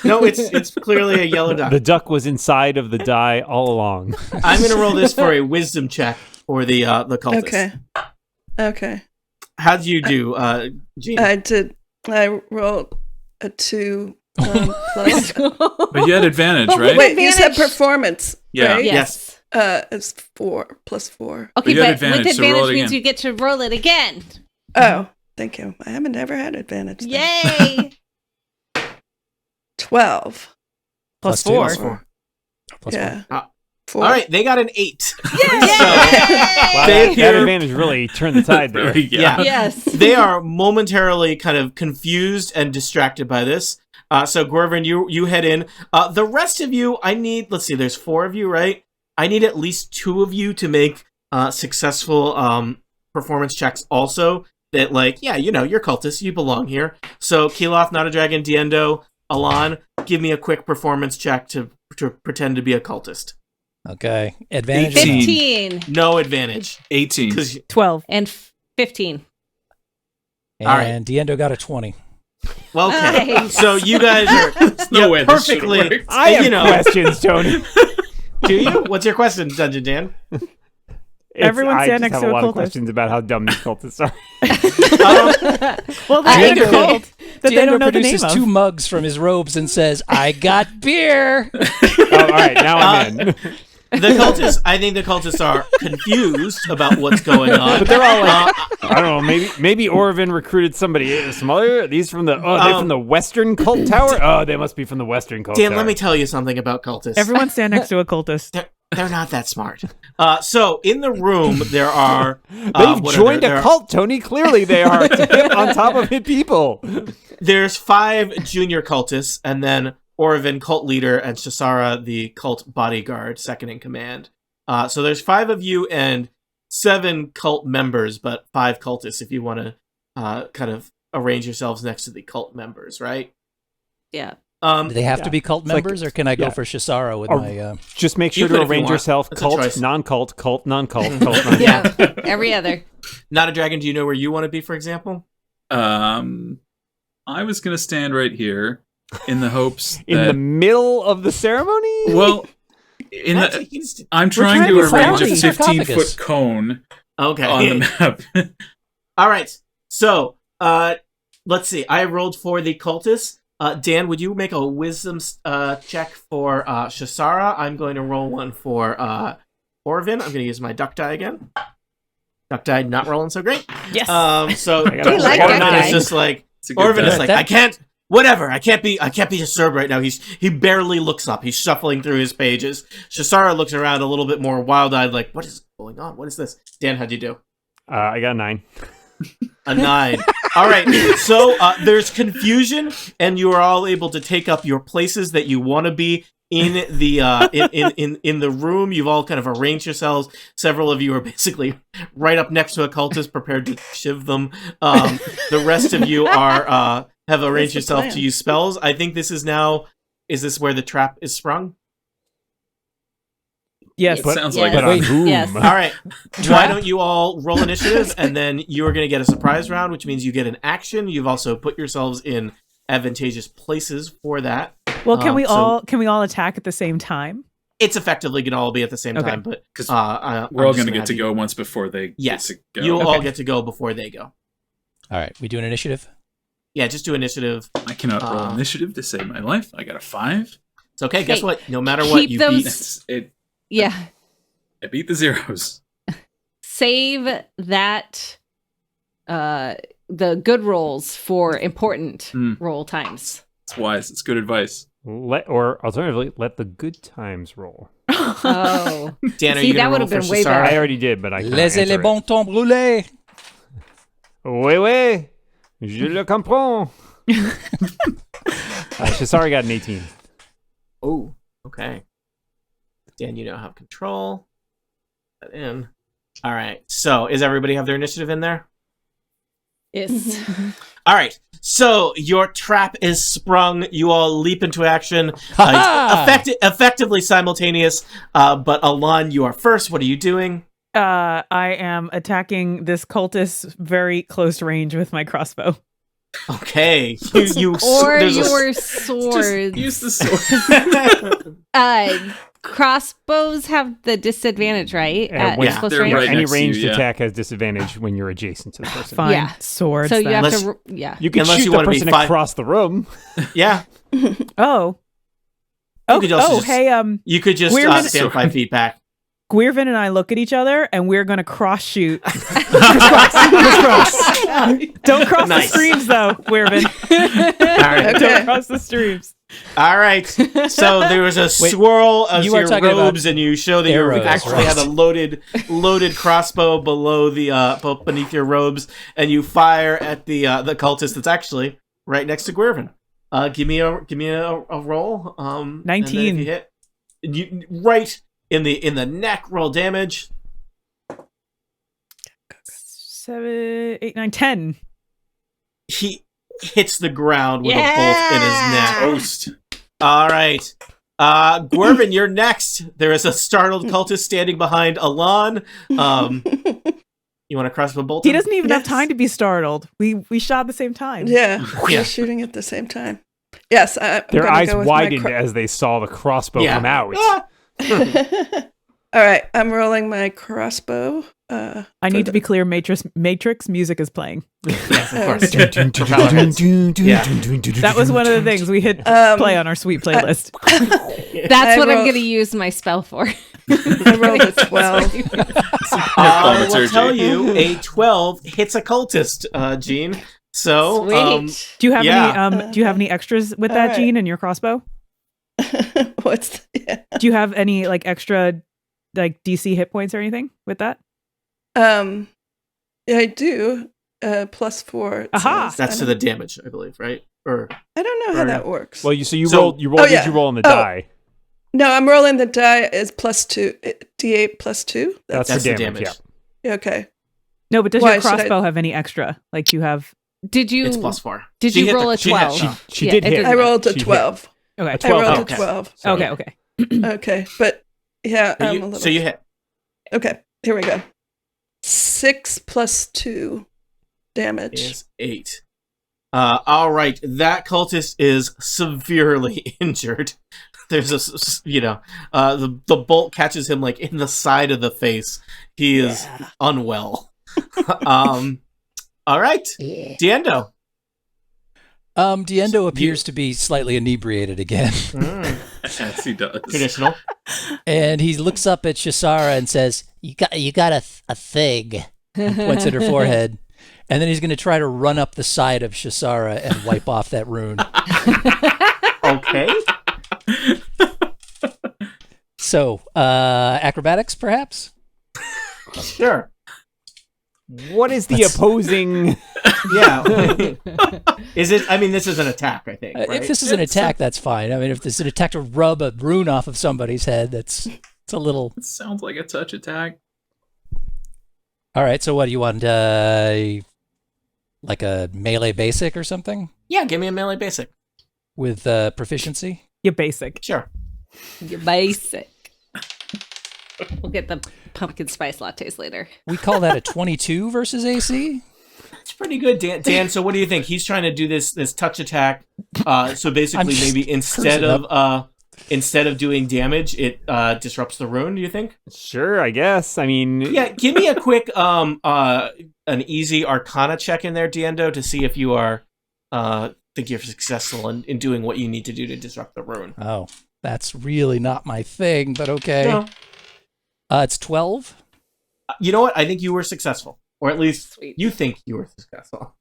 No, it's clearly a yellow duck. the duck was inside of the die all along. I'm gonna roll this for a wisdom check for the cultist. Okay. How do you do, Gene? I rolled a 2 plus. But you had advantage, But right? Wait, you said Advantage? performance, Yeah. right? Yes. It's 4 plus 4. Okay, you had but advantage, with so roll advantage it means again. you get to roll it again. Oh, thank you. I haven't ever had advantage. then. Yay! 12. Plus two. four. Plus four. Plus Yeah. Ah. 4. All right, they got an 8. Wow, They that appear- advantage really turned the tide there. Yeah. Yes. They are momentarily kind of confused and distracted by this. So Gwyrven, you head in. The rest of you, I need. Let's see. There's 4 of you, right? I need at least 2 of you to make successful performance checks. Also, that like, yeah, you're cultists. You belong here. So Keloth, Not a Dragon, Diendo, Ahlan, give me a quick performance check to pretend to be a cultist. Okay. Advantage. 15 No advantage 18. because 12. and 15. And All right. Diendo got a 20. well, okay. Nice. So you guys are no way this should've perfectly. worked. I and, have questions, Tony. Do you? What's your question, Dungeon Dan? Everyone I stand just next have to a a lot of cultist. questions about how dumb these cultists are. Well, I they're think in a cult that they Diendo don't know the name produces of. 2 mugs from his robes and says, I got beer. Oh, all right, now I'm in. I think the cultists are confused about what's going on. But they're all like, I don't know, maybe Orvin recruited somebody. Some other? Are these from the? Oh, they're from the Western Cult Tower. Oh, they must be from the Western Cult Dan, Tower. let me tell you something about cultists. Everyone stand next to a cultist. They're not that smart. So in the room there are They've what are joined there? a cult, Tony. Clearly, they are on top of it, people. There's 5 junior cultists, and then Orvin, cult leader, and Shisara, the cult bodyguard, second in command. So there's 5 of you and 7 cult members, but 5 cultists if you want to kind of arrange yourselves next to the cult members, right? Yeah. Do they have Yeah. to be cult It's like- members, or can I go yeah. for Shisara with Or- my... Just make You sure could to if you arrange want. yourself That's a choice. cult, non-cult, cult, non-cult, cult, non-cult. Yeah. Every other. Not a dragon. Do you know where you want to be, for example? I was gonna stand right here in the hopes In that the middle of the ceremony? well, I'm trying trying to to arrange a find the 15-foot cone Okay. on the map. All right. So, let's see. I rolled for the cultists. Dan, would you make a wisdom check for Shisara? I'm going to roll one for Orvin. I'm going to use my duck die again. Duck die not rolling so great. Yes. So I gotta Do you like Orvin duck is die? just like It's a good Orvin is die. like That- I can't. Whatever. I can't be disturbed right now. He barely looks up. He's shuffling through his pages. Shisara looks around a little bit more wild-eyed, like, what is going on? What is this? Dan, how'd you do? I got a 9. A 9. All right. So there's confusion, and you are all able to take up your places that you want to be in the in the room. You've all kind of arranged yourselves. Several of you are basically right up next to a cultist, prepared to shiv them. The rest of you are have arranged That's the yourself plan. to use spells. I think this is now. Is this where the trap is sprung? Yes. It sounds like But it. on whom? Yes. All right. Why don't you all roll initiative, and then you are going to get a surprise round, which means you get an action. You've also put yourselves in advantageous places for that. Well, can we so all attack at the same time? It's effectively going to all be at the same Okay. time, but 'Cause I'm We're all just going to gonna get to have go once before they Yes, get to go. you all Okay. get to go before they go. All right, we do an initiative. Yeah, just do initiative. I cannot roll initiative to save my life. I got a 5. It's okay. Guess Hey, what? No matter what, keep you those- beat. Yeah. I beat the zeros. Save that the good rolls for important roll times. It's wise. It's good advice. Or alternatively, let the good times roll. Oh. Dan, are See, you that going to roll would've for been way Shasara? better. I already did, but I can't Laissez answer les bons temps brûler. Oui, oui. Je le comprends. Shasari got an 18. Oh, okay. Dan, you now have control. Put that in. All right. So, is everybody have their initiative in there? Yes. All right. So your trap is sprung. You all leap into action. Ha-ha! Effectively simultaneous. But Ahlan, you are first. What are you doing? I am attacking this cultist very close range with my crossbow. Okay. Or there's a- your Just swords. use the sword. Crossbows have the disadvantage, right? At when close they're range? right Any next to you, ranged yeah. attack has disadvantage when you're adjacent to the person. Fine. Yeah. Swords. So you then. have Unless- to. Yeah. You can Unless shoot you the wanna be person fi- across the room. Yeah. Oh. You could also just- hey, You could just We're gonna- stand 5 feet back. Gwyrven and I look at each other, and we're gonna cross shoot. Don't cross Nice. the streams, though, Gwyrven. All right. Don't cross the streams. All right. So there was a swirl of you are your talking about robes, and you show that you arrows, actually right? had a loaded crossbow below the beneath your robes, and you fire at the cultist that's actually right next to Gwyrven. Give me a roll. 19. And then if you hit, right in the neck. Roll damage. 7, 8, 9, 10. He hits the ground with a bolt in his neck. Toast. All right. Gwyrven, you're next. There is a startled cultist standing behind Ahlan. You want to crossbow bolt He him? doesn't even have Yes. time to be startled. We shot at the same time. Yeah, Yeah. we're shooting at the same time. Yes, I'm Their gonna eyes go with widened my as they saw the crossbow Yeah. come out. Ah! All right, I'm rolling my crossbow. I need to be clear. Matrix music is playing. Yes, of course. Yeah. That was one of the things we hit play on our sweet playlist. That's I what I'm roll- going to use my spell for. I rolled a 12. I will Thaumaturgy. tell you, a 12 hits a cultist, Gene. So, Sweet. Do you have Yeah. any? Do you have any extras with that, All right. Gene, in your crossbow? What's yeah? Do you have any like extra, like DC hit points or anything with that? Yeah, I do. +4. it Aha! says. that's to the damage, I believe, right? Or I don't know how that works. Well, you So- rolled. You rolled. Oh, Did yeah. you roll on the Oh. die? No, I'm rolling the die is +2. D8 +2. That's that's for the damage. damage. Yeah. Okay. No, but does Why your should I- crossbow have any extra? Like you have? Did you? It's +4. Did She you hit roll a she hit- 12? She Yeah, did it hit. doesn't- I rolled She a hit. 12. Okay. I 12 rolled okay. a 12. So- Okay. Okay. Okay, but yeah, I'm a little. So you hit. Okay, here we go. 6 +2 damage. Is 8. All right, that cultist is severely injured. There's the bolt catches him like in the side of the face. He is unwell. All right, Diendo. Diendo appears to be slightly inebriated again, Yes, he does. Traditional. and he looks up at Shasara and says, "You got a thing." And points at her forehead, and then he's going to try to run up the side of Shasara and wipe off that rune. Okay. So, acrobatics, perhaps? Sure. What is the opposing? Yeah. Is it? I mean, this is an attack. I think. Right? If this is an attack, that's fine. I mean, if this is an attack to rub a rune off of somebody's head, it's a little. It sounds like a touch attack. All right. So, what do you want? Like a melee basic or something Yeah. Give me a melee basic. with proficiency? You basic. Sure. You're basic. We'll get the pumpkin spice lattes later. We call that a 22 versus AC. It's pretty good, Dan. So what do you think? He's trying to do this touch attack. So basically, maybe instead of doing damage, it disrupts the rune. Do you think? Sure, I guess. I mean, Yeah. Give me a quick an easy Arcana check in there, Diendo, to see if you are think you're successful in doing what you need to do to disrupt the rune. Oh, that's really not my thing, but okay. No. It's 12. You know what? I think you were successful, or at least Sweet. you think you were successful.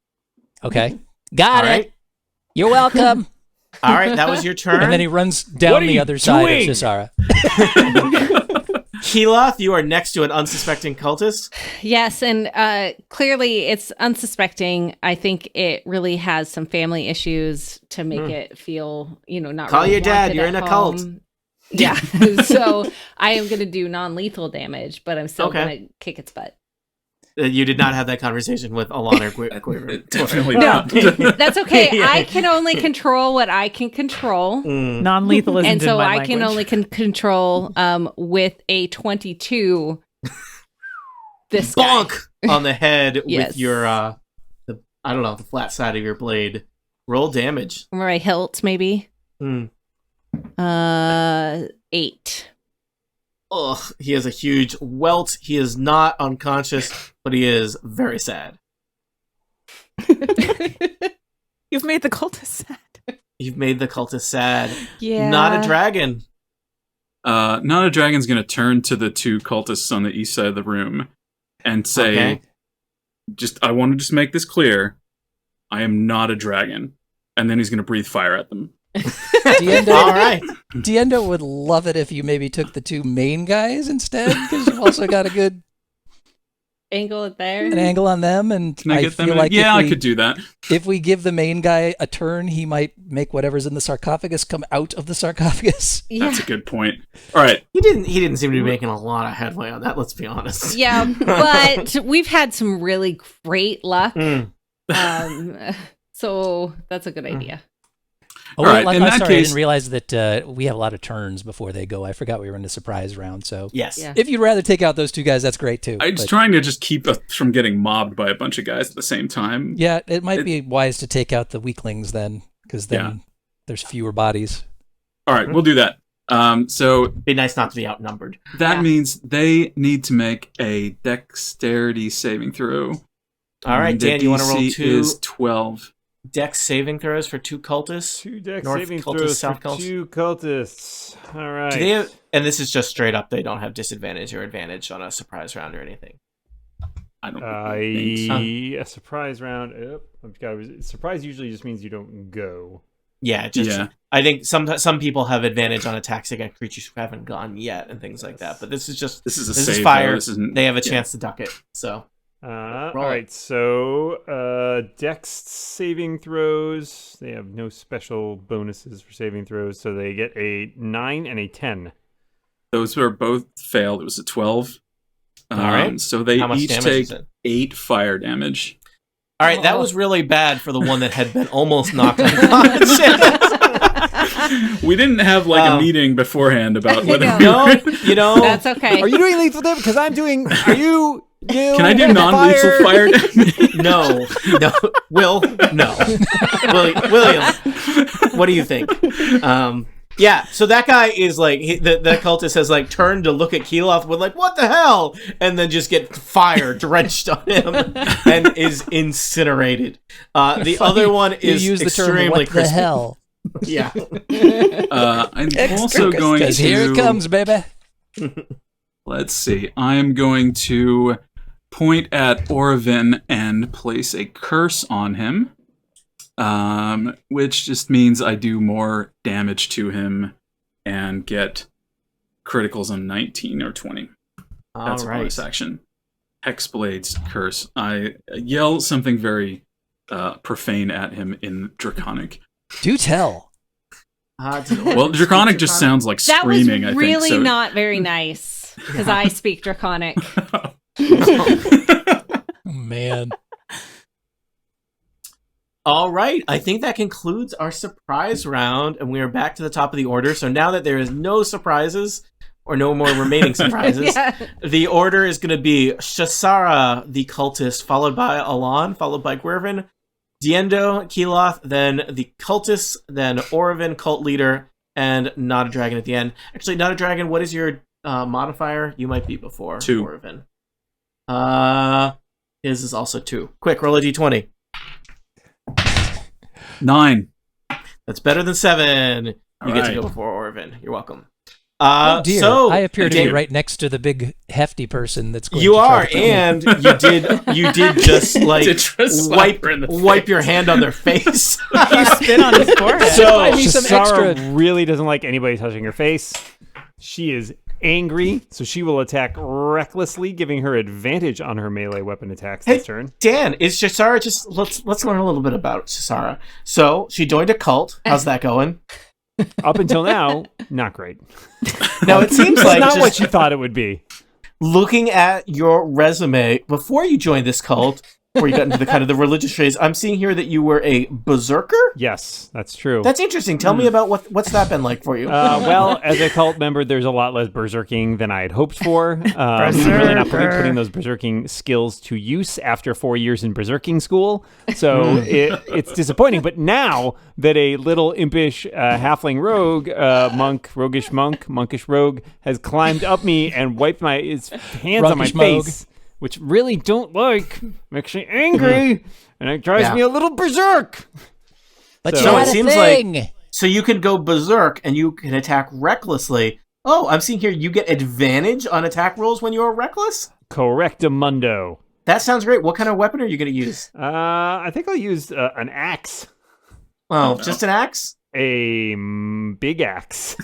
Okay. Got All it. right. You're welcome. All right, that was your turn. And then he runs down What are the you other side doing? of Shisara. Keloth, you are next to an unsuspecting cultist. Yes, and clearly it's unsuspecting. I think it really has some family issues to make it feel, not Call really your dad, wanted you're at in a cult. home. Yeah, so I am going to do non-lethal damage, but I'm still Okay. going to kick its butt. You did not have that conversation with Ahlan or Gwyrven. Definitely No, not. that's okay. Yeah. I can only control what I can control. Non-lethal isn't And so in my I can language. only control with a 22 this guy. Bonk on the head Yes. with your the flat side of your blade. Roll damage. Where my hilt, maybe. Mm. 8. Ugh, he has a huge welt. He is not unconscious, but he is very sad. You've made the cultist sad. You've made the cultist sad. Yeah. Not a dragon. Not a dragon's going to turn to the two cultists on the east side of the room and say, Okay. I want to just make this clear. I am not a dragon. And then he's going to breathe fire at them. Diendo, All right. Diendo would love it if you maybe took the two main guys instead, because you've also got a good Angle it there. an angle on them. And Can I get them feel in? like Yeah, if I could do that. if we give the main guy a turn, he might make whatever's in the sarcophagus come out of the sarcophagus. Yeah. That's a good point. All right. He didn't seem to be making a lot of headway on that, let's be honest. Yeah, but we've had some really great luck. Mm. So that's a good idea. Oh, All right, wait, in I'm that sorry, I case- didn't realize that we have a lot of turns before they go. I forgot we were in a surprise round. So Yes. Yeah. if you'd rather take out those two guys, that's great too. I'm just But trying to just keep us from getting mobbed by a bunch of guys at the same time. yeah, it might be wise to take out the weaklings then, because then there's fewer bodies. All right, we'll do that. So Be nice not to be outnumbered. that Yeah. means they need to make a dexterity saving throw. All right, And the Dan, you want to roll DC 2 is 12. dex saving throws for 2 cultists? 2 dex North saving cultists, throws south for cultists. 2 cultists. All right. Do they have, and this is just straight up, they don't have disadvantage or advantage on a surprise round or anything. I don't think so. A surprise round. I've got surprise usually just means you don't go. Yeah, just Yeah. I think some people have advantage on attacks against creatures who haven't gone yet and things like that. But this is just This is a this save. is fire. Though. This isn't, They have a yeah. chance to duck it. So All Roll it. right, so Dex saving throws. They have no special bonuses for saving throws, so they get a 9 and a 10. Those were both failed. It was a 12. All right. So they how much each damage take is it? 8 fire damage. All right, that was really bad for the one that had been almost knocked unconscious. We didn't have like a Um, meeting beforehand about whether No. we no, you know, That's okay. Are you doing lethal damage? Because I'm doing. Are you? Can I do non-lethal fire damage? no, Will, no, William, what do you think? Yeah, so that guy is like the cultist has like turned to look at Keloth with like what the hell, and then just get fire drenched on him and is incinerated. The other one You is use the term extremely "what the crispy. hell," Yeah, I'm Extra also going because to. here it comes, baby. Let's see. I am going to point at Gwyrven and place a curse on him, which just means I do more damage to him and get criticals on 19 or 20. That's all a right. bonus action. Hexblade's curse. I yell something very profane at him in Draconic. Do tell. Well, Draconic just sounds like That was screaming, I think. really so. not very nice because I speak Draconic. Oh, man. All right, I think that concludes our surprise round, and we are back to the top of the order. So now that there is no surprises, or no more remaining surprises. Yeah. The order is going to be Shasara, the cultist, followed by Ahlan, followed by Gwyrven, Diendo, Keloth, then the cultist, then Orvin, cult leader, and Not a Dragon at the end. Actually, Not a Dragon, what is your modifier? You might be before 2. Orvin. His is also 2. Quick, roll a d20. 9. That's better than 7. You get to right. go before Orvin. You're welcome. Oh dear, So I appear to Dan- be right next to the big hefty person that's going You to try are, to kill me. and you did just like Did try to slap her in the wipe face. your hand on their face. You spit on his forehead. So- Buy me some Shasara extra. really doesn't like anybody touching her face. She is angry, so she will attack recklessly, giving her advantage on her melee weapon attacks this turn. Dan, is Shasara just let's learn a little bit about Shasara. So she joined a cult. How's that going? Up until now, not great. Now it seems It's like not just what you thought it would be. looking at your resume before you joined this cult, before you got into the kind of the religious phase, I'm seeing here that you were a berserker. Yes, that's true. That's interesting. Tell me about what's that been like for you. Well, as a cult member, there's a lot less berserking than I had hoped for. Really not putting those berserking skills to use after 4 years in berserking school. So it's disappointing. But now that a little impish halfling rogue, monkish rogue, has climbed up me and wiped his hands on my Runkish mogue. face, which really don't like, makes me angry, and it drives Yeah. me a little berserk. But So you it had a seems like- thing. So you can go berserk and you can attack recklessly. Oh, I'm seeing here you get advantage on attack rolls when you're reckless? Correctamundo. That sounds great. What kind of weapon are you going to use? I think I'll use an axe. Oh, just an axe? A big axe.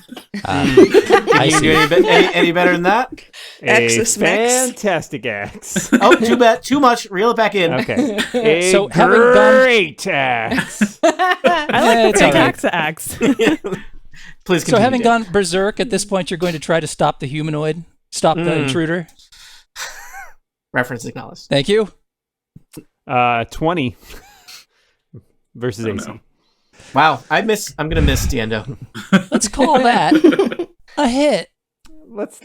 I Can you do see. any better than that? Axis a mix. fantastic axe. Oh, too bad. Too much. Reel it back in. Okay. A So, having gone- great axe. I like it's the big all right. axe. Please continue. So having Dan. gone berserk, at this point, you're going to try to stop the humanoid, stop the intruder. Reference acknowledged. Thank you. 20 versus Oh, AC. no. Wow, I'm gonna miss Diendo. Let's call that a hit. Let's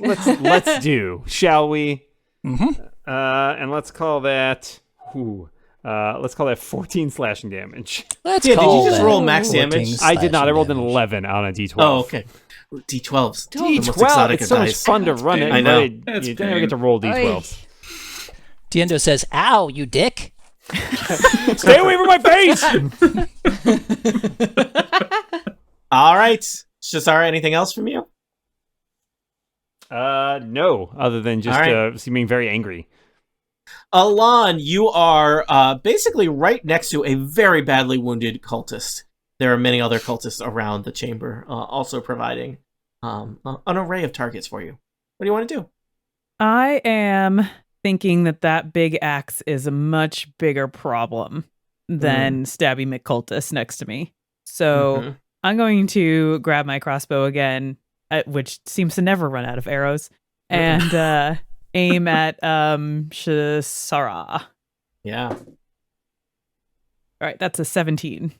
do, shall we? Mm-hmm. And let's call that. Let's call that 14 slashing damage. Let's Yeah, did call you just that roll max 14 damage? I did not. I rolled an slashing 11 on a D12. Oh, okay. D12s. The most D12. exotic It's of so much dice. fun to run it. I know. You That's don't ever pain. get to roll D12s. Diendo says, "Ow, you dick!" Stay away from my face! All right, Shasara. Anything else from you? No, other than just All right. seeming very angry. Ahlan, you are basically right next to a very badly wounded cultist. There are many other cultists around the chamber, also providing an array of targets for you. What do you want to do? I am thinking that big axe is a much bigger problem than Stabby McCultus next to me. So Mhm. I'm going to grab my crossbow again, which seems to never run out of arrows, and aim at Shasara. Yeah. All right, that's a 17.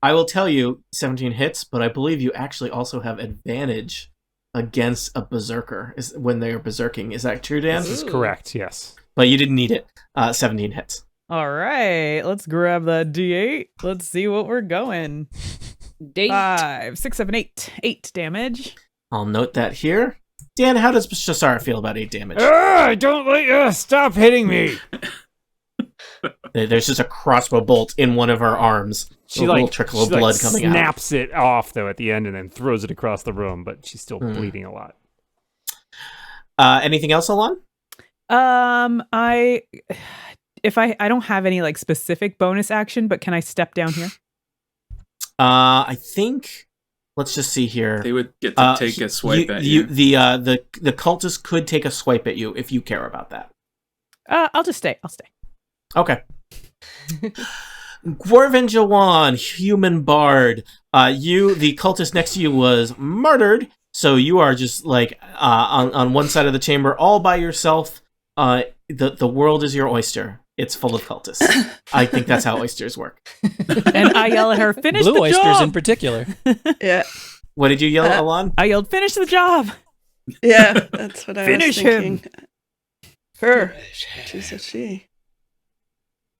I will tell you 17 hits, but I believe you actually also have advantage against a berserker when they are berserking. Is that true, Dan? This is correct, yes. But you didn't need it. 17 hits. All right, let's grab that D8. Let's see what we're going. Date. 5, 6, 7, 8. 8 damage. I'll note that here. Dan, how does Shasara feel about 8 damage? I don't let you stop hitting me. There's just a crossbow bolt in one of her arms. She a little like trickle of she, like, blood coming out. snaps it off though at the end and then throws it across the room, but she's still bleeding a lot. Anything else, Ahlan? I don't have any like specific bonus action, but can I step down here? I think. Let's just see here. They would get to take a swipe at you. The cultist could take a swipe at you if you care about that. I'll just stay. I'll stay. Okay. Gwyrven Jawan, human bard. You, the cultist next to you, was murdered, so you are just like on one side of the chamber, all by yourself. The world is your oyster. It's full of cultists. I think that's how oysters work. And I yell at her, finish Blue the oysters job! in particular. Yeah. What did you yell, Ahlan? I yelled, finish the job! Yeah, that's what I Finish was thinking. him. Her. She's a she.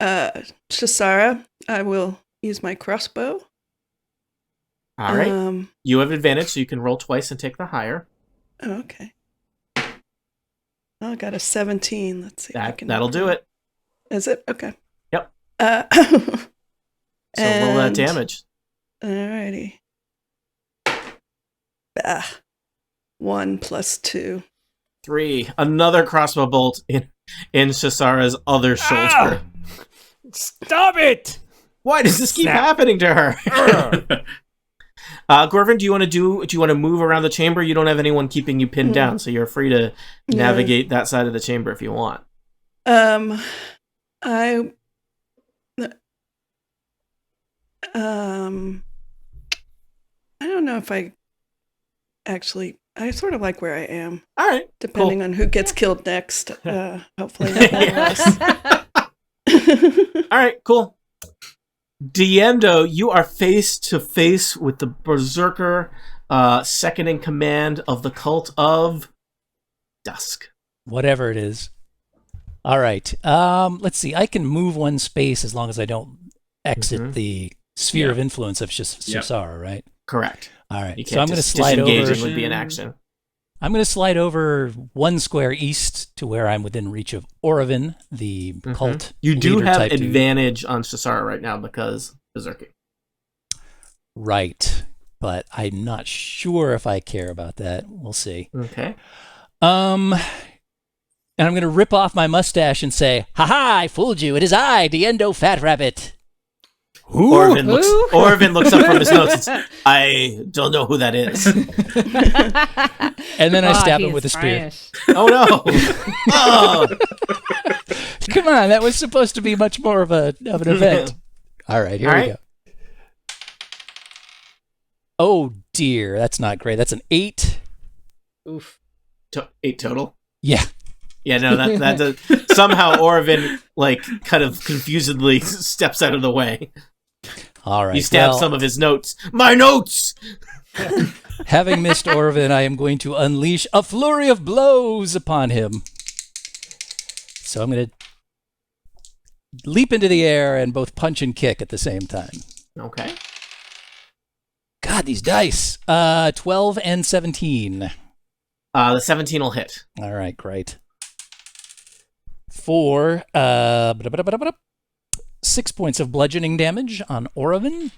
Shisara, I will use my crossbow. All right. You have advantage, so you can roll twice and take the higher. Oh, okay. Oh, I got a 17. Let's see. That'll do it. Is it? Okay. Yep. So roll that damage. Alrighty. 1 plus 2. 3. Another crossbow bolt in Shisara's other shoulder. Stop it! Why does this keep happening to her? Gwyrven, do you want to move around the chamber? You don't have anyone keeping you pinned down, so you're free to navigate that side of the chamber if you want. I don't know if I sort of like where I am. All right. Depending on who gets killed next. Hopefully not one of us. All right, cool. Diendo, you are face to face with the berserker, second in command of the cult of Dusk. Whatever it is. All right. Let's see. I can move one space as long as I don't exit the sphere of influence of Shisara, right? Correct. All right. You So I'm going to just slide over. disengaging would be an action. I'm going to slide over 1 square east to where I'm within reach of Gwyrven, the cult. You do leader have type dude. advantage on Shisara right now because berserking. Right. But I'm not sure if I care about that. We'll see. Okay. And I'm going to rip off my mustache and say, "Ha-ha, I fooled you. It is I, Diendo Fat Rabbit." Gwyrven looks up from his notes and says, I don't know who that is. And then I stab him with a spear. Oh, no. Oh. Come on, that was supposed to be much more of an event. All right, here we go. Oh, dear. That's not great. That's an 8. Oof. 8 total? Yeah. Yeah, no, that does, somehow Gwyrven, kind of confusedly steps out of the way. All right. He stabs some of his notes. My notes! Having missed Gwyrven, I am going to unleash a flurry of blows upon him. So I'm going to leap into the air and both punch and kick at the same time. Okay. God, these dice. 12 and 17. The 17 will hit. All right, great. For 6 points of bludgeoning damage on Gwyrven.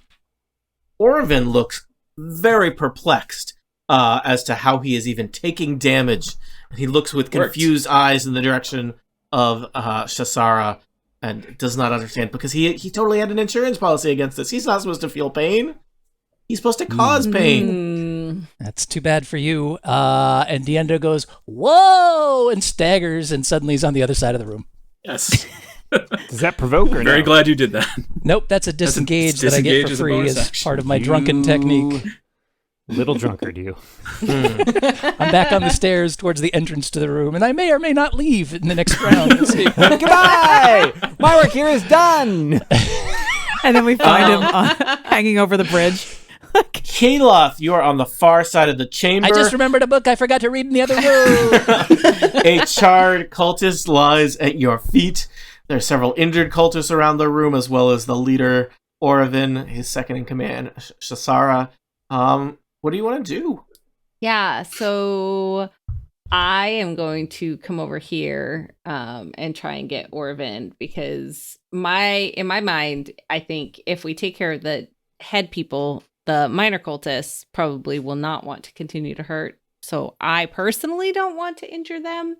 Gwyrven looks very perplexed as to how he is even taking damage. He looks with confused eyes in the direction of Shisara and does not understand because he totally had an insurance policy against this. He's not supposed to feel pain. He's supposed to cause pain. That's too bad for you. And Diendo goes, "Whoa!" and staggers, and suddenly he's on the other side of the room. Yes. Does that provoke or Very no? glad you did that. Nope, that's a disengage that I get for free as part of my drunken technique. Little drunkard, you. I'm back on the stairs towards the entrance to the room, and I may or may not leave in the next round. We'll see. Goodbye! My work here is done! And then we find him hanging over the bridge. Keloth, you are on the far side of the chamber. I just remembered a book I forgot to read in the other room. A charred cultist lies at your feet. There are several injured cultists around the room, as well as the leader, Gwyrven, his second in command, Shisara. What do you want to do? Yeah, so I am going to come over here and try and get Gwyrven because in my mind, I think if we take care of the head people, the minor cultists probably will not want to continue to hurt. So I personally don't want to injure them.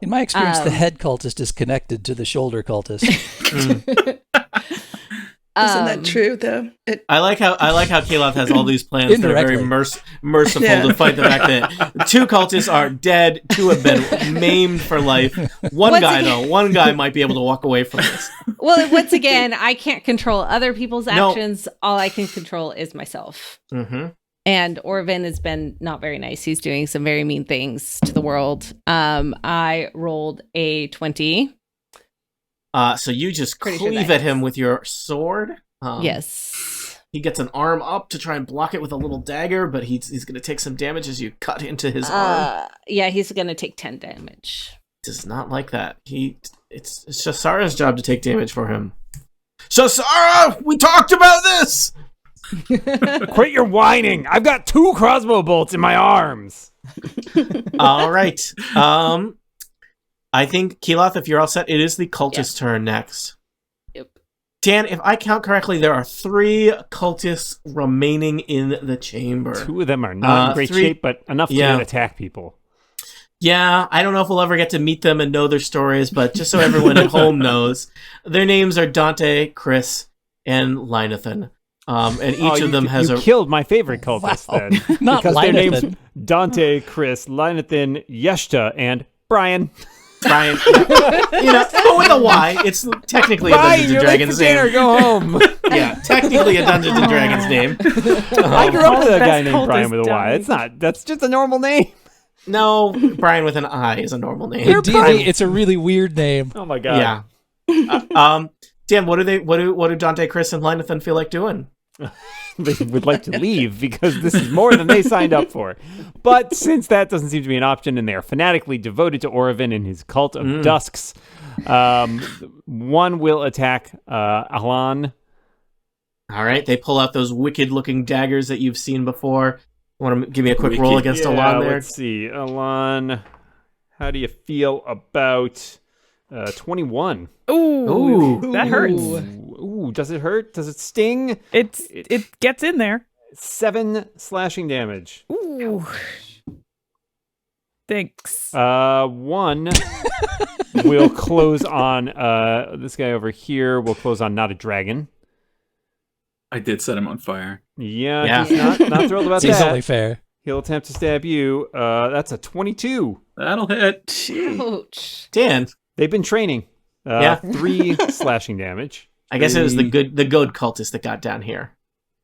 In my experience, the head cultist is connected to the shoulder cultist. Isn't that true, though? I like how Keloth has all these plans that are very merciful to fight the fact that 2 cultists are dead, 2 have been maimed for life. One guy might be able to walk away from this. Well, once again, I can't control other people's actions. No. All I can control is myself. Mm-hmm. And Gwyrven has been not very nice. He's doing some very mean things to the world. I rolled a 20. So you just cleave at him with your sword? Yes. He gets an arm up to try and block it with a little dagger, but he's going to take some damage as you cut into his arm. Yeah, he's going to take 10 damage. Does not like that. It's Shasara's job to take damage for him. Shasara, we talked about this. Quit your whining! I've got 2 crossbow bolts in my arms. All right. I think Keloth, if you're all set, it is the cultist's turn next. Yep. Dan, if I count correctly, there are 3 cultists remaining in the chamber. 2 of them are not in great 3 shape, but enough to attack people. Yeah, I don't know if we'll ever get to meet them and know their stories, but just so everyone at home knows, their names are Dante, Chris, and Linathan. And each of them has you killed my favorite cultist then. Not because their names Linathan. Dante, Chris, Linathan, Yeshta, and Brian. Brian. But with a Y, it's technically a Dungeons and Dragons name. Go home. Yeah, technically a Dungeons and Dragons name. I grew up with a guy Best named Brian cultist with a Y. died. That's just a normal name. No, Brian with an I is a normal name. In D&D, it's a really weird name. Oh my god. Yeah. Dan, what do Dante, Chris, and Linathan feel like doing? They would like to leave because this is more than they signed up for. But since that doesn't seem to be an option and they are fanatically devoted to Gwyrven and his cult of Dusks, one will attack Ahlan. All right, they pull out those wicked-looking daggers that you've seen before. Want to give me a quick roll against Ahlan there? Let's see. Ahlan, how do you feel about 21? Ooh, that hurts. Ooh, does it hurt? Does it sting? It gets in there. 7 slashing damage. Ooh. Thanks. 1 will close on this guy over here. Will close on Not a Dragon. I did set him on fire. Yeah. He's not thrilled about Seems that. only fair. He'll attempt to stab you. That's a 22. That'll hit. Ouch. Dan, They've been training. 3 slashing damage. I guess it was the good cultist that got down here.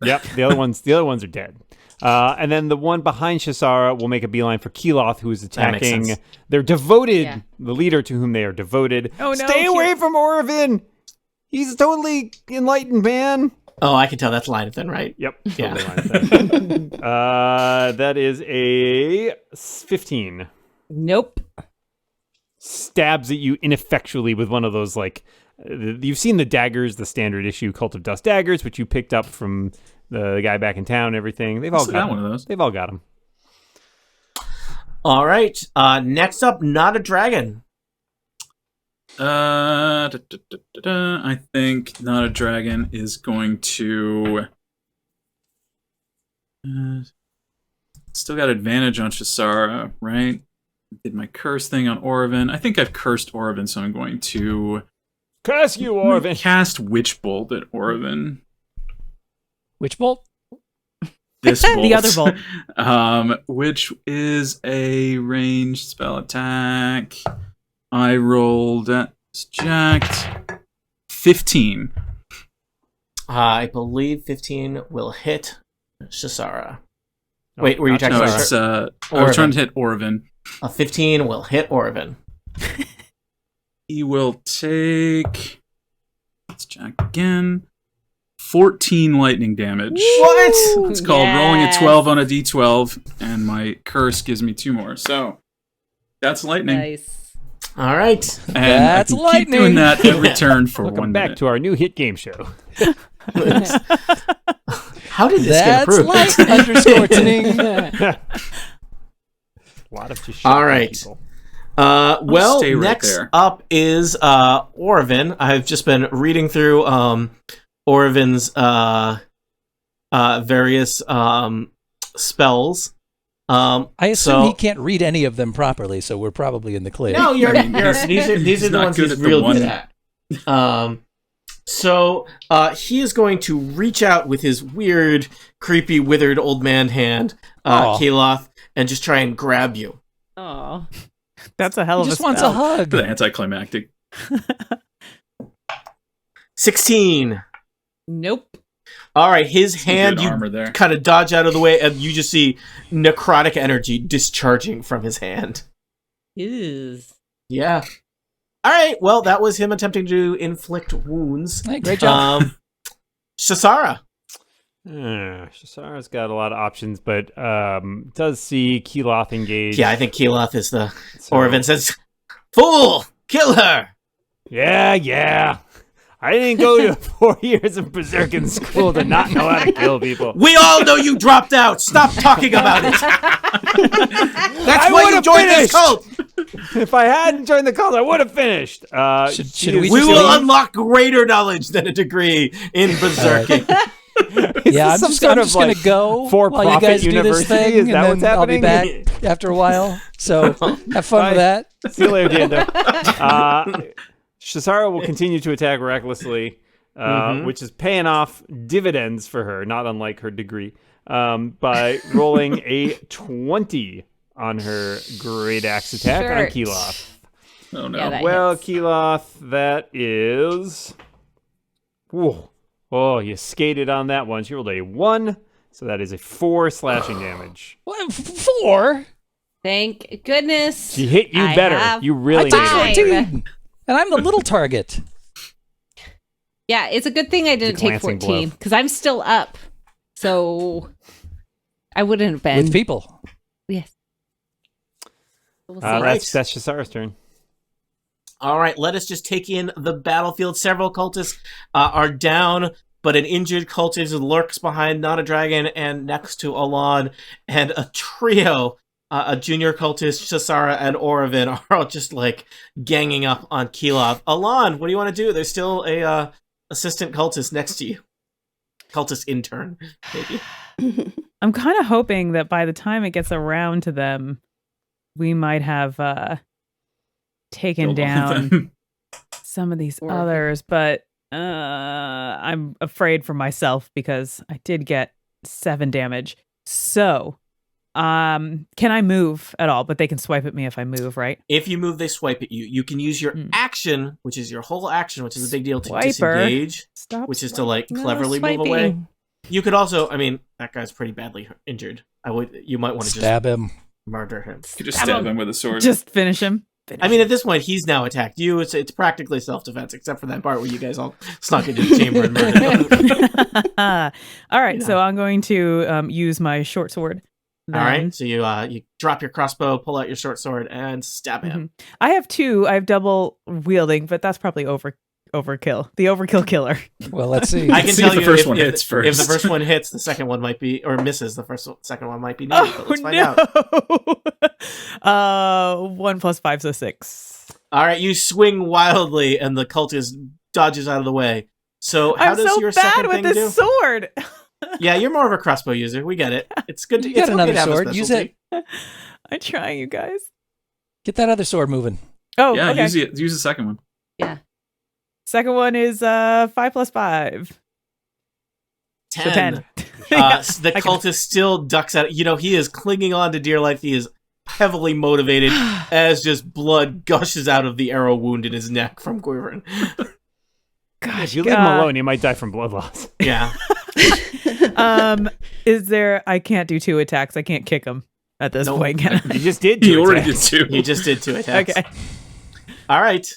Yep, the other ones are dead. And then the one behind Shasara will make a beeline for Keloth, who is That makes attacking sense. their devoted, the leader to whom they are devoted. Oh, no, Stay away from Gwyrven! He's a totally enlightened man. Oh, I can tell that's Linathan, right? Yep. Yeah. Totally that is a 15. Nope. Stabs at you ineffectually with one of those, you've seen the daggers, the standard issue Cult of Dust daggers, which you picked up from the guy back in town and everything. They've all got one of those. They've all got them. All right. Next up, Not a Dragon. I think Not a Dragon is going to... still got advantage on Shasara, right? Did my curse thing on Gwyrven. I think I've cursed Gwyrven, so I'm going to... Curse you, Gwyrven! Cast Witch Bolt at Gwyrven. Which bolt? This bolt. The other bolt. Which is a ranged spell attack. I rolled jacked 15. I believe 15 will hit Shasara. Wait, were you checking? No, Shasara? it's I was trying to hit Gwyrven. A 15 will hit Gwyrven. He will take... Let's jack again. 14 lightning damage. What? It's called rolling a 12 on a d12, and my curse gives me 2 more. So, that's lightning. Nice. All right. And That's I can lightning. keep doing that every turn for Welcome 1 back minute. to our new hit game show. How did this get That's approved? light underscore ting. A lot of just All right. people. Well, stay right next there. up is Gwyrven. I've just been reading through Gwyrven's various spells. I assume So- he can't read any of them properly, so we're probably in the clear. No, these are he's the not ones good he's at the real one. good at. So he is going to reach out with his weird, creepy, withered old man hand, Aw. Keloth, and just try and grab you. Oh. That's a hell He of a just wants spell. a hug. The anticlimactic. 16. Nope. All right, his Some hand, good you armor there. kind of dodge out of the way, and you just see necrotic energy discharging from his hand. Is. Yeah. All right, well, that was him attempting to inflict wounds. Hey, great job. Shasara. Shisara's got a lot of options, but does see Keloth engage. Yeah, I think Keloth is the... So- Gwyrven says, "Fool! Kill her!" Yeah. I didn't go to 4 years of berserking school to not know how to kill people. We all know you dropped out. Stop talking about it. That's I why you would've joined this finished. cult. If I hadn't joined the cult, I would have finished. Should we We just will leave? unlock greater knowledge than a degree in berserking. Yeah, I'm some just, sort I'm of, just gonna like, go for-profit while you guys do this university? thing, Is and that then what's I'll be happening? back after a while. So have fun Bye. with that. See you later, Diendo. Shisara will continue to attack recklessly, which is paying off dividends for her, not unlike her degree, by rolling a 20 on her great axe attack on Shirt. Keloth. Oh no. Yeah, that Well, hits. Keloth, that is... Whoa. Oh, you skated on that one. She rolled a 1, so that is a 4 slashing damage. What, 4? Thank goodness. She hit you I better. have You really I took made her. 14, and I'm the little target. Yeah, it's a good thing I didn't a take glancing 14 blow. because I'm still up. So I wouldn't have been. With people. Yes. We'll see. That's Shisara's turn. All right, let us just take in the battlefield. Several cultists are down, but an injured cultist lurks behind Not a Dragon and next to Ahlan, and a trio, a junior cultist, Shisara, and Gwyrven are all just like ganging up on Keloth. Ahlan, what do you want to do? There's still a assistant cultist next to you. Cultist intern, maybe. I'm kind of hoping that by the time it gets around to them, we might have taken Killed all of down them. some of these Or- others, but I'm afraid for myself because I did get 7 damage. So, can I move at all? But they can swipe at me if I move, right? If you move, they swipe at you. You can use your Mm. action, which is your whole action, which is a big deal, to Swiper. disengage, Stop. which is to like No cleverly move swiping. away. You could also, I mean, that guy's pretty badly injured. You might want to just Stab him. murder him. You could just stab him with a sword. Just finish him. I mean, at this point, he's now attacked you. It's practically self-defense, except for that part where you guys all snuck into the chamber and murdered him. All right, Yeah. so I'm going to use my short sword. All right, then. so you drop your crossbow, pull out your short sword, and stab him. I have 2. I have double wielding, but that's probably overkill. The overkill killer. Well, let's see. I can See tell if the you first if, one if, hits if first. the first one hits, the second one might be, or misses, second one might be needed. But let's find out. 1 + 5, so 6. All right, you swing wildly, and the cultist dodges out of the way. So how I'm does so your bad second with thing this do? sword. Yeah, you're more of a crossbow user. We get it. It's good to You got it's okay another to have a sword. Use specialty. I'm trying, you guys. Get that other sword moving. Oh, Yeah, okay. use the second one. Second one is 5 + 5. 10. So 10. The cultist still ducks out. You know, he is clinging on to dear life. He is heavily motivated as just blood gushes out of the arrow wound in his neck from Gwyrven. Gosh, If you leave him alone, he might die from blood loss. Yeah. Is there? I can't do 2 attacks. I can't kick him at this Nope. point. Can I? You just did. He two already attacks. did 2. He just did 2 attacks. Okay. All right.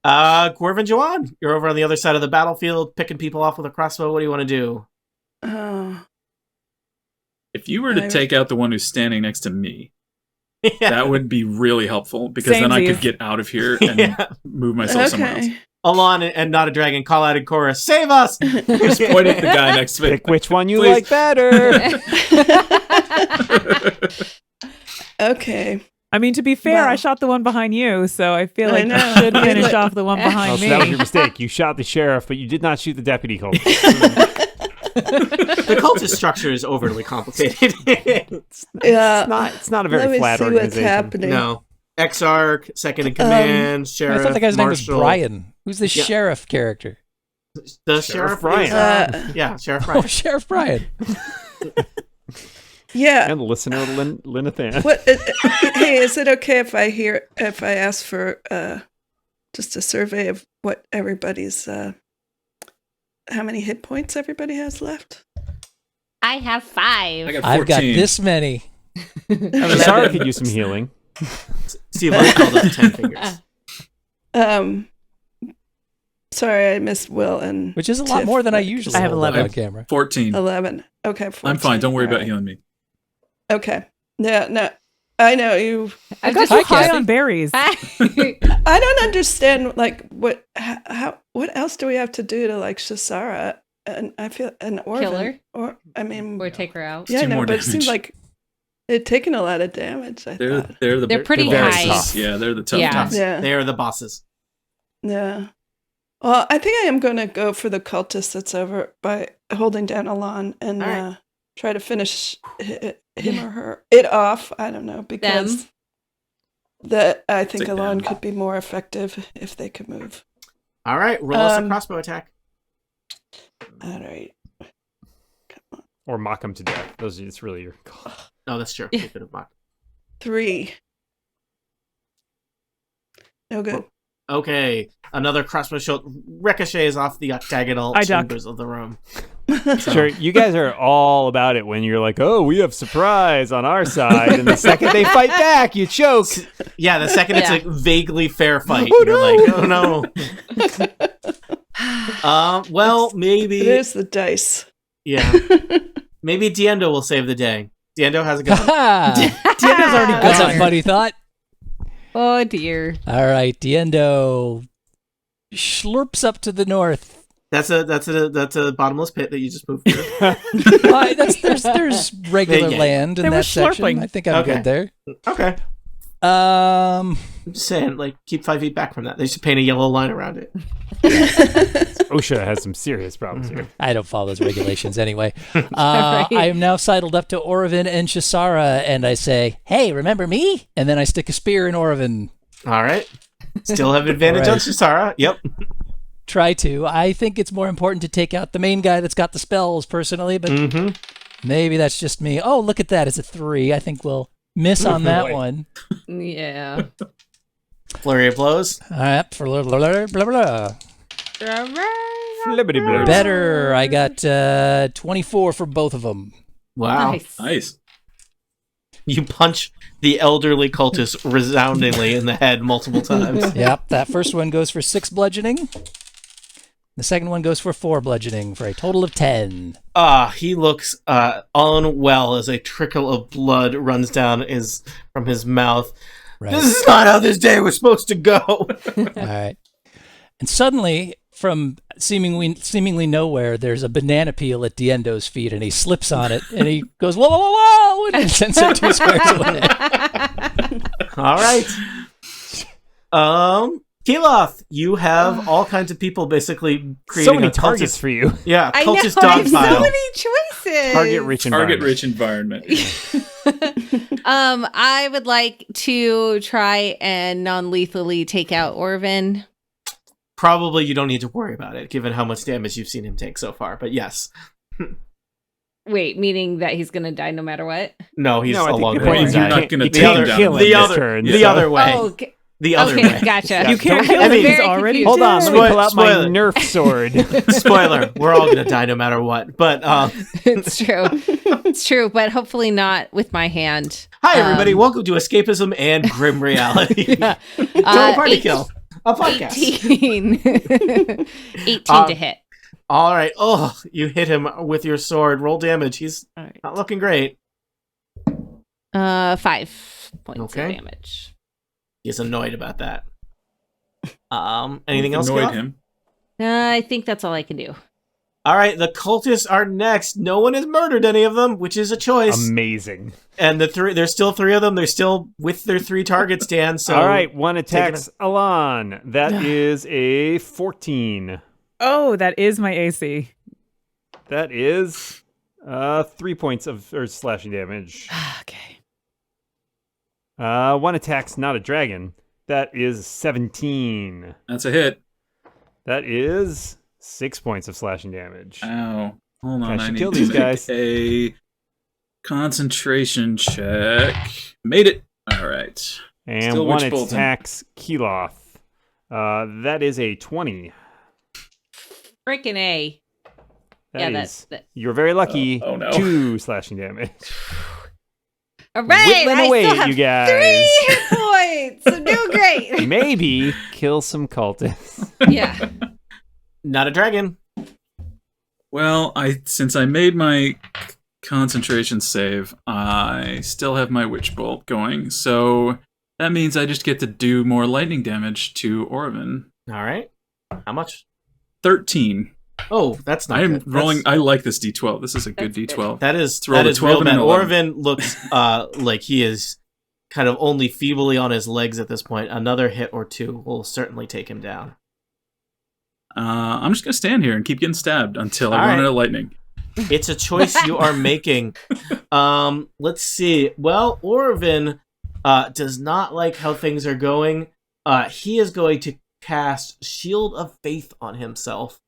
Gwyrven Joanne, you're over on the other side of the battlefield, picking people off with a crossbow. What do you want to do? Oh, If you were to take out the one who's standing next to me, Yeah. that would be really helpful because then I Samesies. could get out of here and Yeah. move myself somewhere else. okay. Ahlan and Not a Dragon call out in chorus, "Save us!" Just point at the guy next to me. Pick which one you Please. like better. Okay. I mean, to be fair, Wow. I shot the one behind you, so I feel I like you know. should finish off the one Oh, behind Oh, so me. that was your mistake. You shot the sheriff, but you did not shoot the deputy cult. The cultist structure is overly complicated. Yeah. It's not a Let very me flat see what's organization. happening. No. Exarch, second in command, I sheriff, thought the guy's name was marshal. Brian. Who's the Yeah. sheriff character? The Sheriff sheriff Brian. is, yeah, Sheriff Oh, Brian. Sheriff Brian. Yeah. And listener Linathan. What? Hey, is it okay if I ask for just a survey of what everybody's how many hit points everybody has left? I have 5. I got 14. I've got this many. Sorry, could use some healing. Steve, I called it the 10 fingers. Sorry, I missed Will and Which is a lot Tiff, more than I but- usually I have hold up 11. on camera. 14. 11. Okay, 14. I'm fine. Don't worry about All right. healing me. Okay. Yeah, no. I know you. I I'm got just so high Kathy. on berries. I don't understand, like, what else do we have to do to, like, Shisara? And I feel, an Orvin. Kill her? Or, I mean, or take her out. yeah, I do know, more but it seems damage. like they're taking a lot of damage, I thought. They're pretty very high. tough. Yeah, they're the tough Yeah. guys. Yeah. They are the bosses. Yeah. Well, I think I am going to go for the cultist that's over by holding down Ahlan and All right. try to finish him or it off. I don't know, because I think Take Ahlan them. could be more effective if they could move. All right, roll us a Um, crossbow attack. All right. Or mock him to death. Those it's really your call. Oh, that's true. You could have mocked. 3. No good. Okay, another crossbow shot ricochets off the octagonal I duck. chambers of the room. Sure, you guys are all about it when you're like, "Oh, we have surprise on our side," and the second they fight back, you choke. Yeah, the second it's Yeah. a vaguely fair fight, Oh, you're no. like, oh no. Well, maybe. It is the dice. Yeah, maybe Diendo will save the day. Diendo has a gun. Ha! Diendo's already That's gone. a funny thought. Oh dear. All right, Diendo slurps up to the north. That's a bottomless pit that you just moved through. Why, there's regular Yeah. land in They were that section. slurping. I think I'm Okay. good there. Okay, Um, I'm just saying, like, keep 5 feet back from that. They should paint a yellow line around it. OSHA has some serious problems here. I don't follow those regulations anyway. Right. I am now sidled up to Orvin and Shisara, and I say, "Hey, remember me?" And then I stick a spear in Orvin. All right, still have advantage on Right. Shisara. Yep. Try to. I think it's more important to take out the main guy that's got the spells, personally, but Mm-hmm. maybe that's just me. Oh, look at that. It's a 3. I think we'll miss on that Boy. one. Yeah. Flurry of blows. All right, blah, blah, blah, blah, blah. Flibbity blur. Better. I got 24 for both of them. Wow. Nice. Nice. You punch the elderly cultist resoundingly in the head multiple times. Yep, that first one goes for 6 bludgeoning. The second one goes for 4 bludgeoning for a total of 10. He looks unwell as a trickle of blood runs down from his mouth. Right. This is not how this day was supposed to go. All right. And suddenly, from seemingly nowhere, there's a banana peel at Diendo's feet, and he slips on it, and he goes, whoa, whoa, whoa, whoa, and sends it 2 squares away. All right. Keloth, you have all kinds of people basically creating So many a targets cultist. for you. Yeah, I know. I cultist have so dogpile. many choices. Target-rich environment. Target-rich environment. I would like to try and non-lethally take out Orvin. Probably you don't need to worry about it, given how much damage you've seen him take so far. But yes, Wait, meaning that he's gonna die no matter what? no, he's No, I a think long the way. point is you're you not can't- gonna you take can't him down kill like him the this other, turn, the so- other way, Oh, okay. the other Okay, way. gotcha. You can't I kill was him. very He's already confused. Hold on, let me Spoil- pull out my spoil it. Nerf sword. Spoiler: we're all gonna die no matter what. But It's true. It's true, but hopefully not with my hand. hi, everybody. Um, Welcome to Escapism and Grim Reality. Yeah. Total Party 18 Kill, a podcast. 18. 18 Um, to hit. All right. Oh, you hit him with your sword. Roll damage. He's All right. not looking great. 5 points Okay. of damage. He's annoyed about that. Anything else? Annoyed Keloth? him. I think that's all I can do. All right, the cultists are next. No one has murdered any of them, which is a choice. Amazing. And there's still 3 of them. They're still with their 3 targets, Dan. So All right, one attacks Ahlan. That is a 14. Oh, that is my AC. That is 3 points of slashing damage. Okay. One attack's not a dragon. That is 17. That's a hit. That is 6 points of slashing damage. Ow. Hold on. I I should need kill to these make guys. a concentration check. Made it. All right. And Still one Witch Bolton. attacks Keloth. That is a 20. Freaking A. That Yeah, is- that's that. You're very lucky. Oh, no. 2 slashing damage. All right, Whittling I away still at have you guys. 3 hit points. I'm doing great. Maybe kill some cultists. Yeah. Not a dragon. Well, since I made my concentration save, I still have my witch bolt going, so that means I just get to do more lightning damage to Orvin. All right. How much? 13. Oh, that's not I am good. rolling. I like this D12. This is a good That's D12. That is Let's roll that the is 12 real and bad. an 11. Orvin looks like he is kind of only feebly on his legs at this point. Another hit or two will certainly take him down. I'm just gonna stand here and keep getting stabbed until I All run right. out of lightning. It's a choice you are making. Let's see. Well, Orvin does not like how things are going. He is going to cast Shield of Faith on himself.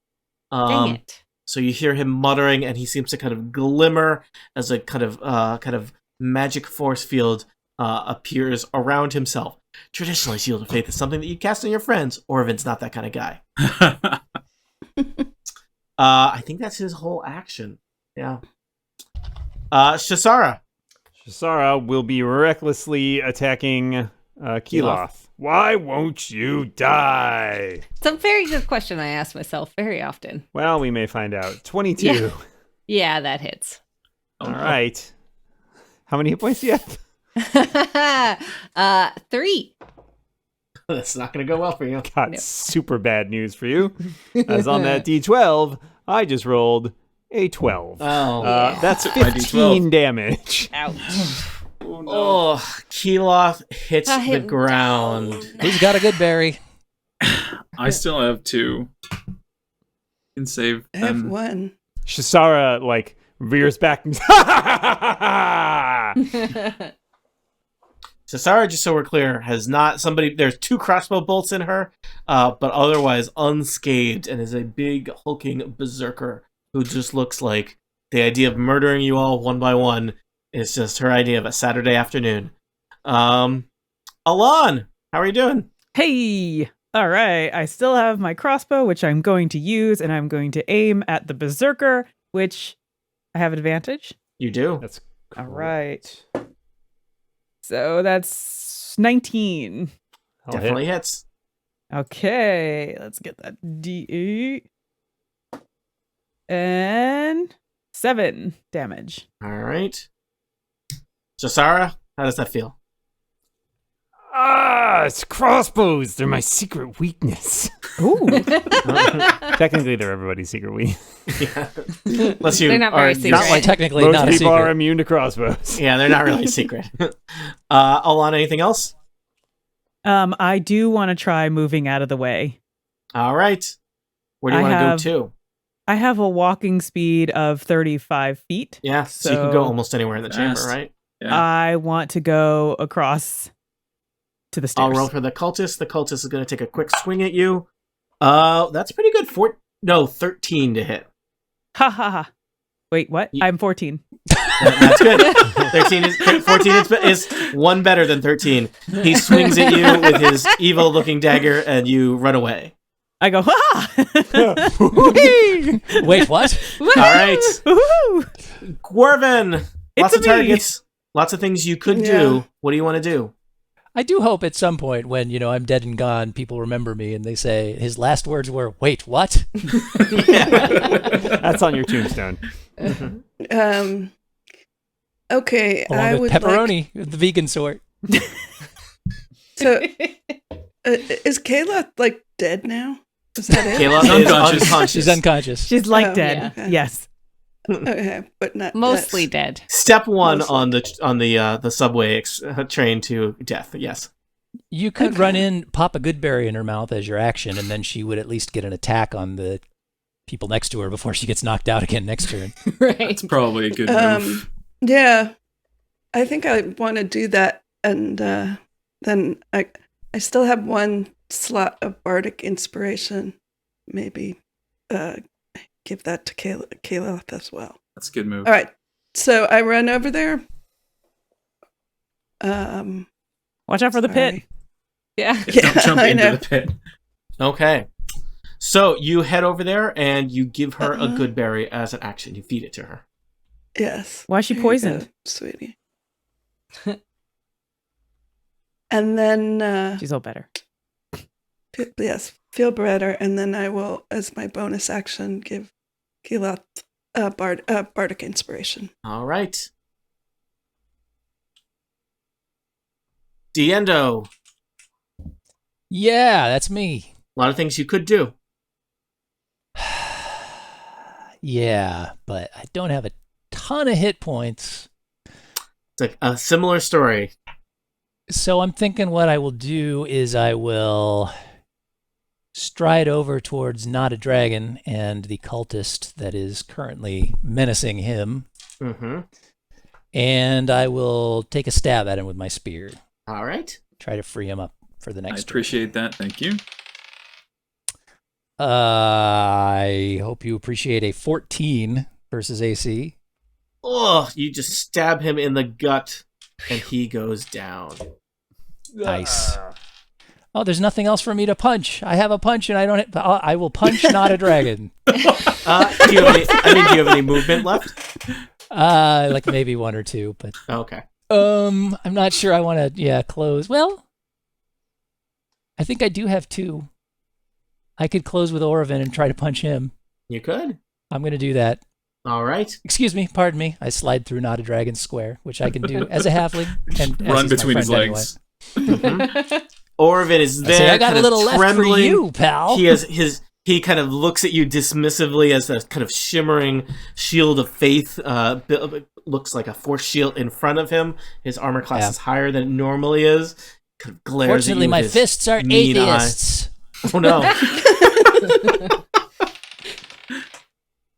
Dang it. So you hear him muttering, and he seems to kind of glimmer as a kind of magic force field appears around himself. Traditionally, Shield of Faith is something that you cast on your friends. Orvin's not that kind of guy. I think that's his whole action. Yeah. Shisara. Shisara will be recklessly attacking Keloth. Why won't you die? It's a very good question I ask myself very often. Well, we may find out. 22. Yeah, that hits. All right. How many hit points do you have? 3. That's not going to go well for you. Got No. super bad news for you. As on that D12, I just rolled a 12. Oh. That's My 15 D12. damage. Ouch. Oh, Keloth hits I the hit him ground. down. Who's got a good berry? I still have 2. Can save I have them. one. Shisara, rears back. Shisara, just so we're clear, has not somebody. There's 2 crossbow bolts in her, but otherwise unscathed, and is a big hulking berserker who just looks like the idea of murdering you all one by one is just her idea of a Saturday afternoon. Ahlan, how are you doing? Hey! All right, I still have my crossbow, which I'm going to use, and I'm going to aim at the berserker, which I have advantage. You do. That's All right. So that's 19. I'll Definitely hit. hits. Okay, let's get that D8. And 7 damage. All right. Shisara, how does that feel? It's crossbows. They're my secret weakness. Ooh. Technically, they're everybody's secret weakness. Yeah. Unless you They're not very are secret. Not like technically Most not a people secret. are immune to crossbows. Yeah, they're not really a secret. Ahlan, anything else? I do want to try moving out of the way. All right. Where do you I want to go have- to? I have a walking speed of 35 feet. Yeah, so you can go so- almost anywhere in the chamber, Fast. right? Yeah. I want to go across to the stairs. I'll roll for the cultist. The cultist is going to take a quick swing at you. That's pretty good. 13 to hit. Ha ha ha. Wait, what? Ye- I'm 14. That's good. 14 is one better than 13. He swings at you with his evil-looking dagger, and you run away. I go, ha! Wait, what? All right, Woohoo! Gwyrven. Lots of me. targets. Lots of things you could Yeah. do. What do you want to do? I do hope at some point when, I'm dead and gone, people remember me and they say his last words were, wait, what? That's on your tombstone. Okay, Along I with would pepperoni, the vegan sort. So, is Kayla dead now? Is that it? Kayla She's is unconscious. unconscious. She's unconscious. She's like Oh, dead. yeah. Yes. Okay, but not Mostly that's- dead. Step 1 Mostly. on the subway train to death. Yes. You could Okay. run in, pop a good berry in her mouth as your action, and then she would at least get an attack on the people next to her before she gets knocked out again next turn. Right. That's probably a good move. Yeah, I think I want to do that, and then I still have one slot of bardic inspiration. Maybe give that to Keloth as well. That's a good move. All right, so I run over there. Um, Watch out for the pit. sorry. Yeah. Don't jump I into know. the pit. Okay. So you head over there and you give her a Uh-huh. good berry as an action. You feed it to her. Yes. Why is she There you poisoned? go, sweetie? And then She's all better. yes, feel better, and then I will, as my bonus action, give Keloth bardic inspiration. All right. Diendo. Yeah, that's me. A lot of things you could do. Yeah, but I don't have a ton of hit points. It's a similar story. So I'm thinking what I will do is I will stride over towards Not a Dragon and the cultist that is currently menacing him. Mm-hmm. And I will take a stab at him with my spear. All right. Try to free him up for the I next appreciate that. Thank you. I hope you appreciate a 14 versus AC. Oh, you just stab him in the gut, and he goes down. Nice. Oh, there's nothing else for me to punch. I have a punch, and I will punch Not a Dragon. Do you have any movement left? Like maybe one or two, but Okay. I'm not sure I want to. Close. Well, I think I do have two. I could close with Gwyrven and try to punch him. You could. I'm going to do that. All right. Excuse me, pardon me. I slide through Not a Dragon's square, which I can do as a halfling and Run as he's my between his friend legs. Orvin is there. Say, I got kind a little of left for trembling. you, pal. He kind of looks at you dismissively as a kind of shimmering shield of faith. Looks like a force shield in front of him. His armor class is higher than it normally is. Kind of glares Fortunately, at you my with his fists are mean atheists. eye. Oh no.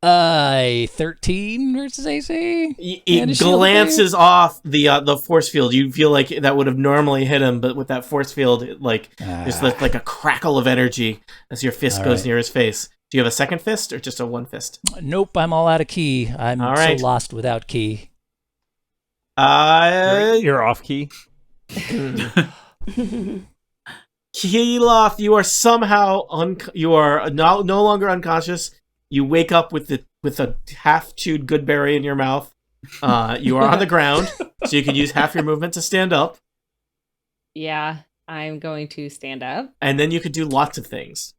13 versus AC. He glances off the force field. You feel like that would have normally hit him, but with that force field, there's like a crackle of energy as your fist goes near his face. Do you have a second fist or just a one fist? Nope, I'm all out of key. I'm so lost without key. You're off key. Keloth, you are somehow you are no longer unconscious. You wake up with a half-chewed good berry in your mouth. You are on the ground, so you can use half your movement to stand up. Yeah, I'm going to stand up. And then you could do lots of things.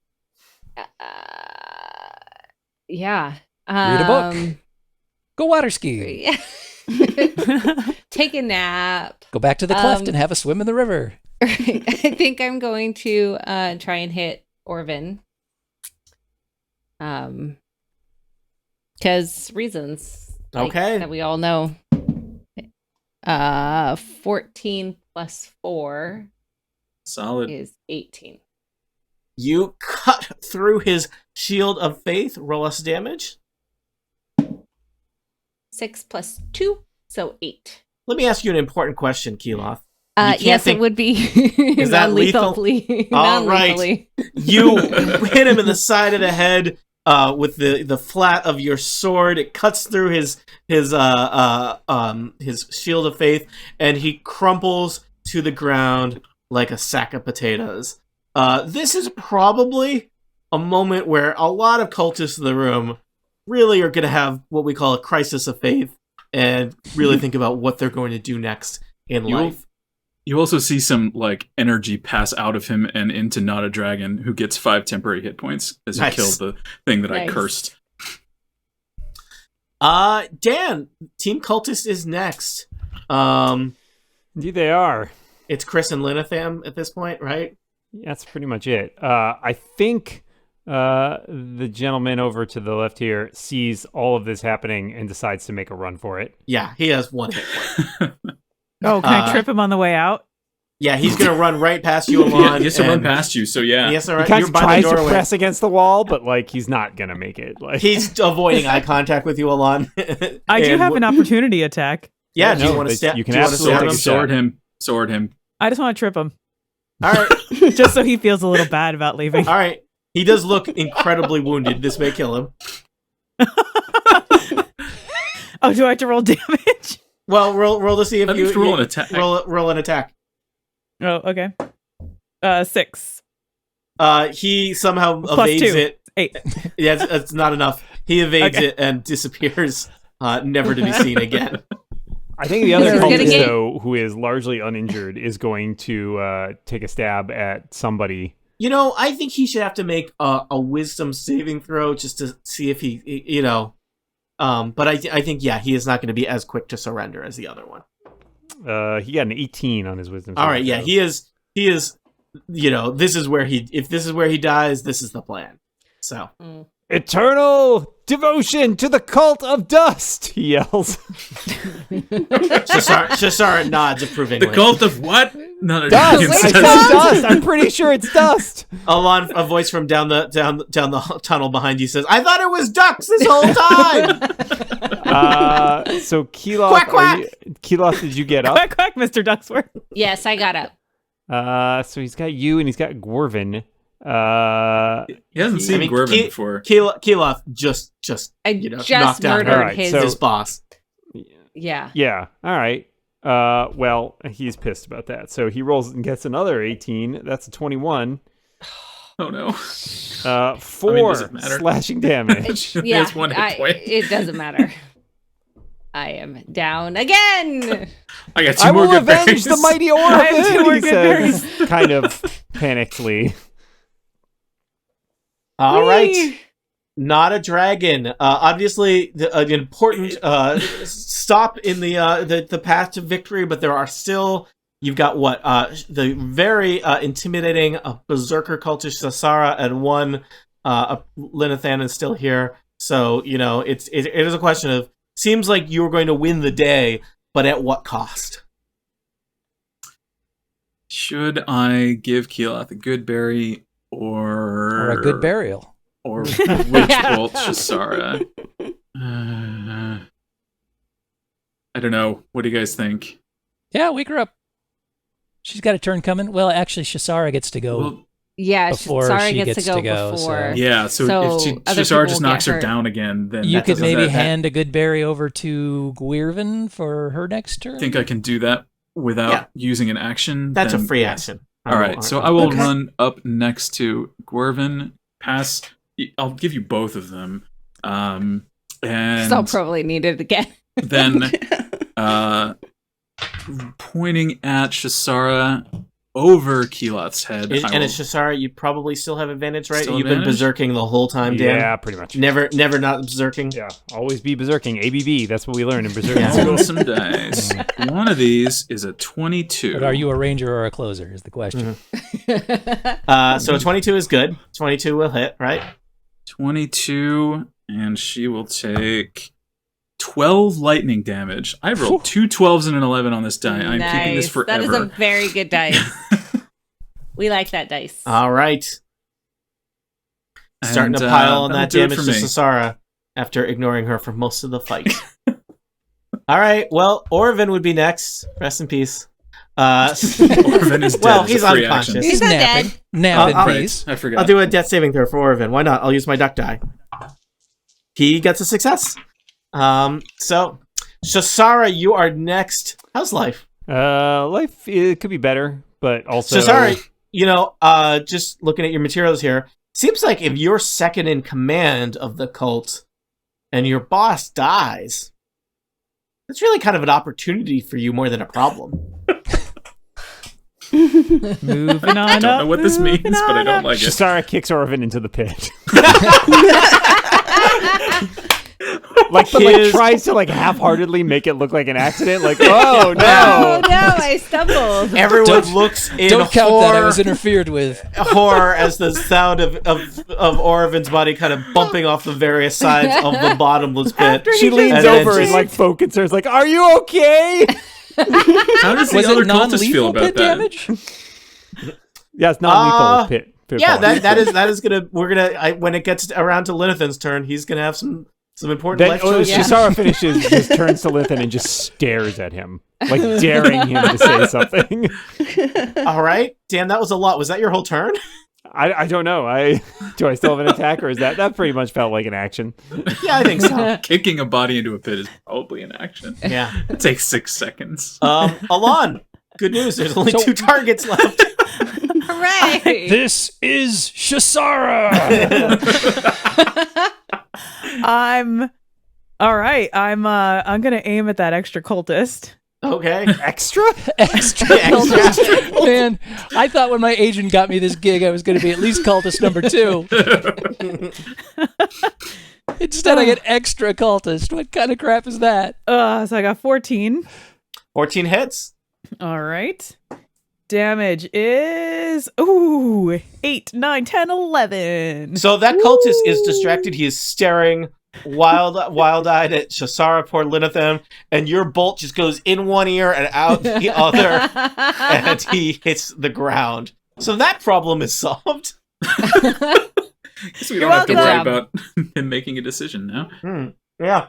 Yeah. Read a book. Go water ski. Take a nap. Go back to the cleft and have a swim in the river. I think I'm going to try and hit Gwyrven. Because reasons. Okay. That we all know. 14 plus 4 Solid. is 18. You cut through his shield of faith. Roll us damage. 6 plus 2, so 8. Let me ask you an important question, Keloth. Yes, it would be Is that lethal? All right. You hit him in the side of the head with the flat of your sword. It cuts through his shield of faith, and he crumples to the ground like a sack of potatoes. This is probably a moment where a lot of cultists in the room really are going to have what we call a crisis of faith and really think about what they're going to do next in life. You also see some energy pass out of him and into Not a Dragon, who gets 5 temporary hit points as he killed the thing that I cursed. Dan, Team Cultist is next. Indeed they are. It's Chris and Linnatham at this point, right? That's pretty much it. I think the gentleman over to the left here sees all of this happening and decides to make a run for it. Yeah, he has 1 hit point. Oh, can I trip him on the way out? Yeah, he's going to run right past you, Ahlan. He has to run past you, so yeah. Yes, all He right. kind You're of by tries the to doorway. press against the wall, but he's not gonna make it. He's avoiding eye contact with you, Ahlan. I do have an opportunity attack. Yeah, do you No, want to stab? you can do you want to absolutely stab him? Sword him. I just want to trip him. All right. Just so he feels a little bad about leaving. All right. He does look incredibly wounded. This may kill him. Oh, do I have to roll damage? Well, roll to see if you roll an attack. Roll an attack. Oh, okay. 6. He somehow Plus evades 2. it. 8. Yeah, it's not enough. He evades it and disappears, never to be seen again. I think the other We're gonna cultist, get- though, who is largely uninjured, is going to take a stab at somebody. I think he should have to make a wisdom saving throw just to see if he, but I think, he is not going to be as quick to surrender as the other one. He got an 18 on his wisdom. All right, he is, this is where if this is where he dies, this is the plan. So. Eternal devotion to the cult of dust, he yells. Shasara nods approvingly. The cult of what? No, Dust! I said dust! I'm pretty sure it's dust! Ahlan, a voice from down the tunnel behind you says, "I thought it was ducks this whole time!" So Keloth, Quack, quack! Keloth, did you get up? Quack, quack, Mr. Ducksworth. Yes, I got up. So he's got you and he's got Gwyrven. He hasn't seen Gwyrven before. Keloth just I knocked out murdered his boss. Yeah. Yeah, alright. Well, he's pissed about that. So he rolls and gets another 18. That's a 21. Oh no. 4 slashing damage. Yeah, There's one hit point. it doesn't matter. I am down again. I got 2 I more will good avenge berries. the mighty I have 2 Orphan, more he good says, berries. kind of panickedly. All right. Not a dragon. Obviously, an important stop in the path to victory, but there are still. You've got the very intimidating berserker cultist Sasara, and one Linathan is still here. So it is a question of. Seems like you were going to win the day, but at what cost? Should I give Keloth a good berry or Or a good burial. Or Witch Bolt Shasara? I don't know. What do you guys think? Yeah, wake her up. She's got a turn coming. Well, actually, Shasara gets to go. Well, Yeah, Before Sarah she gets to go before. yeah, so if other Shasara people just will knocks get her hurt. down again, then You that could doesn't- maybe that- hand a good berry over to Gwyrven for her next turn. I think I can do that without using an action. That's a then free yes. action. All right, so I will Okay. run up next to Gwyrven. Pass. I'll give you both of them. And I'll probably need it again. then pointing at Shasara over Keloth's head. And I will- it's Shasara, you probably still have advantage, right? Still You've been advantage? berserking the whole time, Dan. Yeah, pretty much. Never not berserking. Yeah, always be berserking. ABB, that's what we learned in berserking. Yeah. Roll some dice. One of these is a 22. But are you a ranger or a closer is the question. So 22 is good. 22 will hit, right? 22, and she will take 12 lightning damage. I rolled 2 12s and an 11 on this die. I'm keeping this Nice. forever. That is a very good dice. We like that dice. All right. Starting to And, pile on that'll that do it damage for to me. Sasara after ignoring her for most of the fight. All right. Well, Orvin would be next. Rest in peace. Orvin is dead. Well, as a he's free unconscious. action. He's not napping. dead. Napping, Right, please. I forgot. I'll do a death saving throw for Orvin. Why not? I'll use my duck die. He gets a success. So, Shasara, you are next. How's life? Life it could be better, but also Shasara, just looking at your materials here, seems like if you're second in command of the cult and your boss dies, that's really kind of an opportunity for you more than a problem. Moving on I don't know up, what this means, moving but I on don't up. like it. Shasara kicks Orvin into the pit. But tries to half-heartedly make it look like an accident. Like, oh Oh no! no, I stumbled. Everyone looks in Don't count that. I horror, was interfered with. horror as the sound of Orvin's body kind of bumping off the various sides of the bottomless pit. After he She leans And then over and just- folk concerns, like, "Are you okay?" How does the Was other it cultist feel non-lethal about pit that? damage? Yeah, it's non-lethal pit. Yeah, quality. that is gonna when it gets around to Linathan's turn, he's gonna have some important Then life choices. Shasara finishes, just turns to Lithan and just stares at him, like daring him to say something. All right, Dan, that was a lot. Was that your whole turn? I don't know. Do I still have an attack, or is that pretty much felt like an action? Yeah, I think so. Kicking a body into a pit is probably an action. Yeah. It takes 6 seconds. Ahlan, good news. There's only So- 2 targets left. Hooray! This is Shasara. I'm all right. I'm gonna aim at that extra cultist. Okay. Extra? Extra. Extra. Man, I thought when my agent got me this gig, I was going to be at least cultist number 2. Instead, I get extra cultist. What kind of crap is that? So I got 14. 14 hits. All right. Damage is 8, 9, 10, 11. So that cultist is distracted. He is staring wild-eyed at Shasara, poor Linetham, and your bolt just goes in one ear and out the other, and he hits the ground. So that problem is solved. So we don't have to worry about him making a decision now. Yeah.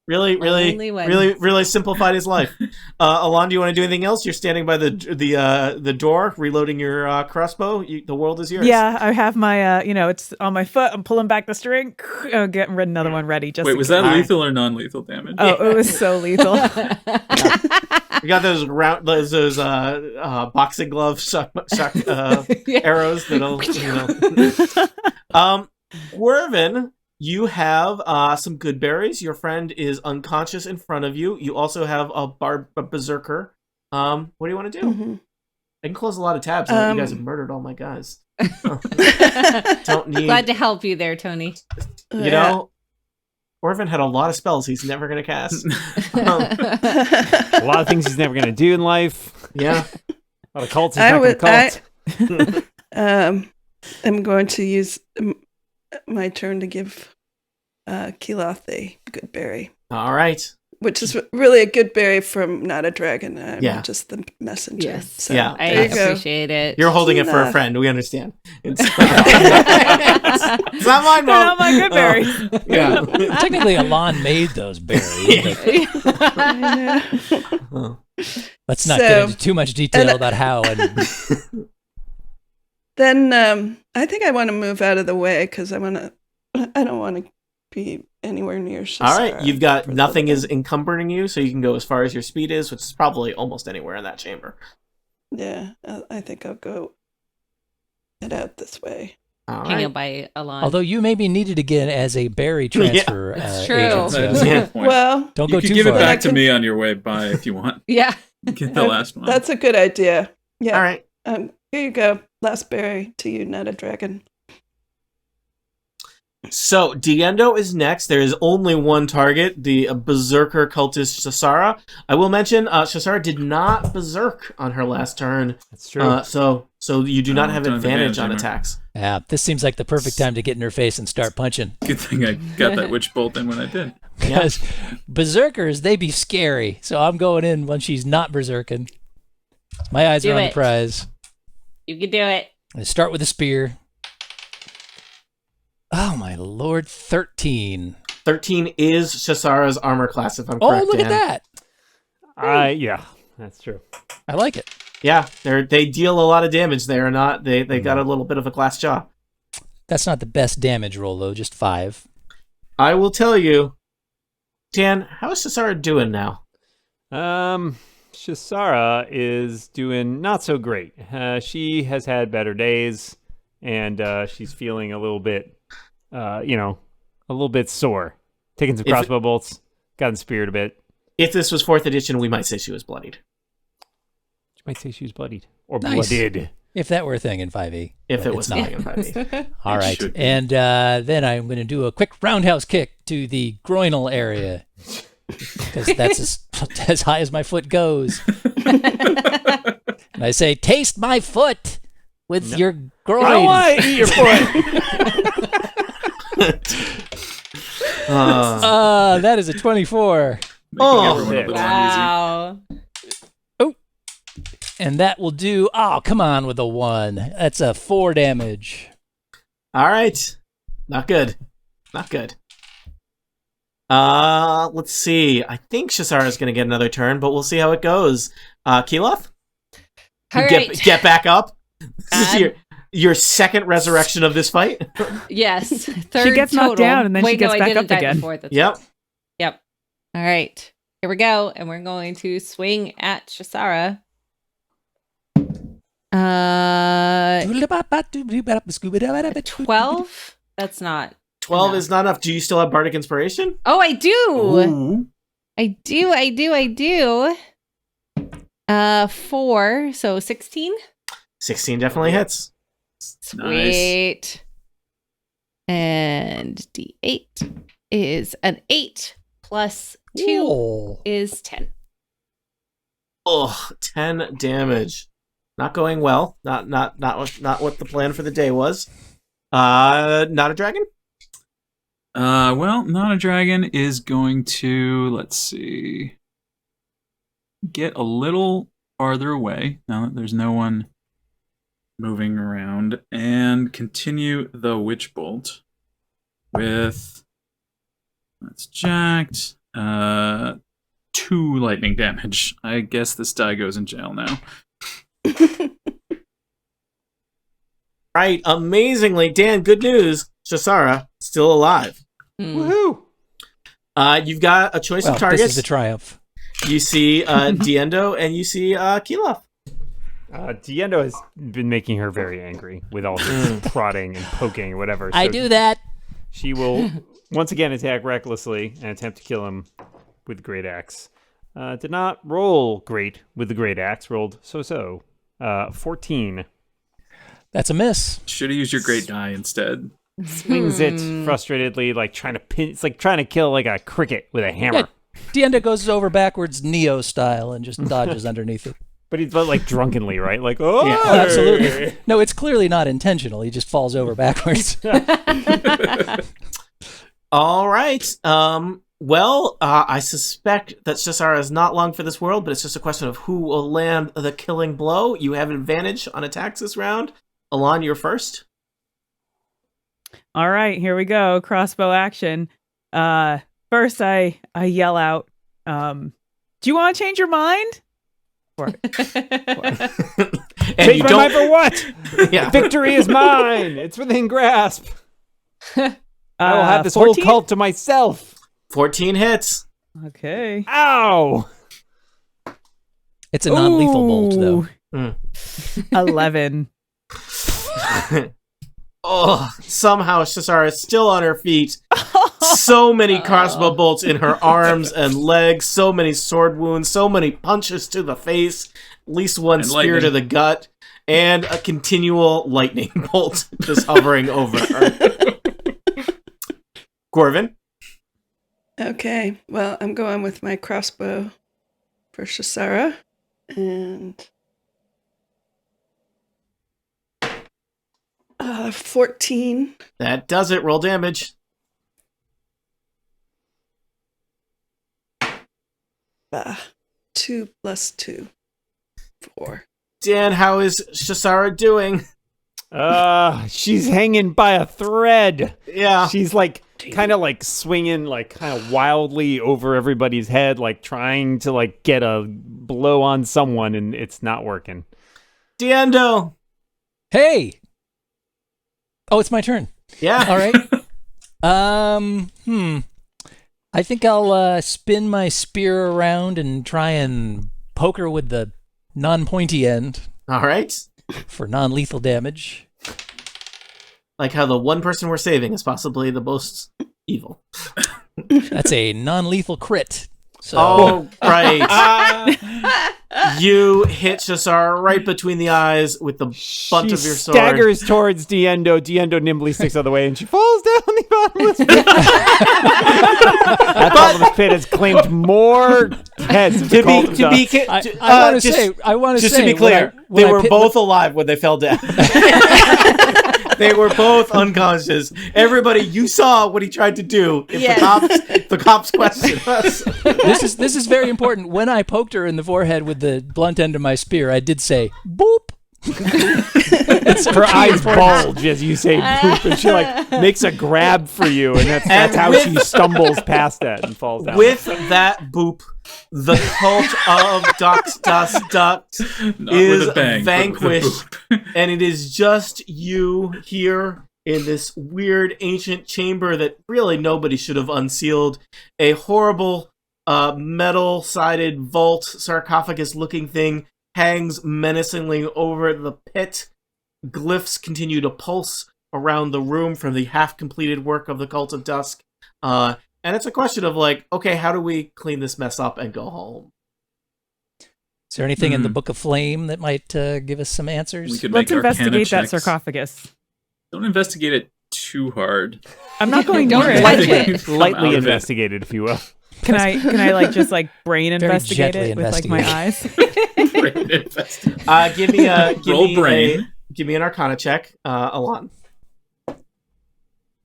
Really simplified his life. Ahlan, do you want to do anything else? You're standing by the door, reloading your crossbow. The world is yours. Yeah, I have my, it's on my foot. I'm pulling back the string, getting rid another one ready. Just Wait, was that lethal or non-lethal damage? Oh, it was so lethal. You got those boxing glove arrows that'll, Gwyrven, you have some good berries. Your friend is unconscious in front of you. You also have a berserker. What do you want to do? Mm-hmm. I can close a lot of tabs. You guys have murdered all my guys. Don't need. Glad to help you there, Tony. You know, Gwyrven had a lot of spells he's never going to cast. A lot of things he's never going to do in life. Yeah. A lot of cults he's not going to cult. I'm going to use my turn to give Keloth a good berry. All right. Which is really a good berry from not a dragon. I'm Yeah. just the messenger. Yes. So, Yeah. I there you go. appreciate it. You're holding it for a Enough. friend. We understand. It's not mine, They're Mom. not my good berries. Yeah. Technically, Ahlan made those berries. But let's not get into too much detail about how. And Then I think I want to move out of the way because I don't want to be anywhere near Shasara. All right. You've got for the nothing little is encumbering you, so you can go as far as your speed is, which is probably almost anywhere in that chamber. bit. Yeah, I think I'll head out this way. All Hang right. out by Ahlan. although you may be needed again as a berry transfer That's true. agent, so That is a Yeah. good point. Well, don't you go could too give far. it back I to can- me on your way by if you want. yeah. Get the last one. that's a good idea. Yeah. All right. Here you go. Last berry to you, not a dragon. So Diendo is next. There is only one target, the berserker cultist Shasara. I will mention, Shasara did not berserk on her last turn, That's true. so you do not have don't have advantage on advantage anymore. attacks. Yeah, this seems like the perfect time to get in her face and start punching. Good thing I got that witch bolt in when I did. Because berserkers, they be scary. So I'm going in when she's not berserking. My eyes Do are on it. the prize. You can do it. I start with a spear. Oh my lord, 13. 13 is Shasara's armor class, if I'm Oh, correct. look at Dan. that. Yeah, that's true. I like it. Yeah, they deal a lot of damage. They are not. They got a little bit of a glass jaw. That's not the best damage roll, though, just 5. I will tell you, Dan. How is Shasara doing now? Shasara is doing not so great. She has had better days, and she's feeling a little bit, a little bit sore. Taking some crossbow bolts, gotten speared a bit. If this was 4th edition, we might say she was bloodied. You might say she was bloodied or Nice. blooded. If that were a thing in 5e. If but it was it's not in 5e. All right. should be. And then I'm going to do a quick roundhouse kick to the groinal area. Because that's as high as my foot goes. And I say, taste my foot with your groin. I want to eat your foot. That is a 24. Making everyone a little uneasy. Wow. And that will do, come on with a 1. That's a 4 damage. All right, not good, not good. Let's see. I think Shasara is going to get another turn, but we'll see how it goes. Keloth, All right. get back up. This is God. your second resurrection of this fight. Yes. Third She gets knocked total. down and then Wait, she gets no, back I didn't up die again. Before. That's Yep. right. Yep. All right. Here we go. And we're going to swing at Shasara. 12? That's not. 12 enough. is not enough. Do you still have bardic inspiration? Oh, I do. Ooh. I do. 4, so 16. 16 definitely hits. Sweet. And D8 is an 8 plus 2 Whoa. is 10. Oh, 10 damage. Not going well. Not what the plan for the day was. Not a dragon? Well, not a dragon is going to, let's see, get a little farther away now that there's no one moving around, and continue the witch bolt with, that's jacked, 2 lightning damage. I guess this die goes in jail now. Right, amazingly, Dan, good news. Shasara, still alive. Woohoo! You've got a choice Well, of targets. this is a triumph. You see Diendo and you see Keloth. Diendo has been making her very angry with all this prodding and poking or whatever. I so do that. She will once again attack recklessly and attempt to kill him with the great axe. Did not roll great with the great axe. Rolled so. 14. That's a miss. Should have used your great die instead. Swings it frustratedly, like trying to pin. It's like trying to kill like a cricket with a hammer. Yeah, Diendo goes over backwards Neo style and just dodges underneath it. But he's like drunkenly, right? Like, oh, Yeah, absolutely. No, it's clearly not intentional. He just falls over backwards. All right. Well, I suspect that Shasara is not long for this world, but it's just a question of who will land the killing blow. You have advantage on attacks this round. Ahlan, you're first. All right, here we go. Crossbow action. First, I yell out, "Do you want to change your mind?" And Change you my mind for what? Yeah. Victory is mine. It's within grasp. I will have this 14? whole cult to myself. 14 hits. Okay. Ow! It's a non-lethal bolt, though. Mm. 11. Oh, somehow Shasara is still on her feet. So many crossbow bolts in her arms and legs, so many sword wounds, so many punches to the face, at least one And spear to lightning. the gut, and a continual lightning bolt just hovering over her. Gwyrven? Okay, well, I'm going with my crossbow for Shasara. And 14. That does it. Roll damage. Ah, 2 plus 2. 4. Dan, how is Shasara doing? She's hanging by a thread. Yeah. She's like kind of like swinging like kind of wildly over everybody's head, like trying to like get a blow on someone, and it's not working. Diendo. Hey! Oh, it's my turn. Yeah. All right. I think I'll spin my spear around and try and poke her with the non-pointy end All right. for non-lethal damage. Like how the one person we're saving is possibly the most evil. That's a non-lethal crit. So Oh, right. You hit Shasara right between the eyes with the butt She of your sword. staggers towards Diendo. Diendo nimbly sticks out of the way, and she falls down the bottomless pit. That bottomless pit has claimed more heads of the cult of Dusk. I want to Just say, to be clear, when they I were pit- both alive when they fell down. They were both unconscious. Everybody, you saw what he tried to do. If the cops question us. This is very important. When I poked her in the forehead with the blunt end of my spear, I did say boop. Her eyes bulge as you say poop, and she like makes a grab for you, and that's And how with- she stumbles past that and falls down. With that boop, the cult of Dusk Not is with a bang, but with a vanquished, boop. and it is just you here in this weird ancient chamber that really nobody should have unsealed. A horrible metal-sided vault sarcophagus-looking thing hangs menacingly over the pit. Glyphs continue to pulse around the room from the half-completed work of the Cult of Dusk. And it's a question of like, okay, how do we clean this mess up and go home? there anything in the Book of Flame that might give us some answers? We could Let's make Arcana investigate that checks. sarcophagus. Don't investigate it too hard. I'm not going Don't near it. touch it. Come out Lightly of it. investigated, if you will. Can I like just like brain Very investigate gently it with like my investigate. eyes? Brain investigate. Give me a Roll brain. give me an Arcana check, Ahlan.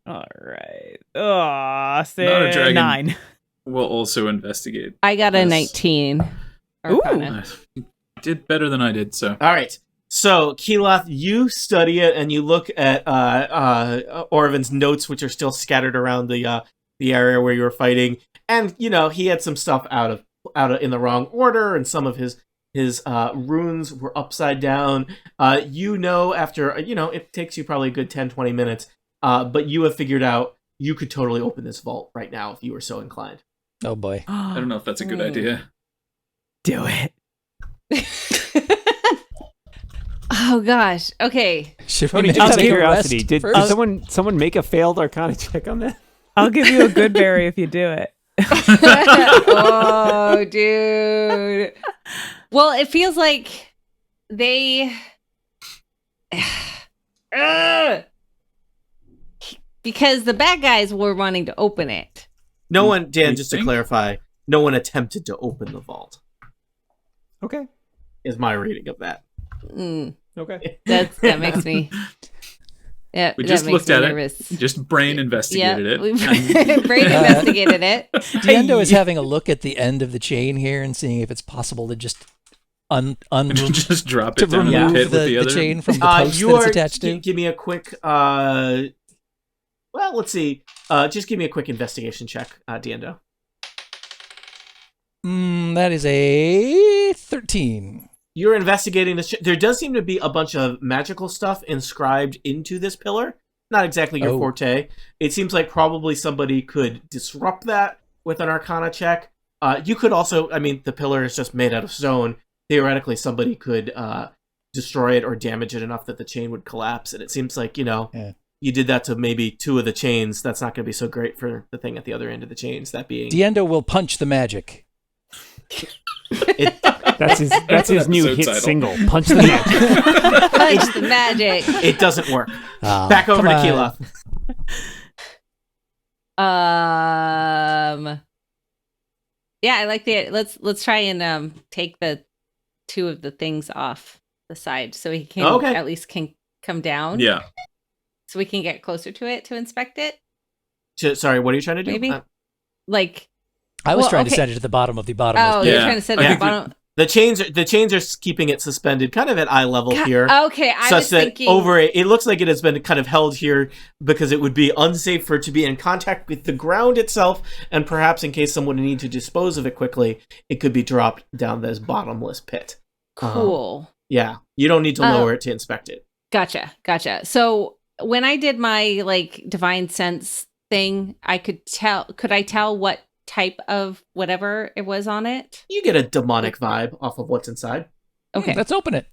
All right. Oh, Not a dragon. 9. We'll also investigate. I got a Yes. 19. Arcana. You did better than I did, so. All right. So, Keloth, you study it and you look at Orvin's notes, which are still scattered around the area where you were fighting, and he had some stuff out of in the wrong order, and some of his runes were upside down. After it takes you probably a good 10-20 minutes, but you have figured out you could totally open this vault right now if you were so inclined. Oh boy. I don't know if that's a good idea. Do it. Oh gosh. Okay. Should we Tony, maybe just out of take a curiosity, rest did first? someone make a failed Arcana check on that? I'll give you a good berry if you do it. Oh, dude. Well, it feels like they because the bad guys were wanting to open it. No one, Dan, You just to think? clarify, no one attempted to open the vault, Okay. is my reading of that. Okay. That makes me. Yeah, We that just makes looked me at nervous. it. Just brain investigated Yeah, it. we brain investigated it. Diendo is having a look at the end of the chain here and seeing if it's possible to just Just drop to it down in remove the pit with the the other. chain from the post You that it's are. attached to. Give me a quick. Well, let's see. Just give me a quick investigation check, Diendo. That is a 13. You're investigating this. There does seem to be a bunch of magical stuff inscribed into this pillar. Not exactly your Oh. forte. It seems like probably somebody could disrupt that with an Arcana check. You could also, the pillar is just made out of stone. Theoretically, somebody could destroy it or damage it enough that the chain would collapse. And it seems like, you did that to maybe 2 of the chains. That's not going to be so great for the thing at the other end of the chains. That being... Diendo will punch the magic. That's his new episode hit title. single. Punch the magic. Punch the magic. It doesn't work. Ah, Back over come to on. Keloth. Yeah, I like the. Let's try and take the 2 of the things off the side so he can Okay. at least can come down. Yeah. So we can get closer to it to inspect it. Sorry, what are you trying to do? Maybe? Like, I was Well, trying to okay. send it to the bottom of the bottom. oh, Yeah. you're trying to set I it at think the bottom. The chains are keeping it suspended kind of at eye level here. Okay, I Such was that thinking. over it looks like it has been kind of held here because it would be unsafe for it to be in contact with the ground itself, and perhaps in case someone would need to dispose of it quickly, it could be dropped down this bottomless pit. Cool. Yeah, you don't need to lower it to inspect it. Gotcha. So when I did my divine sense thing, could I tell what type of whatever it was on it? You get a demonic vibe off of what's inside. Okay. Let's open it.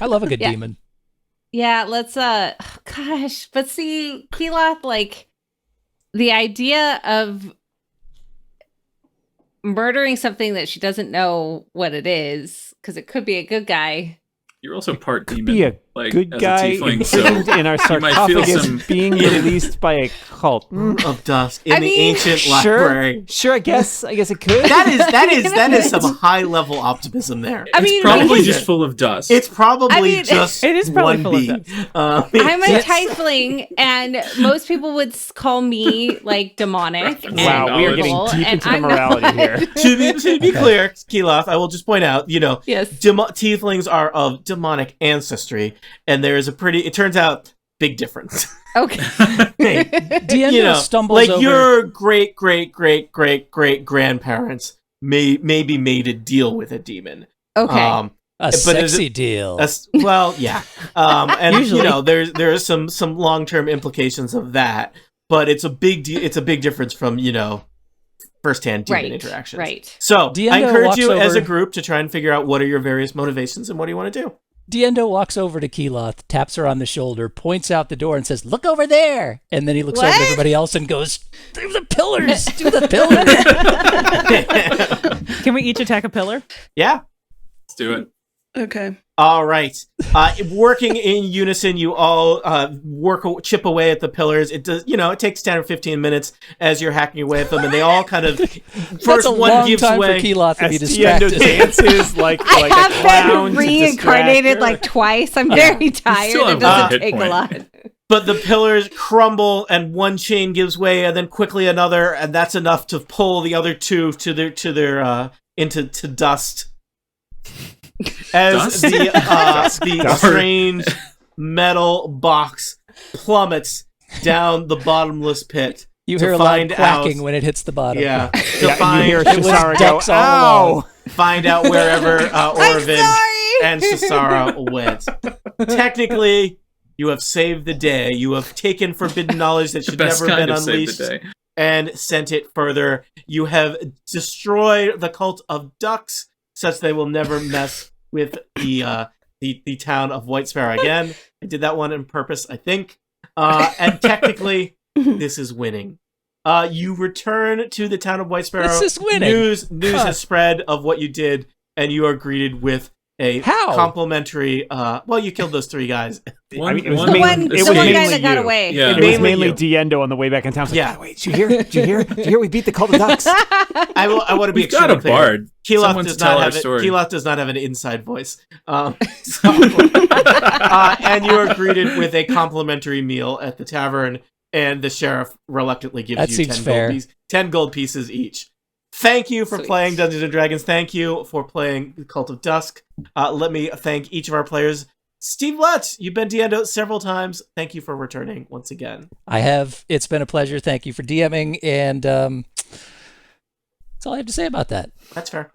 I love a good Yeah. demon. Yeah, let's gosh, but see, Keloth, the idea of murdering something that she doesn't know what it is, because it could be a good guy. You're also part Be demon. a good as guy a tiefling, so imprisoned in our you might feel sarcophagus some- being released by a cult. Of Dusk in I the mean- ancient Sure, library. sure. I guess it could. That is some high level optimism there. I mean, Probably maybe- just full of dust. It's probably I mean, just it is probably full of 1B. I'm a It's- tiefling, and most people would call me demonic. and Wow, we are getting evil, deep and into the I'm morality not. here. to be clear, Keloth, I will just point out, Yes. tieflings are of demonic ancestry, and there is it turns out, big difference. Okay. Diendo stumbles over. your great grandparents maybe made a deal with a demon. Okay. a but sexy deal. Well, yeah. And Usually. there are some long-term implications of that, but it's a big difference from, first-hand demon Right, interactions. right. So, Diendo I encourage walks you as a over- group to try and figure out what are your various motivations and what do you want to do. Diendo walks over to Keloth, taps her on the shoulder, points out the door, and says, "Look over there." And then he looks over What? at everybody else and goes, "Do the pillars! Do the pillars!" Can we each attack a pillar? Yeah. do it. Okay. All right. Working in unison, you all chip away at the pillars. It does, it takes 10 or 15 minutes as you're hacking away at them, and they all kind of That's first a one long gives time way. for Keloth to be As Diendo distracted. dances like I a have clown been to reincarnated distract her. like twice. I'm very tired. still It have doesn't one hit take a point. lot. But the pillars crumble, and one chain gives way, and then quickly another, and that's enough to pull the other two to their into dust. As Dust? the Dust. strange metal box plummets down the bottomless pit. You to hear a loud find quacking out- when it hits the bottom. Yeah, to Yeah, you find hear It was Shisara go, ducks all along. ow! find out wherever Orvin sorry. and Shisara went. Technically, you have saved the day. You have taken forbidden knowledge that should Best never kind been of save unleashed the day. and sent it further. You have destroyed the cult of ducks, such they will never mess with the town of White Sparrow again. I did that one on purpose, I think. And technically, this is winning. You return to the town of White Sparrow. This is winning. News Huh. has spread of what you did, and you are greeted with a How? complimentary. Well, you killed those three guys. I mean, it was One- The mainly- one, it the was one guy mainly that got you. away. Yeah. It was Mainly mainly you. Diendo on the way back in town. I was like, Yeah. "Oh, wait, did you hear? Did you hear? Did you hear? We beat the cult of ducks. I want to be We've got a extremely clear. bard. Keloth Someone does to tell not our have story. Keloth does not have an inside voice. So, and you are greeted with a complimentary meal at the tavern, and the sheriff reluctantly gives That you seems 10 fair. gold, 10 gold pieces each. Thank you for Sweet. playing Dungeons and Dragons. Thank you for playing the Cult of Dusk. Let me thank each of our players. Steve Lutz, you've been Diendo several times. Thank you for returning once again. I have. It's been a pleasure. Thank you for DMing, and that's all I have to say about that. That's fair.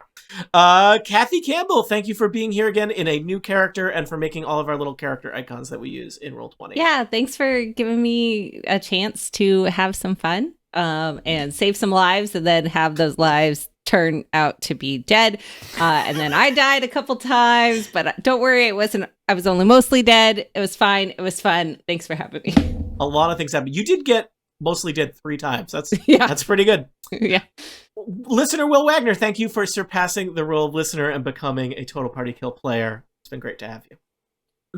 Kathy Campbell, thank you for being here again in a new character and for making all of our little character icons that we use in Roll20. Yeah, thanks for giving me a chance to have some fun and save some lives, and then have those lives turn out to be dead. And then I died a couple times, but don't worry, I was only mostly dead. It was fine. It was fun. Thanks for having me. A lot of things happened. You did get mostly dead 3 times. That's Yeah. that's pretty good. Yeah. Listener Will Wagner, thank you for surpassing the role of listener and becoming a Total Party Kill player. It's been great to have you.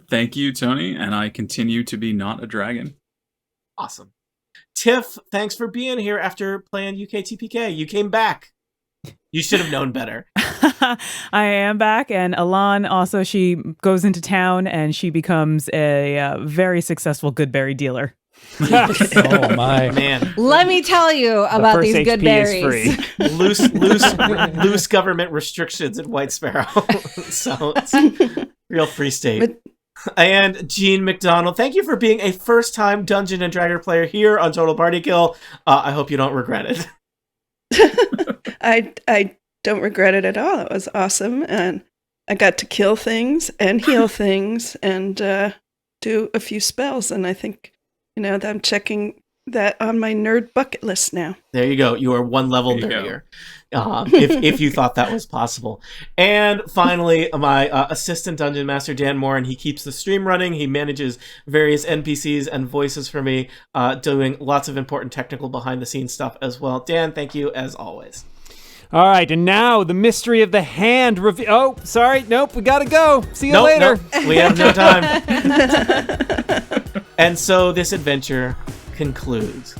Thank you, Tony, and I continue to be not a dragon. Awesome. Tiff, thanks for being here after playing UKTPK. You came back. You should have known better. I am back, and Ahlan also, she goes into town and she becomes a very successful goodberry dealer. Oh my! Man, Let me tell you about first these good HP is berries. free. loose government restrictions in White Sparrow. So it's real free state. But- And Gene McDonald, thank you for being a first-time Dungeon and Dragon player here on Total Party Kill. I hope you don't regret it. I don't regret it at all. It was awesome, and I got to kill things and heal things and do a few spells. And I think that I'm checking that on my nerd bucket list now. There you go. You are one level There you nerdier. If you thought that was possible. And finally, my assistant dungeon master, Dan Morin, he keeps the stream running. He manages various NPCs and voices for me, doing lots of important technical behind-the-scenes stuff as well. Dan, thank you as always. All right, and now the mystery of the hand reveal. Oh, sorry, nope, we gotta go. See you later. Nope, we have no time. And so this adventure concludes.